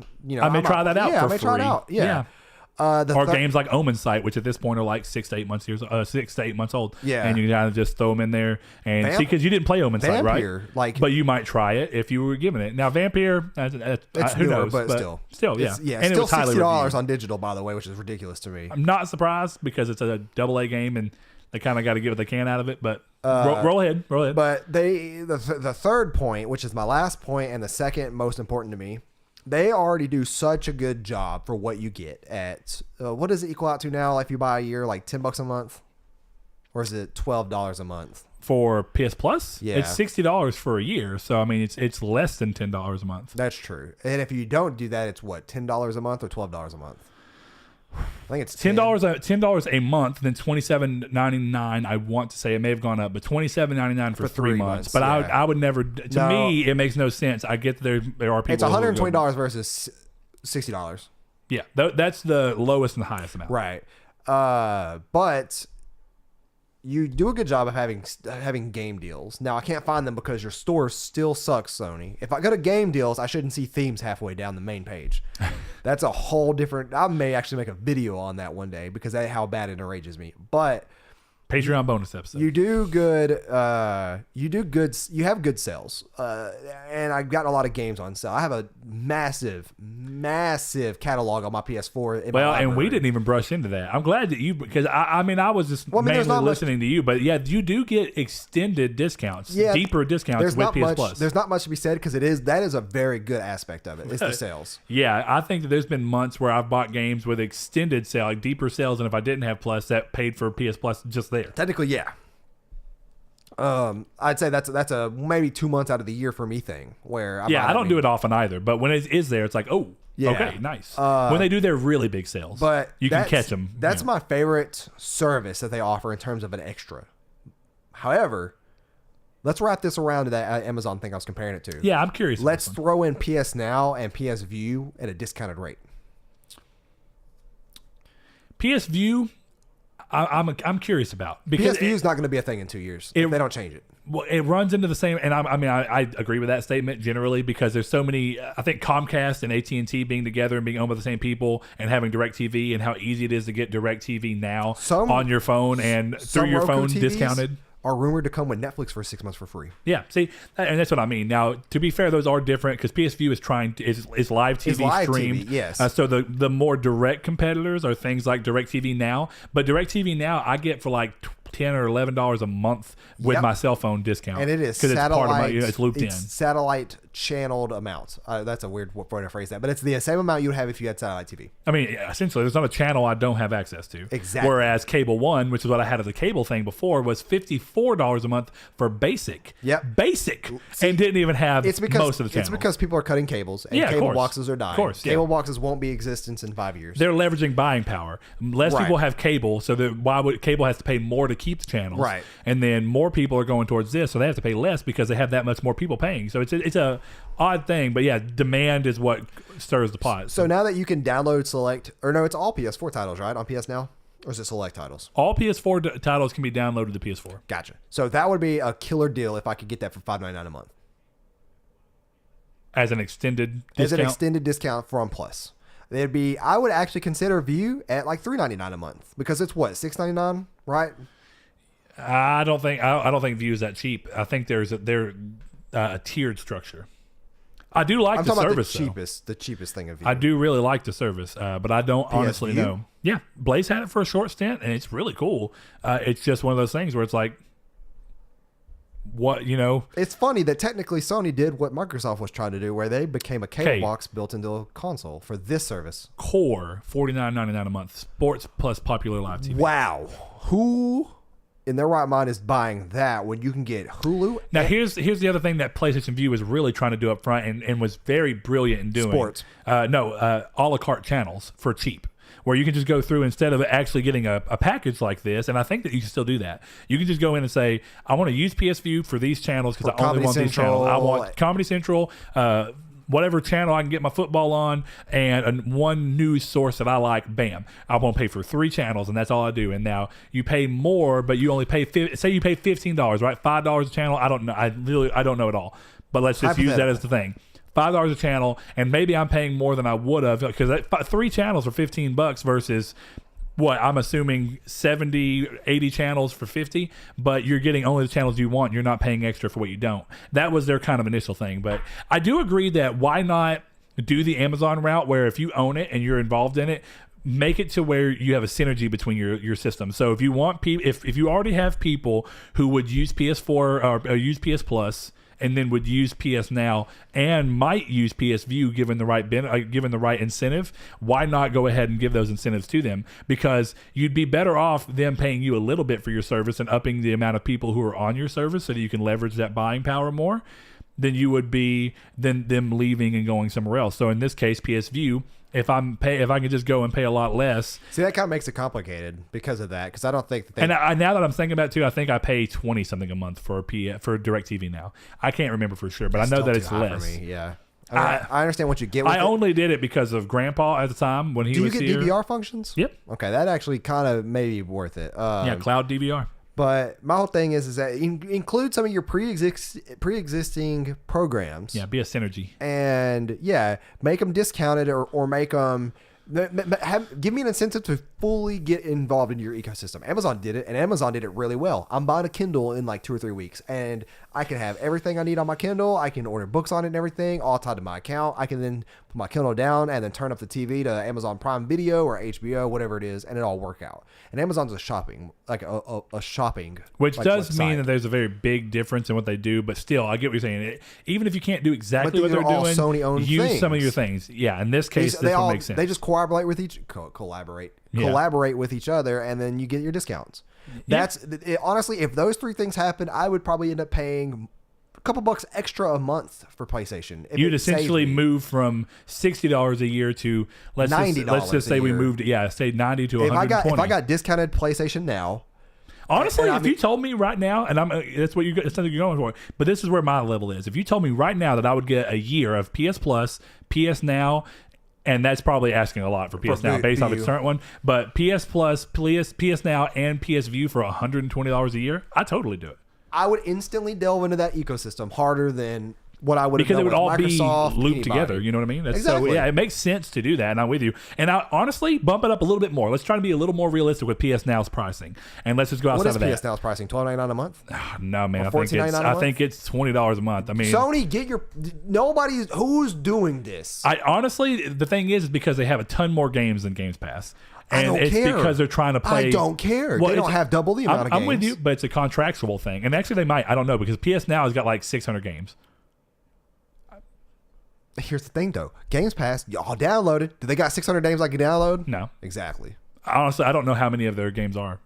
I may try that out for free. I may try it out. Yeah. Or games like Omen Sight, which at this point are like 6 to 8 months old. Yeah, and you kind of just throw them in there and see, because you didn't play Omen Sight, right? But you might try it if you were given it. Now Vampire, who knows? But still, yeah, and still $60 on digital, by the way, which is ridiculous to me. I'm not surprised because it's a AA game and they kind of got to get what they can out of it. But roll ahead. But the third point, which is my last point and the second most important to me. They already do such a good job for what you get at what does it equal out to now? If you buy a year, like $10 a month, or is it $12 a month for PS Plus? Yeah, it's $60 for a year. So I mean, it's less than $10 a month. That's true. And if you don't do that, it's what, $10 a month or $12 a month? I think it's $10 a month, then $27.99. I want to say it may have gone up, but $27.99 for 3 months. But yeah. I would never. To me, it makes no sense. I get there are people. It's $120 versus $60. Yeah, that's the lowest and the highest amount. Right. But you do a good job of having game deals. Now I can't find them because your store still sucks, Sony. If I go to game deals, I shouldn't see themes halfway down the main page. That's a whole different. I may actually make a video on that one day because that's how bad it enrages me. But Patreon bonus episode. You do good. You have good sales, and I've got a lot of games on sale. I have a massive catalog on my PS4. And we didn't even brush into that. I'm glad that you, because I was just mainly listening to you, but yeah, you do get extended discounts, deeper discounts with PS Plus. There's not much to be said because that is a very good aspect of it. It's the sales. Yeah, I think that there's been months where I've bought games with extended sale, like deeper sales, and if I didn't have Plus, that paid for PS Plus just there. Technically, yeah. I'd say that's a maybe 2 months out of the year for me thing where I don't do it often either, but when it is there, it's like, oh, yeah. Okay, nice. When they do their really big sales, but you can catch them. That's my favorite service that they offer in terms of an extra. However, let's wrap this around to that Amazon thing I was comparing it to. Yeah, I'm curious. Let's throw in PS Now and PS View at a discounted rate. PS View, I'm curious about, because PS View is not going to be a thing in 2 years if they don't change it. Well, it runs into the same, and I agree with that statement generally, because there's so many. I think Comcast and AT&T being together and being owned by the same people and having DirecTV, and how easy it is to get DirecTV now on your phone and through your phone TVs discounted. Are rumored to come with Netflix for 6 months for free. Yeah, see, and that's what I mean. Now, to be fair, those are different because PS View is is live TV stream. Yes. So the more direct competitors are things like DirecTV Now, but DirecTV Now I get for like $10 or $11 a month with my cell phone discount, and it is because it's part of my, it's looped in. Satellite channeled amount. That's a weird way to phrase that, but it's the same amount you would have if you had satellite TV. I mean, essentially, there's not a channel I don't have access to. Exactly. Whereas Cable One, which is what I had as a cable thing before, was $54 a month for basic. Yep. Basic, and didn't even have most of the channels. It's because people are cutting cables, and cable boxes are dying. Of course, cable boxes won't be in existence in 5 years. They're leveraging buying power. Less people have cable, so why would cable has to pay more to keep the channels? Right. And then more people are going towards this, so they have to pay less because they have that much more people paying. So it's a odd thing, but yeah, demand is what stirs the pot. So now that you can download select, or no, it's all PS4 titles, right, on PS Now? Or is it select titles? All PS4 titles can be downloaded to PS4. Gotcha. So that would be a killer deal if I could get that for $5.99 a month. As an extended discount? As an extended discount from Plus. I would actually consider View at like $3.99 a month because it's what, $6.99, right? I don't think View is that cheap. I think they're a tiered structure. I do like the service. The cheapest thing of View. I do really like the service, but I don't honestly know. Yeah, Blaze had it for a short stint, and it's really cool. It's just one of those things where it's like, what, It's funny that technically Sony did what Microsoft was trying to do, where they became a cable box built into a console for this service. Core $49.99 a month, sports plus popular live TV. Wow, who in their right mind is buying that when you can get Hulu? Now, here's the other thing that PlayStation View is really trying to do up front and was very brilliant in doing. Sports. A la carte channels for cheap, where you can just go through instead of actually getting a package like this. And I think that you can still do that. You can just go in and say, I want to use PS View for these channels because I only want these channels. I want Comedy Central, whatever channel I can get my football on, and one news source that I like, bam. I won't pay for 3 channels, and that's all I do. And now you pay more, but you only pay, say you pay $15, right? $5 a channel. I don't know. I don't know at all. But let's just use that as the thing. $5 a channel, and maybe I'm paying more than I would have, because 3 channels for $15 versus what I'm assuming 70, 80 channels for 50, but you're getting only the channels you want. You're not paying extra for what you don't. That was their kind of initial thing. But I do agree that why not do the Amazon route, where if you own it and you're involved in it, make it to where you have a synergy between your system. So if you want if you already have people who would use PS4 or use PS Plus, and then would use PS Now and might use PS View given the right incentive, why not go ahead and give those incentives to them? Because you'd be better off them paying you a little bit for your service and upping the amount of people who are on your service so that you can leverage that buying power more. than you would be than them leaving and going somewhere else. So in this case, PS View, if I can just go and pay a lot less. See, that kind of makes it complicated because of that. Because I don't think that they. And now that I'm thinking about it too, I think I pay 20 something a month for DirecTV now. I can't remember for sure, but I know that it's less. For me, yeah. I understand what you get with I only did it because of Grandpa at the time when he was here. Do you get DVR functions? Yep. Okay, that actually kind of may be worth it. Yeah, cloud DVR. But my whole thing is that include some of your pre-existing programs. Yeah, be a synergy. And yeah, make them discounted or make them give me an incentive to fully get involved in your ecosystem. Amazon did it, and Amazon did it really well. I'm buying a Kindle in like 2 or 3 weeks, and I can have everything I need on my Kindle. I can order books on it and everything, all tied to my account. I can then put my Kindle down and then turn up the TV to Amazon Prime Video or HBO, whatever it is, and it all work out. And Amazon's a shopping which does website. mean that there's a very big difference in what they do, but still, I get what you're saying. Even if you can't do exactly what they're doing, Sony-owned use things. some of your things. Yeah, in this case, this one makes sense. They just collaborate with collaborate with each other, and then you get your discounts. Honestly, if those 3 things happen, I would probably end up paying a couple bucks extra a month for PlayStation. You'd essentially move from $60 a year to let's just say we moved say 90 to 120. If I got discounted PlayStation Now. Honestly, if you told me right now, and that's something you're going for, but this is where my level is. If you told me right now that I would get a year of PS Plus, PS Now, and that's probably asking a lot for PS Now based off its current one, but PS Plus, PS Now, and PS View for $120 a year, I totally do it. I would instantly delve into that ecosystem harder than what I would have done because it would all Microsoft, be looped together. You know what I mean? Exactly. So yeah, it makes sense to do that, and I'm with you. And I honestly bump it up a little bit more. Let's try to be a little more realistic with PS Now's pricing, and let's just go outside of that. What is PS Now's pricing? $12.99 a month? No, man. I think it's $20 a month. I mean, Sony, who's doing this? I honestly, the thing is because they have a ton more games than Games Pass. And I don't care. Because they're trying to play. I don't care. Well, they don't have double the amount of games. I'm with you, but it's a contractual thing. And actually, they might. I don't know, because PS Now has got like 600 games. Here's the thing, though. Games Pass, y'all downloaded. Do they got 600 games I can download? No. Exactly. Honestly, I don't know how many of their games are.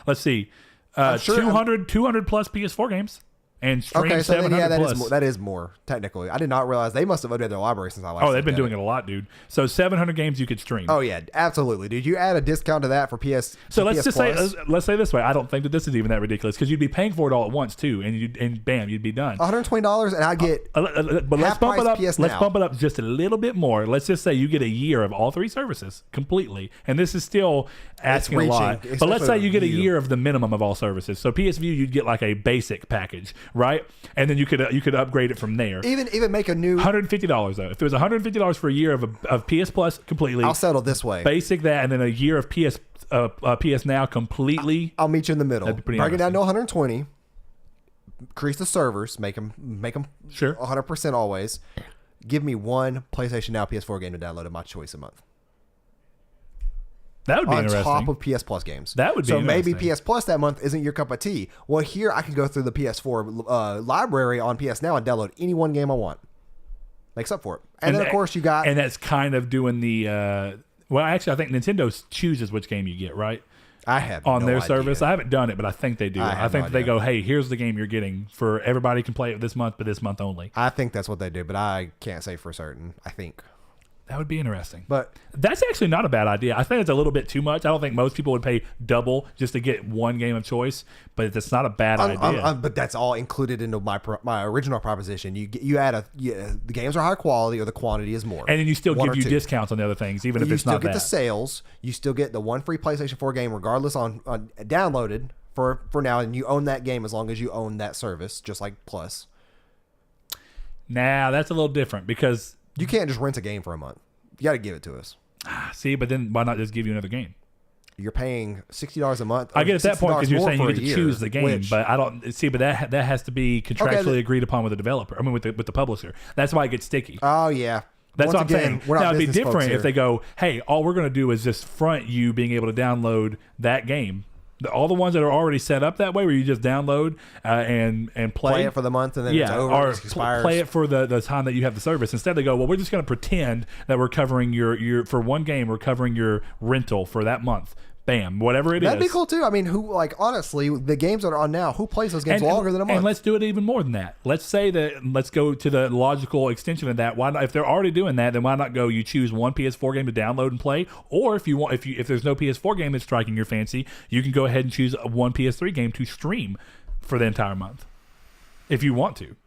Let's see. 200 plus PS4 games. And stream 700 plus. That is more, technically. I did not realize they must have updated their library since I last. Oh, they've been doing it a lot, dude. So 700 games you could stream. Oh yeah, absolutely, dude. You add a discount to that for PS. So let's PS say this way. I don't think that this is even that ridiculous, because you'd be paying for it all at once too, and bam, you'd be done. $120, and I get. But let's bump it up. Let's bump it up just a little bit more. Let's just say you get a year of all 3 services completely, and this is still asking a lot. But let's say you get a year of the minimum of all services. So PS View, you'd get like a basic package, right? And then you could upgrade it from there. Even make a new $150 though. If it was $150 for a year of PS Plus completely, I'll settle this way. Basic that, and then a year of PS Now completely. I'll meet you in the middle. Break it down to 120. Increase the servers. Make them sure 100% always. Give me one PlayStation Now PS4 game to download of my choice a month. That would be interesting. On top of PS Plus games. That would be so maybe PS Plus that month isn't your cup of tea. Well, here I can go through the PS4 library on PS Now and download any one game I want. Makes up for it. And then, of course, you got... And that's kind of doing the... well, actually, I think Nintendo chooses which game you get, right? I have on no their idea. service. I haven't done it, but I think they do. I think they go, hey, here's the game you're getting for everybody can play it this month, but this month only. I think that's what they do, but I can't say for certain. I think. That would be interesting. But that's actually not a bad idea. I think it's a little bit too much. I don't think most people would pay double just to get one game of choice, but that's not a bad idea. But that's all included into my original proposition. You add the games are high quality or the quantity is more. And then you still give you discounts on the other things, even if it's not that. You still get the sales. You still get the one free PlayStation 4 game regardless on downloaded for now, and you own that game as long as you own that service, just like Plus. Now, that's a little different because... You can't just rent a game for a month. You got to give it to us. See, but then why not just give you another game? You're paying $60 a month. I get at that point because you're saying you get to choose the game, but I don't see. But that has to be contractually agreed upon with the developer. I mean, with the publisher. That's why it gets sticky. Oh yeah, that's what I'm saying. Now it'd be different if they go, "Hey, all we're going to do is just front you being able to download that game." All the ones that are already set up that way, where you just download and play it for the month and then it's over. Or it expires. Play it for the time that you have the service. Instead, they go, well, we're just going to pretend that we're covering your for one game, we're covering your rental for that month. Bam, whatever it is. That'd be cool too. I mean, honestly, the games that are on now, who plays those games longer than a month? And let's do it even more than that. Let's go to the logical extension of that. Why not, if they're already doing that, then why not go, you choose one PS4 game to download and play, or if there's no PS4 game that's striking your fancy, you can go ahead and choose one PS3 game to stream for the entire month if you want to.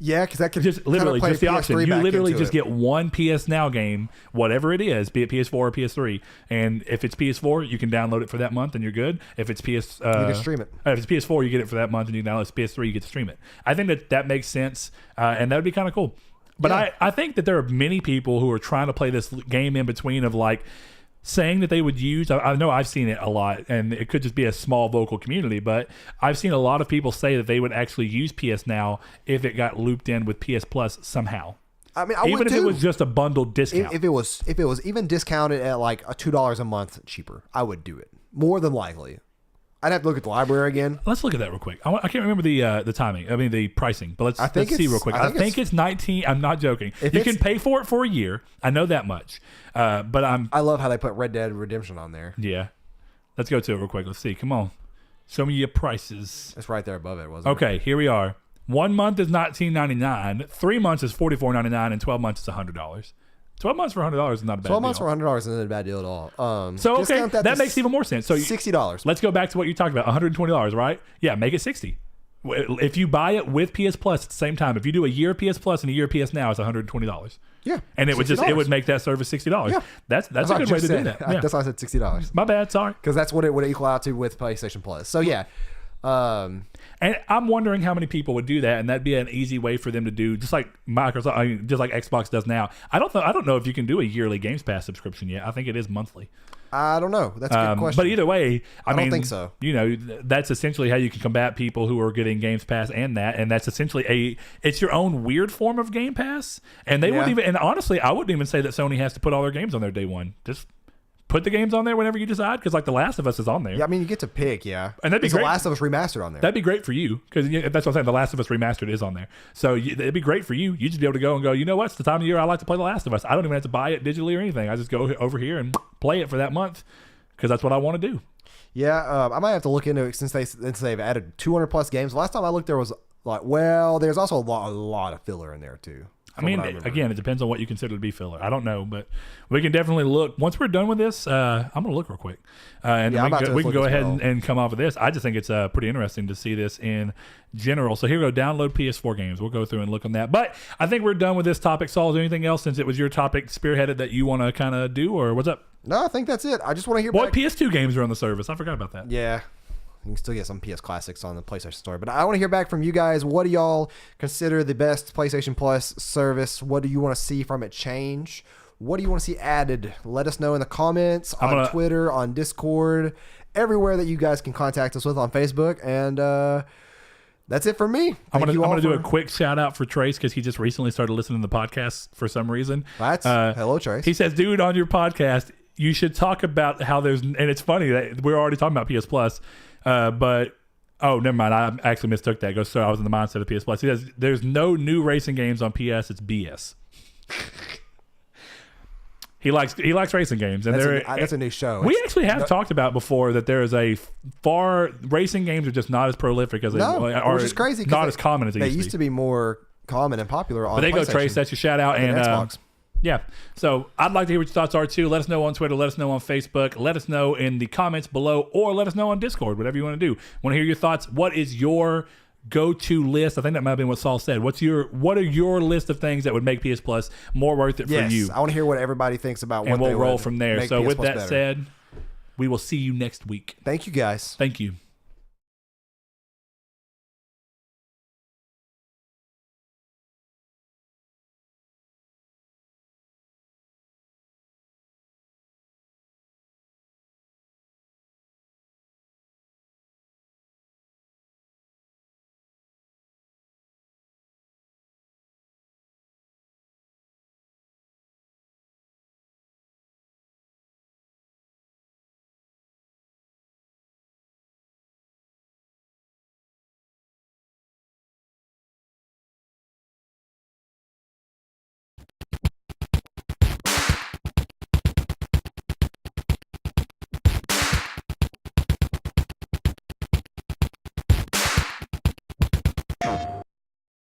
Yeah, because that could just literally just the option. You literally just get one PS Now game, whatever it is, be it PS4 or PS3, and if it's PS4, you can download it for that month and you're good. If it's you can stream it. If it's PS4, you get it for that month and you can download it. If it's PS3, you get to stream it. I think that makes sense, and that would be kind of cool. But yeah. I think that there are many people who are trying to play this game in between of like saying that they would use, I know I've seen it a lot, and it could just be a small vocal community, but I've seen a lot of people say that they would actually use PS Now if it got looped in with PS Plus somehow. I mean, even if it was just a bundled discount. If it was even discounted at like $2 a month cheaper, I would do it more than likely. I'd have to look at the library again. Let's look at that real quick. I can't remember the timing. I mean the pricing, but let's see real quick. I think it's 19. I'm not joking. You can pay for it for a year. I know that much. But I love how they put Red Dead Redemption on there. Yeah. Let's go to it real quick. Let's see. Come on. Show me your prices. It's right there above it, wasn't it? Okay, here we are. 1 month is $19.99. 3 months is $44.99, and 12 months is $100. 12 months for $100 is not a bad deal. 12 months for $100 isn't a bad deal at all. So, okay, that makes even more sense. So $60. Let's go back to what you talked about, $120, right? Yeah, make it $60. If you buy it with PS Plus at the same time, if you do a year PS Plus and a year PS Now, it's $120. Yeah. And it would make that service $60. Yeah. That's a good way to do that. Yeah. That's why I said $60. My bad, sorry. Because that's what it would equal out to with PlayStation Plus. So, yeah. And I'm wondering how many people would do that, and that'd be an easy way for them to do, just like Microsoft, just like Xbox does now. I don't know if you can do a yearly Games Pass subscription yet. I think it is monthly. I don't know. That's a good question. But either way, I mean, don't think so. You know, that's essentially how you can combat people who are getting Games Pass and that's essentially it's your own weird form of Game Pass. And they wouldn't even, and honestly, I wouldn't even say that Sony has to put all their games on there day one. Just put the games on there whenever you decide, because like The Last of Us is on there. Yeah, I mean, you get to pick, yeah. And that'd be great. The Last of Us Remastered on there. That'd be great for you, because that's what I'm saying. The Last of Us Remastered is on there. So it'd be great for you. You'd just be able to go and go, you know what? It's the time of year I like to play The Last of Us. I don't even have to buy it digitally or anything. I just go over here and play it for that month, because that's what I want to do. Yeah, I might have to look into it since they've added 200 plus games. Last time I looked, there was there's also a lot of filler in there too. I mean, again, it depends on what you consider to be filler. I don't know, but we can definitely look. Once we're done with this, I'm going to look real quick. And we can go ahead and come off of this. I just think it's pretty interesting to see this in general. So here we go, download PS4 games. We'll go through and look on that. But I think we're done with this topic. Saul, is there anything else, since it was your topic spearheaded, that you want to kind of do, or what's up? No, I think that's it. I just want to hear what PS2 games are on the service. I forgot about that. Yeah. You can still get some PS Classics on the PlayStation Store. But I want to hear back from you guys. What do y'all consider the best PlayStation Plus service? What do you want to see from it change? What do you want to see added? Let us know in the comments, on Twitter, on Discord, everywhere that you guys can contact us with, on Facebook. And that's it for me. I'm gonna do a quick shout out for Trace, because he just recently started listening to the podcast for some reason. Hello, Trace. He says, dude, on your podcast, you should talk about how and it's funny that we're already talking about PS Plus. But never mind. I actually mistook that. So I was in the mindset of PS Plus. He says there's no new racing games on PS. It's BS. He likes racing games, and that's a new show. We actually have talked about before that there is racing games are just not as prolific as which is crazy. Not as common as they used to be more common and popular on. But they go, Trace. That's your shout out and Xbox. Yeah. So I'd like to hear what your thoughts are too. Let us know on Twitter. Let us know on Facebook. Let us know in the comments below, or let us know on Discord, whatever you want to do. Want to hear your thoughts. What is your go-to list? I think that might have been what Saul said. What are your list of things that would make PS Plus more worth it for you? I want to hear what everybody thinks about and we'll roll from there. So with that said, we will see you next week. Thank you, guys. Thank you.